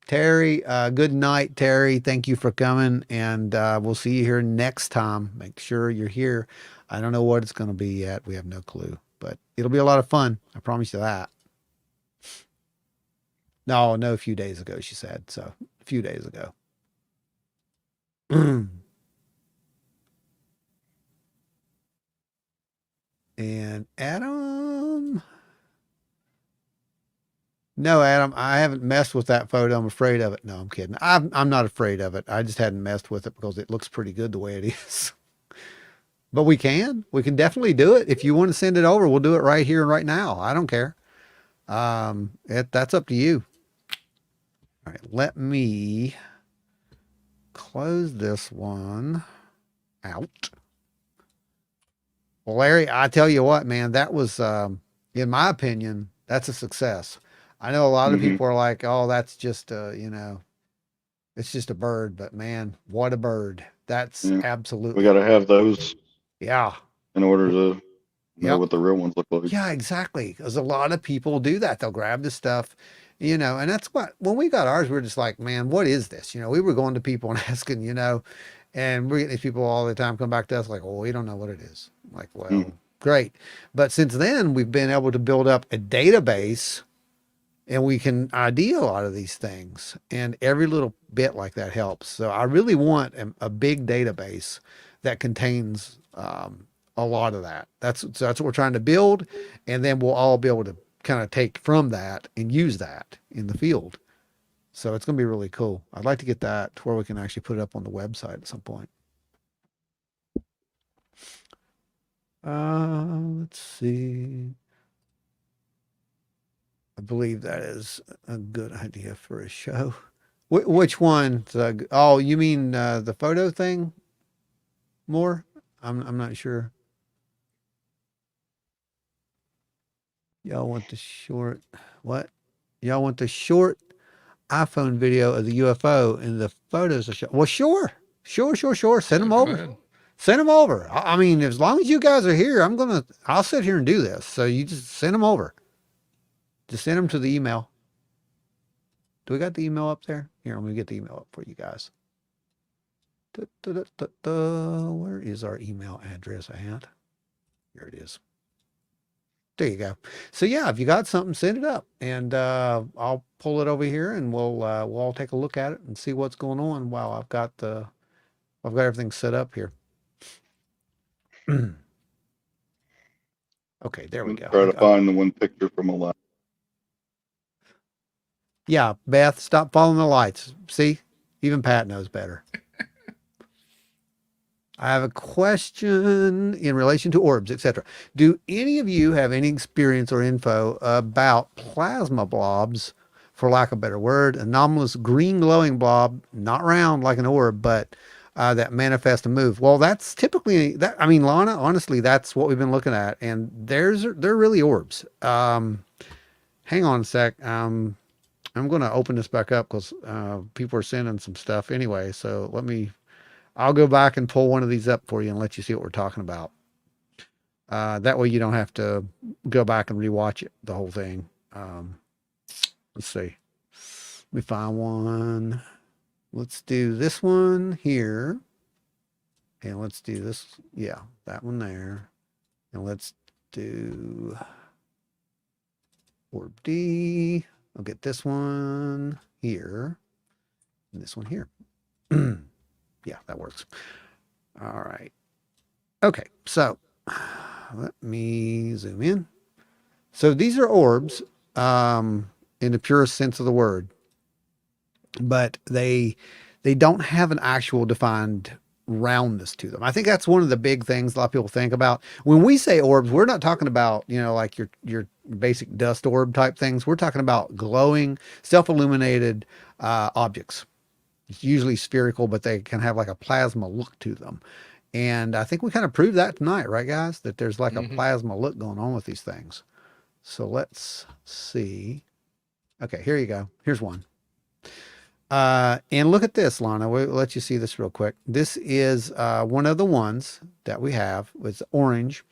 Terri, good night, Terri. Thank you for coming, and we'll see you here next time. Make sure you're here. I don't know what it's going to be yet. We have no clue, but it'll be a lot of fun. I promise you that. No, a few days ago, she said. So a few days ago. And Adam, no, Adam, I haven't messed with that photo. I'm afraid of it. No, I'm kidding. I'm not afraid of it. I just hadn't messed with it because it looks pretty good the way it is. But we can definitely do it. If you want to send it over, we'll do it right here and right now. I don't care. That's up to you. All right, let me close this one out. Well, Larry, I tell you what, man, that was, in my opinion, that's a success. I know a lot of people are like, oh, that's just, it's just a bird, but man, what a bird. That's absolutely. We got to have those. Yeah. In order to know what the real ones look like. Yeah, exactly. Because a lot of people do that. They'll grab the stuff, and that's when we got ours, we were just like, man, what is this? We were going to people and asking, and we're getting these people all the time come back to us like, oh, we don't know what it is. I'm like, well, great. But since then, we've been able to build up a database and we can ID a lot of these things, and every little bit like that helps. So I really want a big database that contains a lot of that. That's what we're trying to build, and then we'll all be able to kind of take from that and use that in the field. So it's going to be really cool. I'd like to get that to where we can actually put it up on the website at some point. Let's see. I believe that is a good idea for a show. Which one? Oh, you mean the photo thing? More? I'm not sure. Y'all want the short? What? Y'all want the short iPhone video of the UFO and the photos? Well, sure. Send them over. Send them over. I mean, as long as you guys are here, I'll sit here and do this. So you just send them over. Just send them to the email. Do we got the email up there? Here, I'm going to get the email up for you guys. Where is our email address at? Here it is. There you go. So yeah, if you got something, send it up, and I'll pull it over here, and we'll all take a look at it and see what's going on. While I've got everything set up here. Okay, there we go. Try to find the one picture from a lot. Yeah, Beth, stop following the lights. See, even Pat knows better. I have a question in relation to orbs, etc. Do any of you have any experience or info about plasma blobs, for lack of a better word, anomalous green glowing blob, not round like an orb, but that manifest and move? Well, that's typically that. I mean, Lana, honestly, that's what we've been looking at, and they're really orbs. Hang on a sec. I'm going to open this back up because people are sending some stuff anyway. So I'll go back and pull one of these up for you and let you see what we're talking about. That way you don't have to go back and rewatch it, the whole thing. Let's see. Let me find one. Let's do this one here. And let's do this. Yeah, that one there. And let's do Orb D. I'll get this one here. And this one here. Yeah, that works. All right. Okay, so let me zoom in. So these are orbs in the purest sense of the word, but they don't have an actual defined roundness to them. I think that's one of the big things a lot of people think about. When we say orbs, we're not talking about, like your basic dust orb type things. We're talking about glowing, self-illuminated objects. It's usually spherical, but they can have like a plasma look to them. And I think we kind of proved that tonight, right, guys? That there's like a plasma look going on with these things. So let's see. Okay, here you go. Here's one. And look at this, Lana. We'll let you see this real quick. This is one of the ones that we have. It's orange.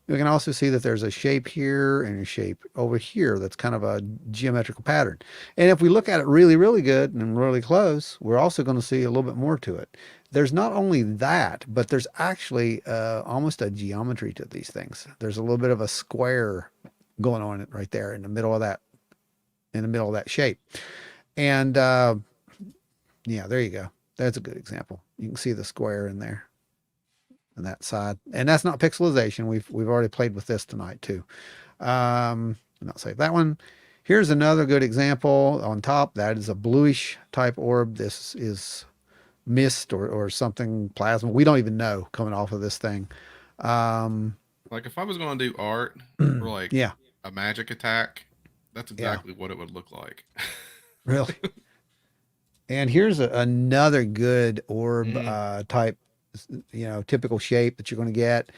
We can also see that there's a shape here and a shape over here that's kind of a geometrical pattern. And if we look at it really, really good and really close, we're also going to see a little bit more to it. There's not only that, but there's actually almost a geometry to these things. There's a little bit of a square going on right there in the middle of that shape. And yeah, there you go. That's a good example. You can see the square in there on that side. And that's not pixelization. We've already played with this tonight too. Not save that one. Here's another good example on top. That is a bluish type orb. This is mist or something, plasma. We don't even know coming off of this thing. Like if I was going to do art for like a magic attack, that's exactly what it would look like. Really? And here's another good orb type, typical shape that you're going to get.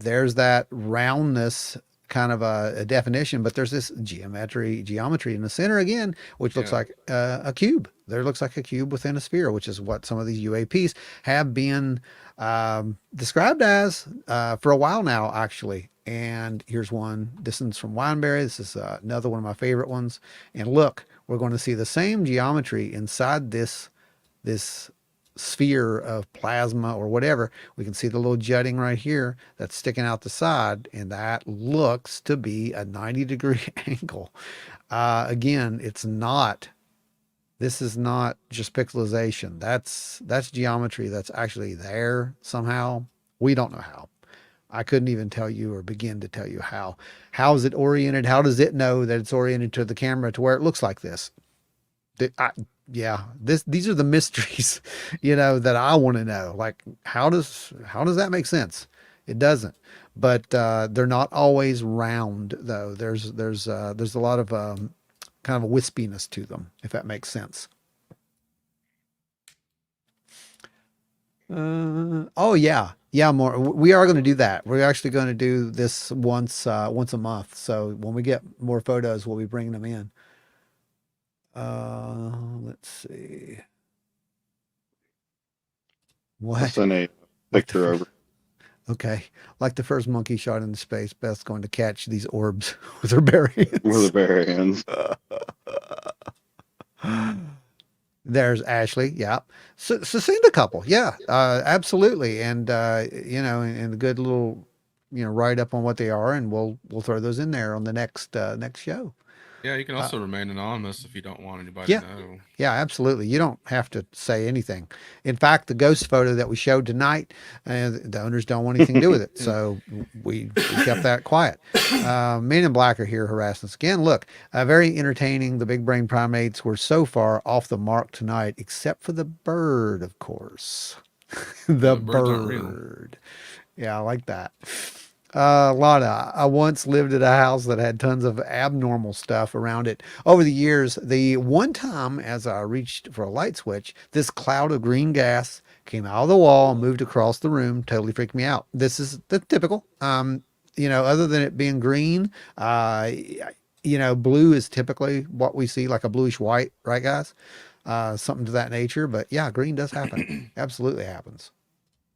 there's that roundness kind of a definition, but there's this geometry in the center again, which looks like a cube. There looks like a cube within a sphere, which is what some of these UAPs have been described as for a while now, actually. And here's one distance from Wineberry. This is another one of my favorite ones. And look, we're going to see the same geometry inside this sphere of plasma or whatever. We can see the little jutting right here that's sticking out the side, and that looks to be a 90-degree angle. Again, this is not just pixelization. That's geometry that's actually there somehow. We don't know how. I couldn't even tell you or begin to tell you how. How is it oriented? How does it know that it's oriented to the camera to where it looks like this? These are the mysteries, that I want to know. Like, how does that make sense? It doesn't. But they're not always round, though. There's a lot of kind of a wispiness to them, if that makes sense. More. We are going to do that. We're actually going to do this once a month. So when we get more photos, we'll be bringing them in. Let's see. What? I'll send a picture over. Okay. Like the first monkey shot into space, Beth's going to catch these orbs with her bare hands. With her bare hands. There's Ashely. Yeah. So seen the couple. Yeah. Absolutely. And, and a good little, write up on what they are, and we'll throw those in there on the next show. Yeah, you can also remain anonymous if you don't want anybody to know. Yeah, absolutely. You don't have to say anything. In fact, the ghost photo that we showed tonight, the owners don't want anything to do with it. So we kept that quiet. Men in Black are here harassing us again. Look, very entertaining. The big brain primates were so far off the mark tonight, except for the bird, of course. The bird. Yeah, I like that. I once lived at a house that had tons of abnormal stuff around it. Over the years, the one time as I reached for a light switch, this cloud of green gas came out of the wall and moved across the room. Totally freaked me out. This is the typical, other than it being green, blue is typically what we see, like a bluish white, right, guys? Something to that nature. But yeah, green does happen. Absolutely happens.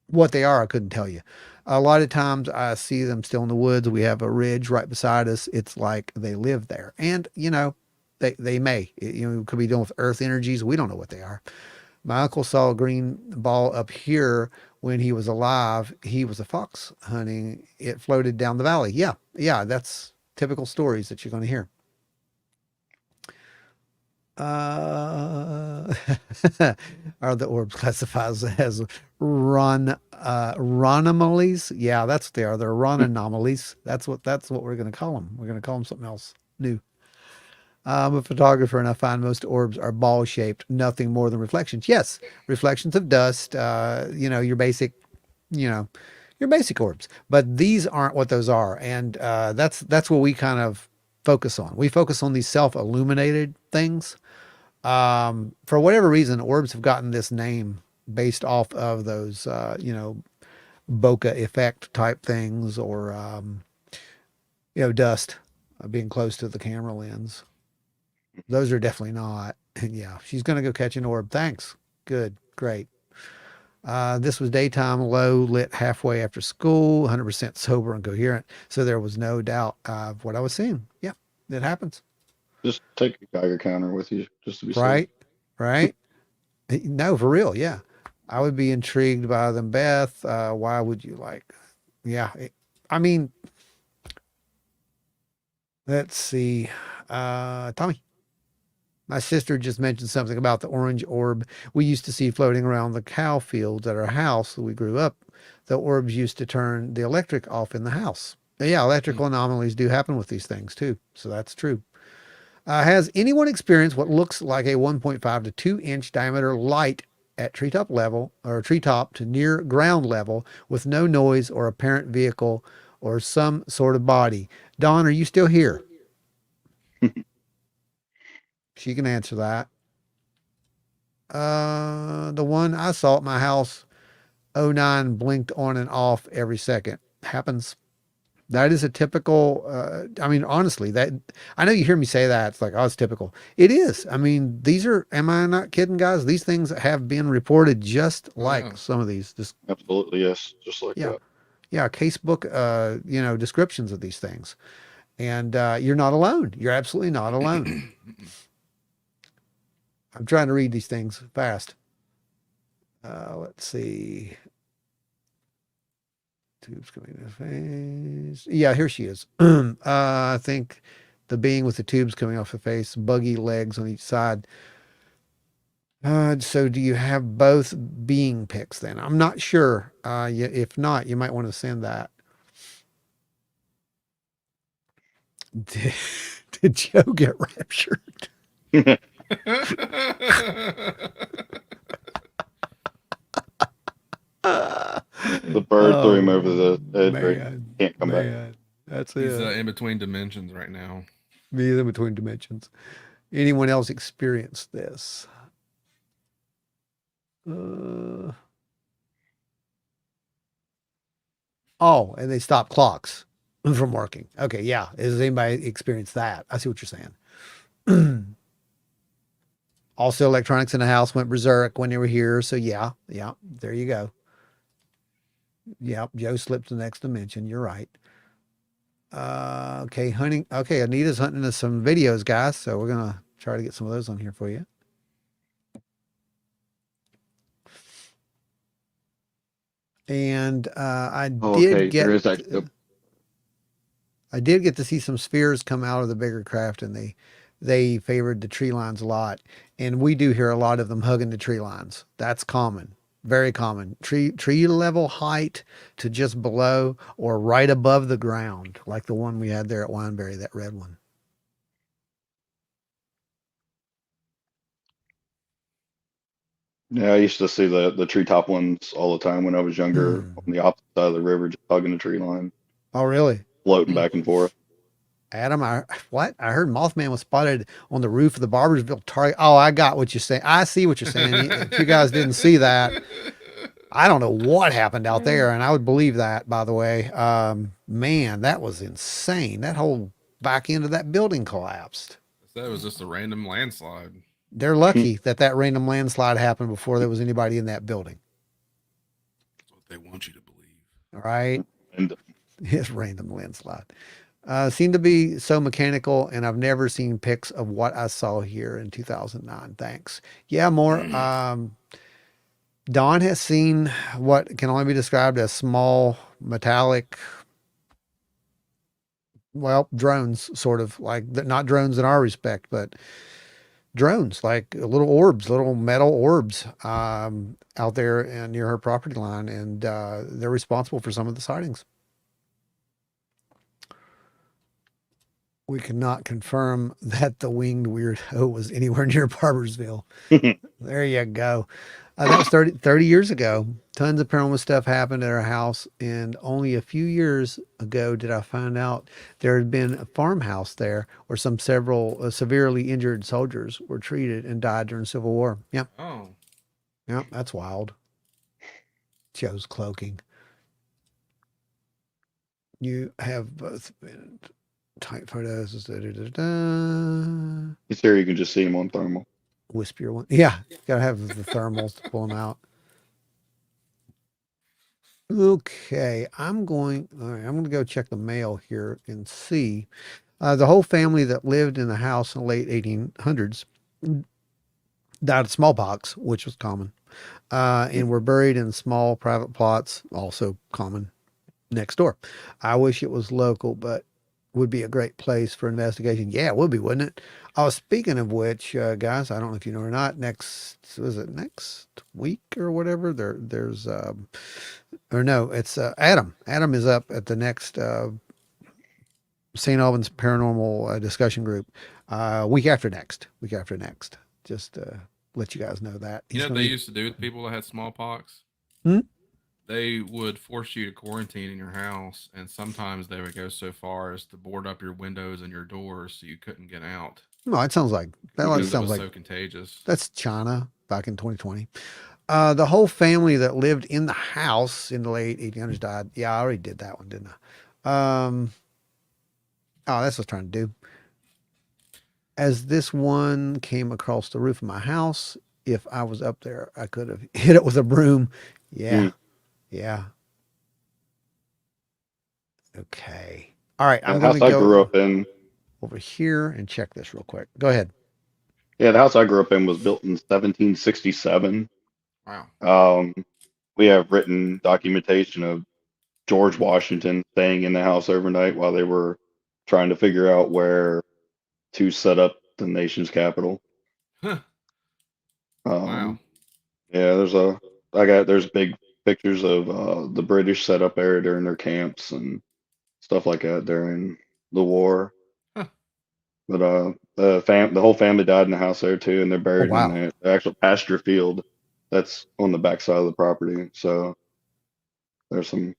What they are, I couldn't tell you. A lot of times I see them still in the woods. We have a ridge right beside us. It's like they live there. And, they may. Could be dealing with earth energies. We don't know what they are. My uncle saw a green ball up here when he was alive. He was a fox hunting. It floated down the valley. Yeah, that's typical stories that you're going to hear. Are the orbs classified as Ronomalies? Yeah, that's what they are. They're Ronomalies. That's what we're going to call them. We're going to call them something else new. I'm a photographer, and I find most orbs are ball shaped, nothing more than reflections. Yes, reflections of dust. Your basic orbs. But these aren't what those are, and that's what we kind of focus on. We focus on these self-illuminated things. For whatever reason, orbs have gotten this name based off of those, bokeh effect type things, or, dust being close to the camera lens. Those are definitely not. And yeah, she's going to go catch an orb. Thanks. Good. Great. This was daytime, low lit halfway after school, 100% sober and coherent. So there was no doubt of what I was seeing. Yeah, it happens. Just take a Geiger counter with you, just to be safe. Right. No, for real. Yeah. I would be intrigued by them, Beth. Why would you let's see. Tommy. My sister just mentioned something about the orange orb we used to see floating around the cow fields at our house when we grew up. The orbs used to turn the electric off in the house. Yeah, electrical anomalies do happen with these things too. So that's true. Has anyone experienced what looks like a 1.5 to 2 inch diameter light at treetop level or treetop to near ground level with no noise or apparent vehicle or some sort of body? Dawn, are you still here? She can answer that. The one I saw at my house, 09 blinked on and off every second. happens. That is a typical, I mean, honestly, that I know you hear me say that. It's like, oh, it's typical. It is. I mean, these are, am I not kidding, guys? These things have been reported just like some of these. Just, absolutely, yes. Just like that. Yeah, casebook, descriptions of these things. And you're not alone. You're absolutely not alone. I'm trying to read these things fast. Let's see. Tubes coming in the face. Yeah, here she is. I think the being with the tubes coming off the face, buggy legs on each side. So do you have both being pics then? I'm not sure. If not, you might want to send that. Did Joe get raptured? The bird threw him over the edge. Can't come back. That's He's it. in between dimensions right now. He's in between dimensions. Anyone else experienced this? Oh, and they stopped clocks from working. Okay, yeah. Has anybody experienced that? I see what you're saying. Also, electronics in the house went berserk when they were here. So yeah, there you go. Yep, Joe slipped to the next dimension. You're right. Okay, hunting. Okay, Anita's hunting us some videos, guys. So we're gonna try to get some of those on here for you. And I did get to see some spheres come out of the bigger craft, and they favored the tree lines a lot. And we do hear a lot of them hugging the tree lines. That's common. Very common. Tree level height to just below or right above the ground, like the one we had there at Wineberry, that red one. Yeah, I used to see the treetop ones all the time when I was younger on the opposite side of the river, just hugging the tree line. Oh, really? Floating back and forth. Adam, I heard Mothman was spotted on the roof of the Barbersville Target. Oh, I got what you're saying. I see what you're saying. If you guys didn't see that, I don't know what happened out there, and I would believe that, by the way. Man, that was insane. That whole back end of that building collapsed. That was just a random landslide. They're lucky that random landslide happened before there was anybody in that building. That's what they want you to believe. All right. It's random landslide. Seemed to be so mechanical, and I've never seen pics of what I saw here in 2009. Thanks. Yeah, more. Don has seen what can only be described as small metallic, well, drones, sort of like not drones in our respect, but drones, like little orbs, little metal orbs out there near her property line, and they're responsible for some of the sightings. We cannot confirm that the winged weirdo was anywhere near Barbersville. There you go. That was 30 years ago. Tons of paranormal stuff happened at our house, and only a few years ago did I find out there had been a farmhouse there where several severely injured soldiers were treated and died during the Civil War. Yeah. Oh. Yeah, that's wild. Joe's cloaking. You have both been tight photos. He's there. You can just see him on thermal. Whisper one. Yeah, gotta have the thermals to pull them out. Okay, I'm going to go check the mail here and see. The whole family that lived in the house in the late 1800s died of smallpox, which was common, and were buried in small private plots, also common, next door. I wish it was local, but would be a great place for investigation. Yeah, it would be, wouldn't it? Speaking of which, guys, I don't know if you know or not, next week or whatever, there's it's Adam. Adam is up at the next St. Albans Paranormal discussion group week after next. Just let you guys know that. You know what they used to do with people that had smallpox? They would force you to quarantine in your house, and sometimes they would go so far as to board up your windows and your doors so you couldn't get out. No, it sounds like so contagious. That's China back in 2020. The whole family that lived in the house in the late 1800s died. Yeah, I already did that one, didn't I? Oh, that's what I was trying to do. As this one came across the roof of my house, if I was up there, I could have hit it with a broom. Yeah. Yeah. Okay. All right. I'm The going house to I go grew up in. over here and check this real quick. Go ahead. Yeah, the house I grew up in was built in 1767. Wow. We have written documentation of George Washington staying in the house overnight while they were trying to figure out where to set up the nation's capital. Huh. Wow. Wow. Yeah, there's big pictures of the British set up there during their camps and stuff like that during the war. Huh. But the whole family died in the house there too, and they're Oh, buried in wow. the actual pasture field that's on the backside of the property. So there's some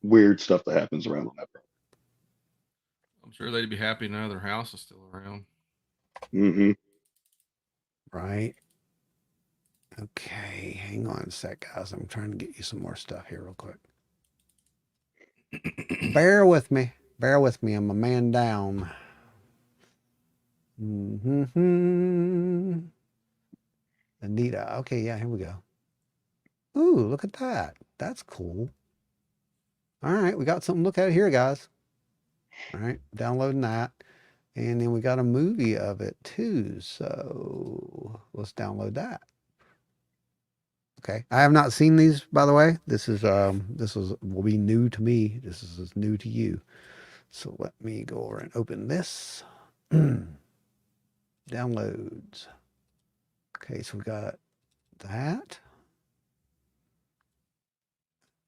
weird stuff that happens around that property. I'm sure they'd be happy to know their house is still around. Mm-hmm. Right. Okay. Hang on a sec, guys. I'm trying to get you some more stuff here real quick. Bear with me. Bear with me. I'm a man down. Mm-hmm. Anita. Okay, yeah, here we go. Ooh, look at that. That's cool. All right, we got something to look at here, guys. All right, downloading that. And then we got a movie of it too. So let's download that. Okay. I have not seen these, by the way. This will be new to me. This is new to you. So let me go over and open this. Downloads. Okay, so we got that.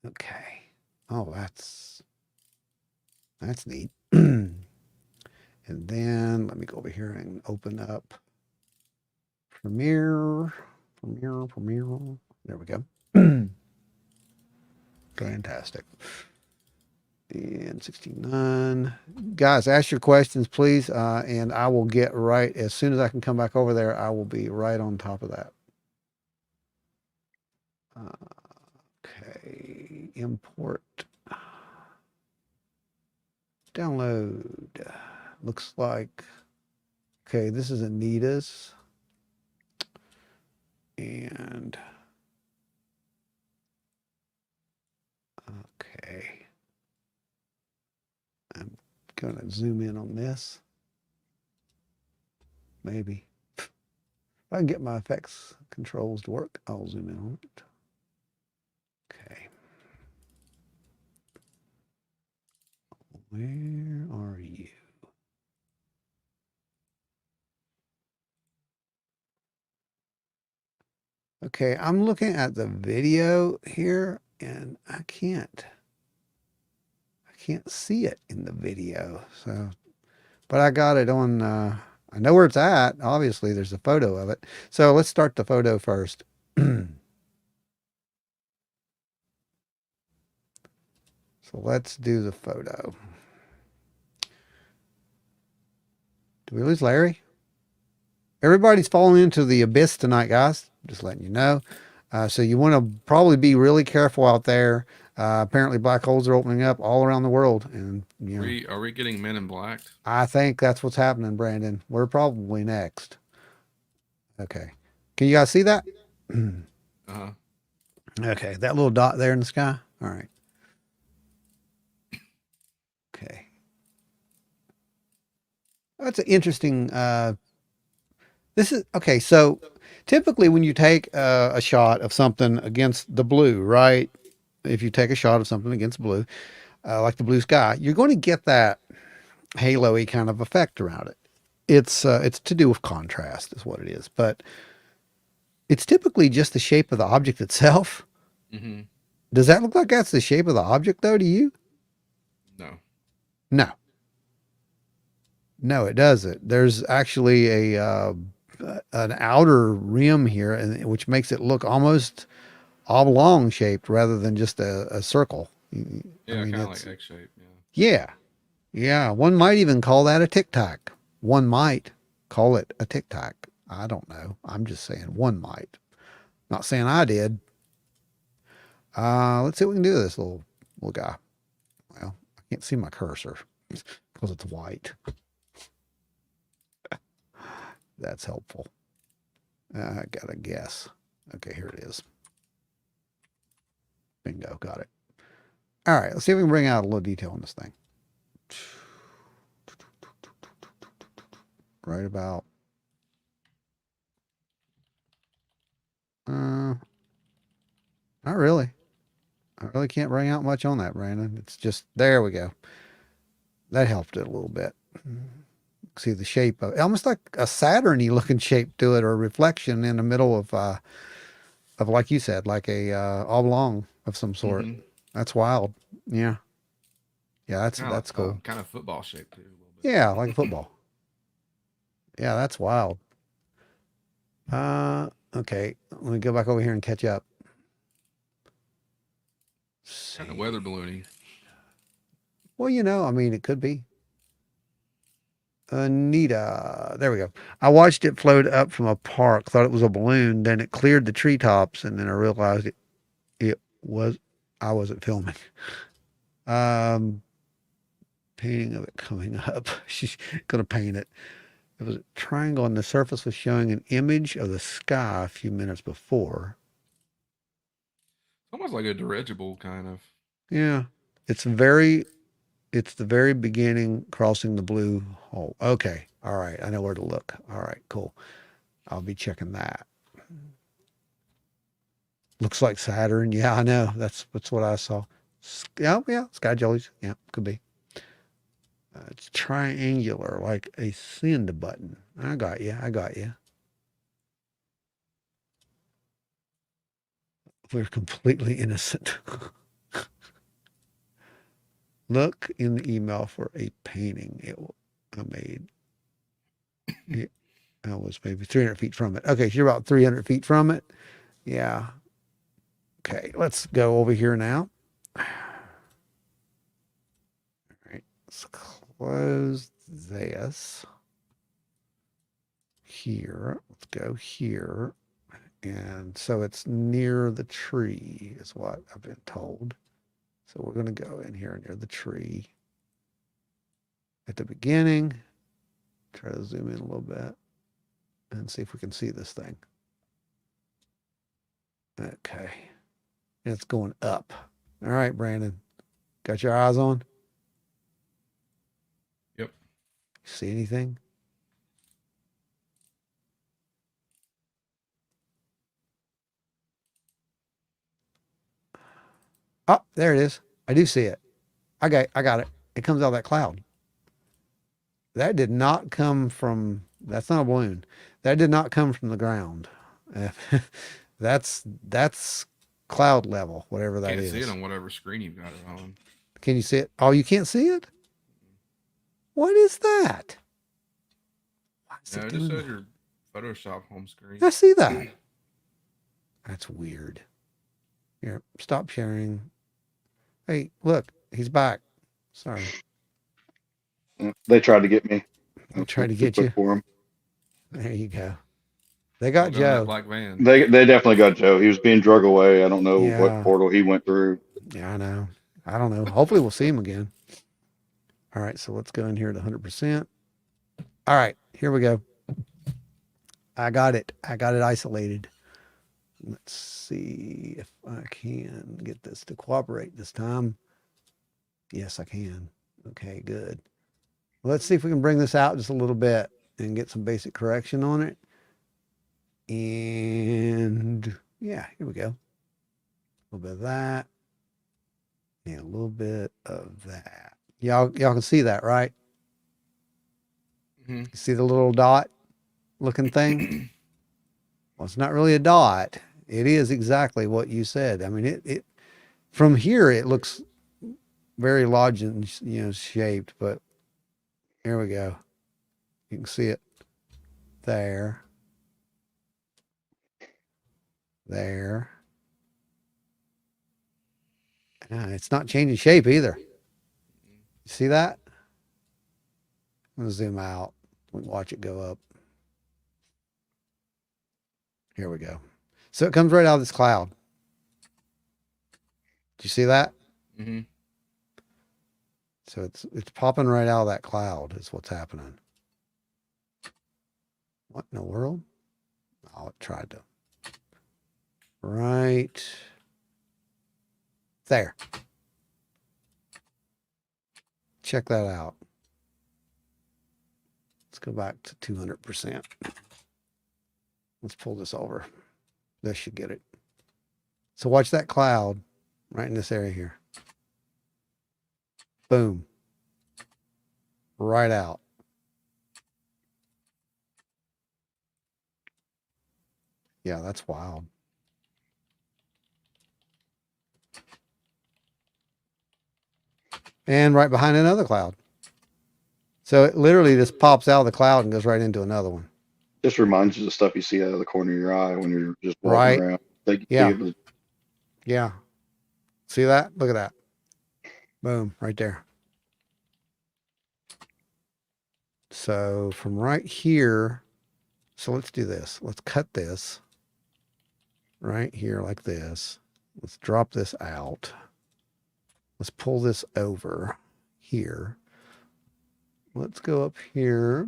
Okay. Oh, that's neat. And then let me go over here and open up Premiere. There we go. Fantastic. And 69. Guys, ask your questions, please, and I will get right as soon as I can come back over there. I will be right on top of that. Okay, import. Download. Looks like, okay, this is Anita's. And, okay. I'm going to zoom in on this. Maybe. If I can get my effects controls to work, I'll zoom in on it. Okay. Where are you? Okay, I'm looking at the video here and I can't see it in the video. So, but I got it on, I know where it's at. Obviously, there's a photo of it. So let's start the photo first. So let's do the photo. Did we lose Larry? Everybody's falling into the abyss tonight, guys. Just letting you know. So you want to probably be really careful out there. Apparently black holes are opening up all around the world. And you know, Are we getting Men in Black? I think that's what's happening, Brandon. We're probably next. Okay. Can you guys see that? Uh-huh. Okay. That little dot there in the sky. All right. Okay. That's an interesting, this is, okay. So typically when you take a shot of something against the blue, right? If you take a shot of something against blue, like the blue sky, you're going to get that halo-y kind of effect around it. It's to do with contrast is what it is, but it's typically just the shape of the object itself. Mm-hmm. Does that look like that's the shape of the object though to you? No. No. No, it doesn't. There's actually an outer rim here, which makes it look almost oblong shaped rather than just a circle. Yeah, I mean, kind of like egg shape. Yeah. Yeah. Yeah. One might even call that a tic tac. One might call it a tic tac. I don't know. I'm just saying one might. Not saying I did. Let's see what we can do with this little guy. Well, I can't see my cursor because it's white. That's helpful. I gotta guess. Okay, here it is. Bingo, got it. All right, let's see if we can bring out a little detail on this thing. Right about. Not really. I really can't bring out much on that, Brandon. It's just, there we go. That helped it a little bit. See the shape of it, almost like a Saturn-y looking shape to it, or a reflection in the middle of like you said, like a oblong of some sort. Mm-hmm. That's wild. Yeah. Yeah, that's cool. Kind of football shape too. A little bit. Yeah, like football. Yeah, that's wild. Okay. Let me go back over here and catch up. Kind of weather balloony. Well, I mean, it could be. Anita. There we go. I watched it float up from a park, thought it was a balloon, then it cleared the treetops, and then I realized it was, I wasn't filming. Painting of it coming up. She's going to paint it. It was a triangle, and the surface was showing an image of the sky a few minutes before. Almost like a dirigible kind of. Yeah. It's the very beginning, crossing the blue hole. Okay. All right. I know where to look. All right, cool. I'll be checking that. Looks like Saturn. Yeah, I know. That's what I saw. Yeah, sky jellies. Yeah, could be. It's triangular, like a send button. I got you. We're completely innocent. Look in the email for a painting I made. I was maybe 300 feet from it. Okay, so you're about 300 feet from it. Yeah. Okay, let's go over here now. All right, let's close this. Here, let's go here. And so it's near the tree is what I've been told. So we're going to go in here near the tree at the beginning. Try to zoom in a little bit and see if we can see this thing. Okay. It's going up. All right, Brandon. Got your eyes on? Yep. See anything? Oh, there it is. I do see it. I got it. It comes out of that cloud. That did not come from, that's not a balloon. That did not come from the ground. That's cloud level, whatever that is. Can't see it on whatever screen you've got it on. Can you see it? Oh, you can't see it? What is that? No, it just shows your Photoshop home screen. I see that. That's weird. Here, stop sharing. Hey, look, he's back. Sorry. They tried to get me. They tried to get you for him. There you go. They got Joe. Black van. They definitely got Joe. He was being drug away. I don't know what portal he went through. Yeah, I know. I don't know. Hopefully we'll see him again. All right, so let's go in here at 100%. All right, here we go. I got it isolated. Let's see if I can get this to cooperate this time. Yes, I can. Okay, good. Let's see if we can bring this out just a little bit and get some basic correction on it. And yeah, here we go. A little bit of that. And a little bit of that. Y'all can see that, right? Mm-hmm. You see the little dot looking thing? Well, it's not really a dot. It is exactly what you said. I mean, it from here it looks very large and shaped, but here we go. You can see it there. There. It's not changing shape either. You see that? I'm gonna zoom out. We can watch it go up. Here we go. So it comes right out of this cloud. Do you see that? Mm-hmm. So it's popping right out of that cloud is what's happening. What in the world? Oh, it tried to. Right there. Check that out. Let's go back to 200%. Let's pull this over. This should get it. So watch that cloud right in this area here. Boom. Right out. Yeah, that's wild. And right behind another cloud. So it literally just pops out of the cloud and goes right into another one. Just reminds you of the stuff you see out of the corner of your eye when you're just walking Right. around. Like, Yeah. Yeah. See that? Look at that. Boom, right there. So from right here, so let's do this. Let's cut this right here like this. Let's drop this out. Let's pull this over here. Let's go up here.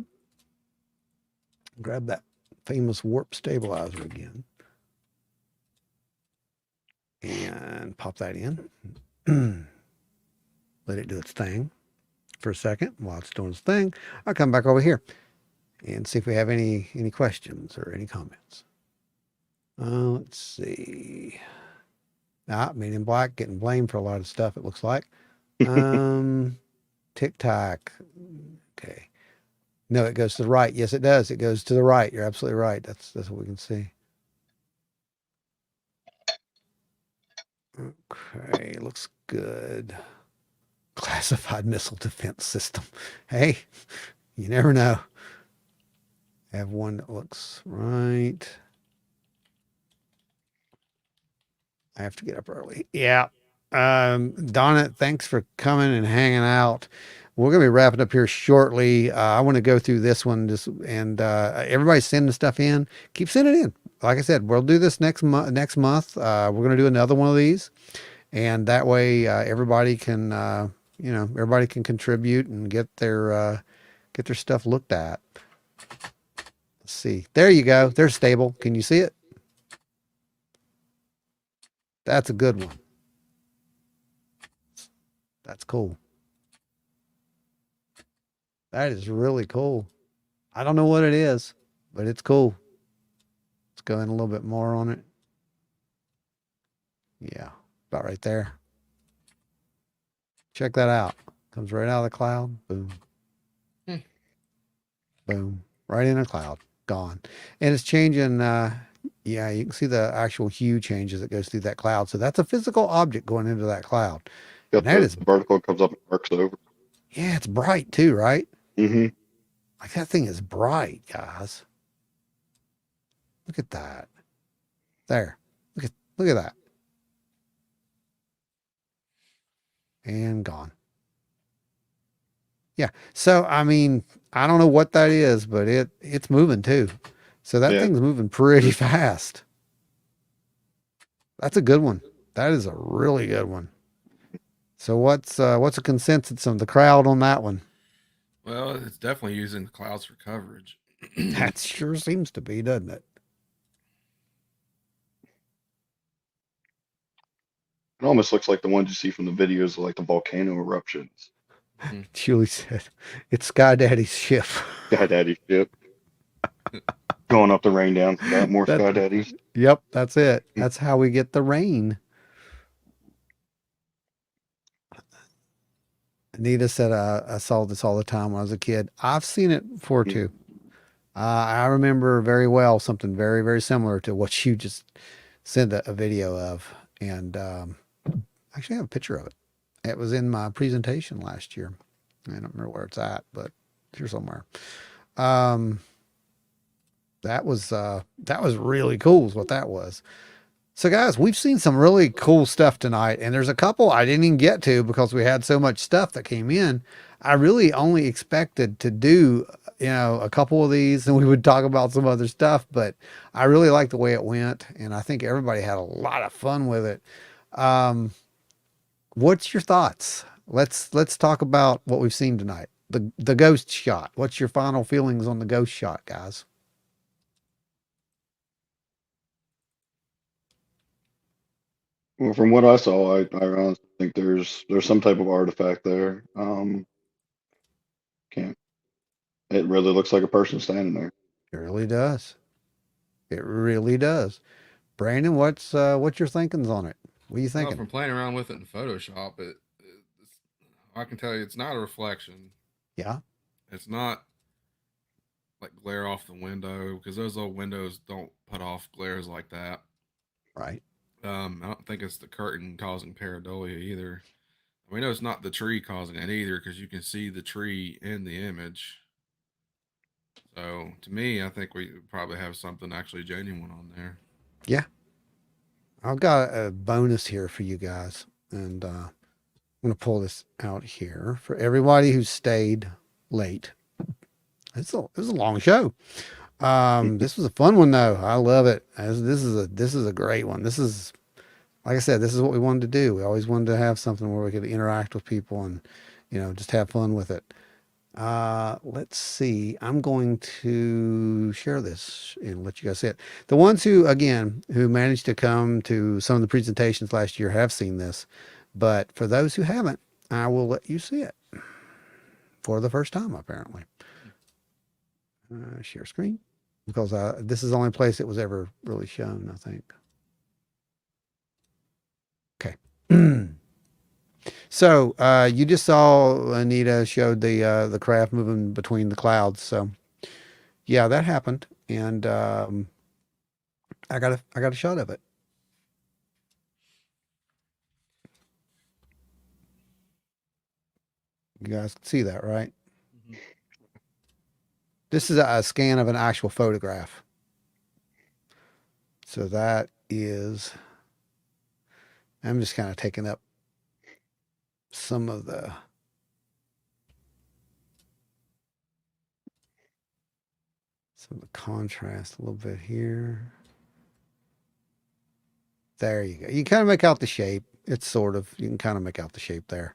Grab that famous warp stabilizer again. And pop that in. Let it do its thing for a second. While it's doing its thing, I'll come back over here and see if we have any questions or any comments. Let's see. Men in Black getting blamed for a lot of stuff, it looks like. TikTok. Okay. No, it goes to the right. Yes, it does. It goes to the right. You're absolutely right. That's what we can see. Okay, looks good. Classified missile defense system. Hey, you never know. I have one that looks right. I have to get up early. Yeah. Donna, thanks for coming and hanging out. We're going to be wrapping up here shortly. I want to go through this one and everybody send the stuff in. Keep sending it in. Like I said, we'll do this next month. We're going to do another one of these, and that way everybody can everybody can contribute and get their stuff looked at. Let's see. There you go. They're stable. Can you see it? That's a good one. That's cool. That is really cool. I don't know what it is, but it's cool. Let's go in a little bit more on it. Yeah, about right there. Check that out. Comes right out of the cloud. Boom. Boom. Right in a cloud. Gone. And it's changing. Yeah, you can see the actual hue changes that goes through that cloud. So that's a physical object going into that cloud. Yep, that is vertical comes up and arcs over. Yeah, it's bright too, right? Mm-hmm. Like that thing is bright, guys. Look at that. There. Look at that. And gone. Yeah. So I mean, I don't know what that is, but it's moving too. So that thing's moving pretty fast. That's a good one. That is a really good one. So what's a consensus of the crowd on that one? Well, it's definitely using the clouds for coverage. That sure seems to be, doesn't it? It almost looks like the ones you see from the videos of like the volcano eruptions. Julie said, it's Sky Daddy's ship. Sky Daddy's ship. Going up the rain down. Got more Sky Daddies. Yep, that's it. That's how we get the rain. Anita said, I saw this all the time when I was a kid. I've seen it before too. I remember very well something very, very similar to what you just sent a video of. And actually I have a picture of it. It was in my presentation last year. I don't remember where it's at, but it's here somewhere. That was really cool is what that was. So guys, we've seen some really cool stuff tonight, and there's a couple I didn't even get to because we had so much stuff that came in. I really only expected to do a couple of these and we would talk about some other stuff, but I really like the way it went. And I think everybody had a lot of fun with it. What's your thoughts? Let's talk about what we've seen tonight. The ghost shot. What's your final feelings on the ghost shot, guys? Well, from what I saw, I honestly think there's some type of artifact there. Can't. It really looks like a person standing there. It really does. It really does. Brandon, what's your thinkings on it? What are you thinking? Well, from playing around with it in Photoshop, I can tell you it's not a reflection. Yeah. It's not like glare off the window, because those old windows don't put off glares like that. Right. I don't think it's the curtain causing pareidolia either. We know it's not the tree causing it either, because you can see the tree in the image. So to me, I think we probably have something actually genuine on there. Yeah. I've got a bonus here for you guys. And I'm going to pull this out here for everybody who stayed late. It was a long show. This was a fun one though. I love it. This is a great one. This is, like I said, this is what we wanted to do. We always wanted to have something where we could interact with people and, just have fun with it. Let's see. I'm going to share this and let you guys see it. The ones who managed to come to some of the presentations last year have seen this, but for those who haven't, I will let you see it for the first time, apparently. Share screen, because this is the only place it was ever really shown, I think. Okay. So you just saw Anita showed the craft moving between the clouds. So yeah, that happened, and I got a shot of it. You guys can see that, right? Mm-hmm. This is a scan of an actual photograph. So that is, I'm just kind of taking up some of the contrast a little bit here. There you go. You kind of make out the shape. It's you can kind of make out the shape there.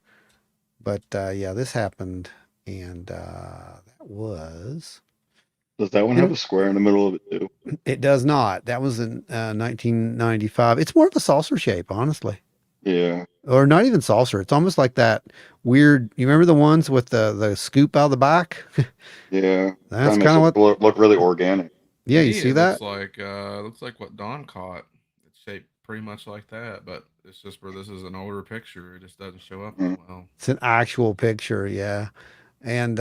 But yeah, this happened, and that was. Does that one have a square in the middle of it too? It does not. That was in 1995. It's more of a saucer shape, honestly. Yeah. Or not even saucer. It's almost like that weird. You remember the ones with the scoop out of the back? Yeah. That's kind of what look really organic. Yeah, you see that? Looks like what Don caught. It's shaped pretty much like that, but it's just where this is an older picture. It just doesn't show up well. It's an actual picture, yeah. And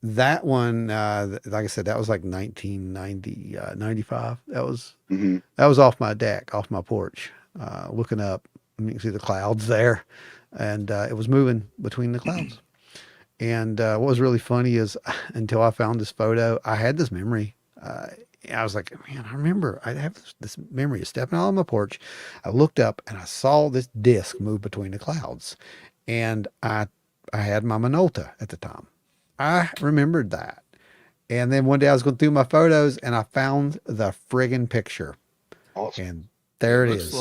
that one, like I said, that was like 1990, 95. That was off my deck, off my porch, looking up. You can see the clouds there, and it was moving between the clouds. And what was really funny is until I found this photo, I had this memory. I was like, man, I remember I have this memory of stepping out on my porch. I looked up and I saw this disc move between the clouds, and I had my Minolta at the time. I remembered that. And then one day I was going through my photos and I found the friggin' picture. Awesome. And there it is.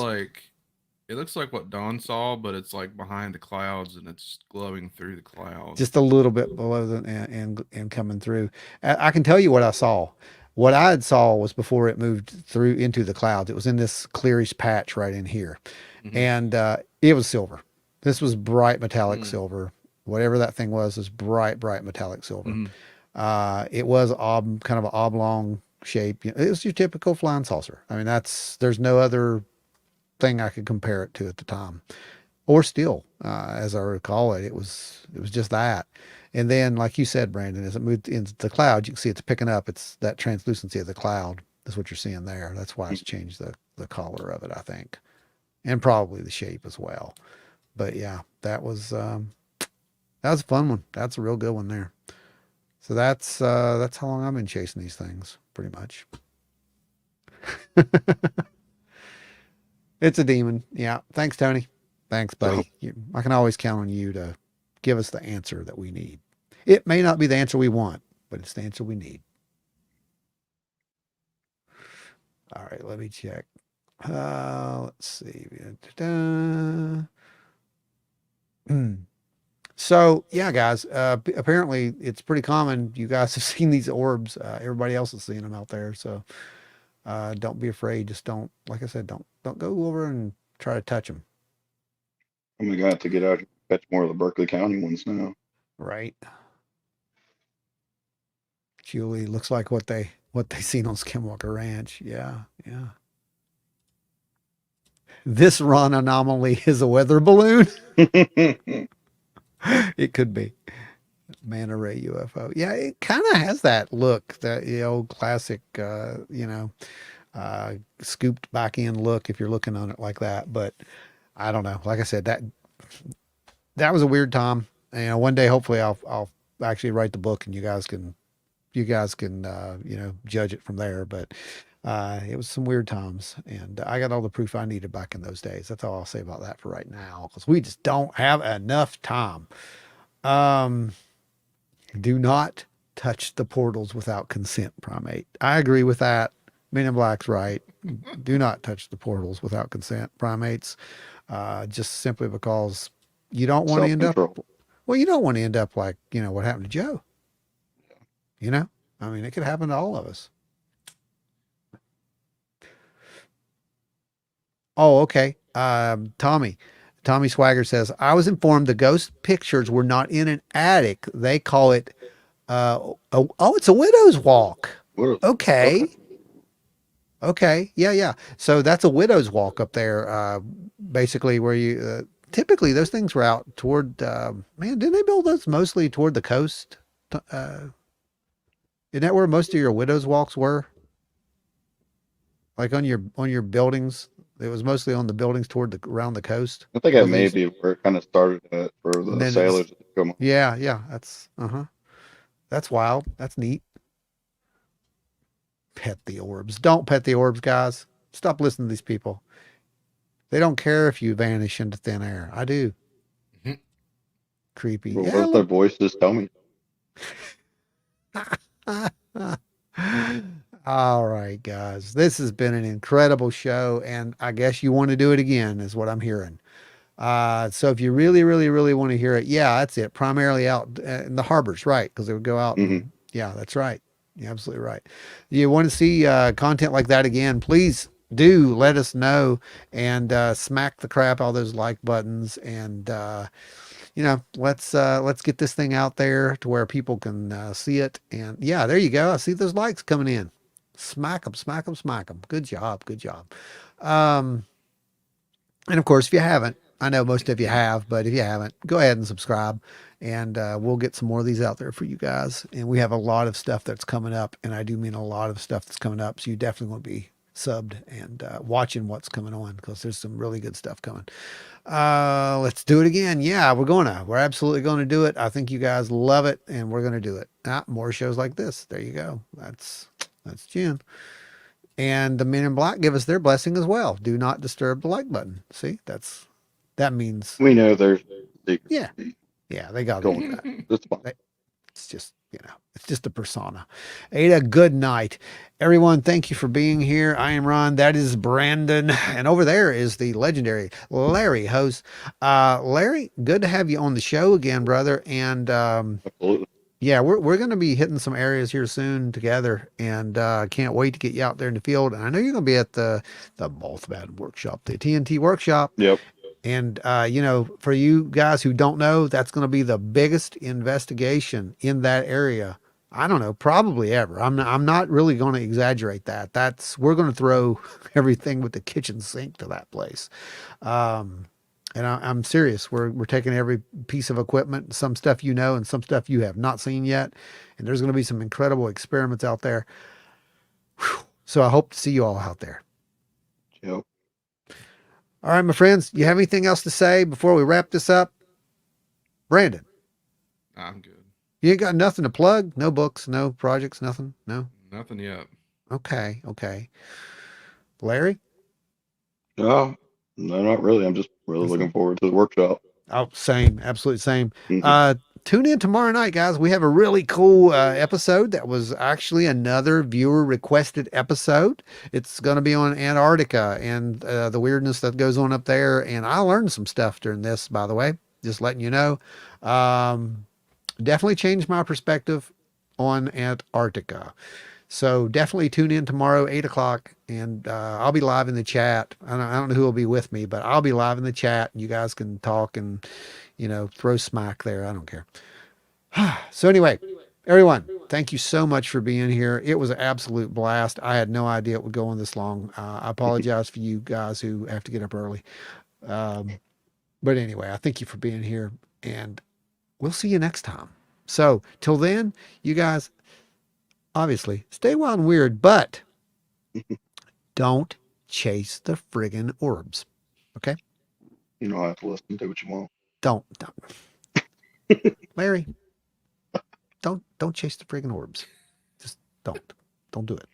It looks like what Don saw, but it's like behind the clouds and it's glowing through the clouds. Just a little bit below and coming through. I can tell you what I saw. What I had saw was before it moved through into the clouds. It was in this clearish patch right in here. Mm-hmm. And it was silver. This was bright metallic silver. Whatever that thing was bright metallic silver. Mm-hmm. It was kind of an oblong shape. It was your typical flying saucer. I mean, there's no other thing I could compare it to at the time, or still, as I recall it was just that. And then, like you said, Brandon, as it moved into the cloud, you can see it's picking up. It's that translucency of the cloud. That's what you're seeing there. That's why it's changed the color of it, I think, and probably the shape as well. But yeah, that was a fun one. That's a real good one there. So that's how long I've been chasing these things, pretty much. It's a demon. Yeah. Thanks, Tony. Thanks, buddy. I can always count on you to give us the answer that we need. It may not be the answer we want, but it's the answer we need. All right, let me check. Let's see. So yeah, guys, apparently it's pretty common. You guys have seen these orbs. Everybody else is seeing them out there. So don't be afraid. Just don't, like I said, don't go over and try to touch them. I'm going to have to get out and catch more of the Berkeley County ones now. Right. Julie, looks like what they seen on Skinwalker Ranch. Yeah. This Ron anomaly is a weather balloon. It could be. Manta ray UFO. Yeah, it kind of has that look, that old classic, scooped back in look if you're looking on it like that. But I don't know. Like I said, that was a weird time. And one day, hopefully, I'll actually write the book and you guys can judge it from there. But it was some weird times, and I got all the proof I needed back in those days. That's all I'll say about that for right now, because we just don't have enough time. Do not touch the portals without consent, Primate. I agree with that. Men in Black's right. Do not touch the portals without consent, Primates. Just simply because you don't want to end up. Well, you don't want to end up like, what happened to Joe. I mean, it could happen to all of us. Oh, okay. Tommy Swiger says, I was informed the ghost pictures were not in an attic. They call it, it's a widow's walk. Okay. Yeah. So that's a widow's walk up there. Basically where you, typically those things were out toward, didn't they build those mostly toward the coast? Isn't that where most of your widow's walks were? Like on your buildings? It was mostly on the buildings around the coast. I think that may be where it kind of started at for the sailors. Come on. Yeah. That's wild. That's neat. Pet the orbs. Don't pet the orbs, guys. Stop listening to these people. They don't care if you vanish into thin air. I do. Mm-hmm. Creepy. Well, what's their voices? Tell me. All right, guys. This has been an incredible show, and I guess you want to do it again, is what I'm hearing. So if you really, really, really want to hear it, yeah, that's it. Primarily out in the harbors, right? Because they would go out. Mm-hmm. Yeah, that's right. You're absolutely right. You want to see content like that again, please do let us know, and smack the crap out of those like buttons, and let's get this thing out there to where people can see it. And yeah, there you go. I see those likes coming in. Smack them. Good job. And of course, if you haven't, I know most of you have, but if you haven't, go ahead and subscribe, and we'll get some more of these out there for you guys. And we have a lot of stuff that's coming up, and I do mean a lot of stuff that's coming up. So you definitely want to be subbed and watching what's coming on, because there's some really good stuff coming. Let's do it again. Yeah, we're absolutely going to do it. I think you guys love it, and we're going to do it. More shows like this. There you go. That's June. And the Men in Black give us their blessing as well. Do not disturb the like button. See, that means we know there's yeah, they got to do that. It's just, it's just a persona. Ada, good night. Everyone, thank you for being here. I am Ron. That is Brandon. And over there is the legendary Larry, host. Larry, good to have you on the show again, brother. And absolutely. Yeah, we're going to be hitting some areas here soon together, and can't wait to get you out there in the field. And I know you're going to be at the Mothman workshop, the TNT workshop. Yep. And for you guys who don't know, that's going to be the biggest investigation in that area. I don't know, probably ever. I'm not really going to exaggerate that. We're going to throw everything with the kitchen sink to that place. And I'm serious. We're taking every piece of equipment, some stuff and some stuff you have not seen yet. And there's going to be some incredible experiments out there. Whew. So I hope to see you all out there. Yep. All right, my friends. You have anything else to say before we wrap this up? Brandon. I'm good. You ain't got nothing to plug? No books, no projects, nothing? No? Nothing yet. Okay. Larry? No, not really. I'm just really looking forward to the workshop. Oh, same. Absolutely same. Mm-hmm. tune in tomorrow night, guys. We have a really cool episode that was actually another viewer requested episode. It's going to be on Antarctica and the weirdness that goes on up there. And I learned some stuff during this, by the way, just letting you know. Definitely changed my perspective on Antarctica. So definitely tune in tomorrow, 8 o'clock, and I'll be live in the chat. I don't know who will be with me, but I'll be live in the chat, and you guys can talk and, throw smack there. I don't care. So anyway, everyone, thank you so much for being here. It was an absolute blast. I had no idea it would go on this long. I apologize for you guys who have to get up early. But anyway, I thank you for being here, and we'll see you next time. So till then, you guys, obviously, stay wild and weird, but don't chase the friggin' orbs. Okay? You don't have to listen. Do what you want. Don't. Larry, don't chase the friggin' orbs. Just don't. Don't do it.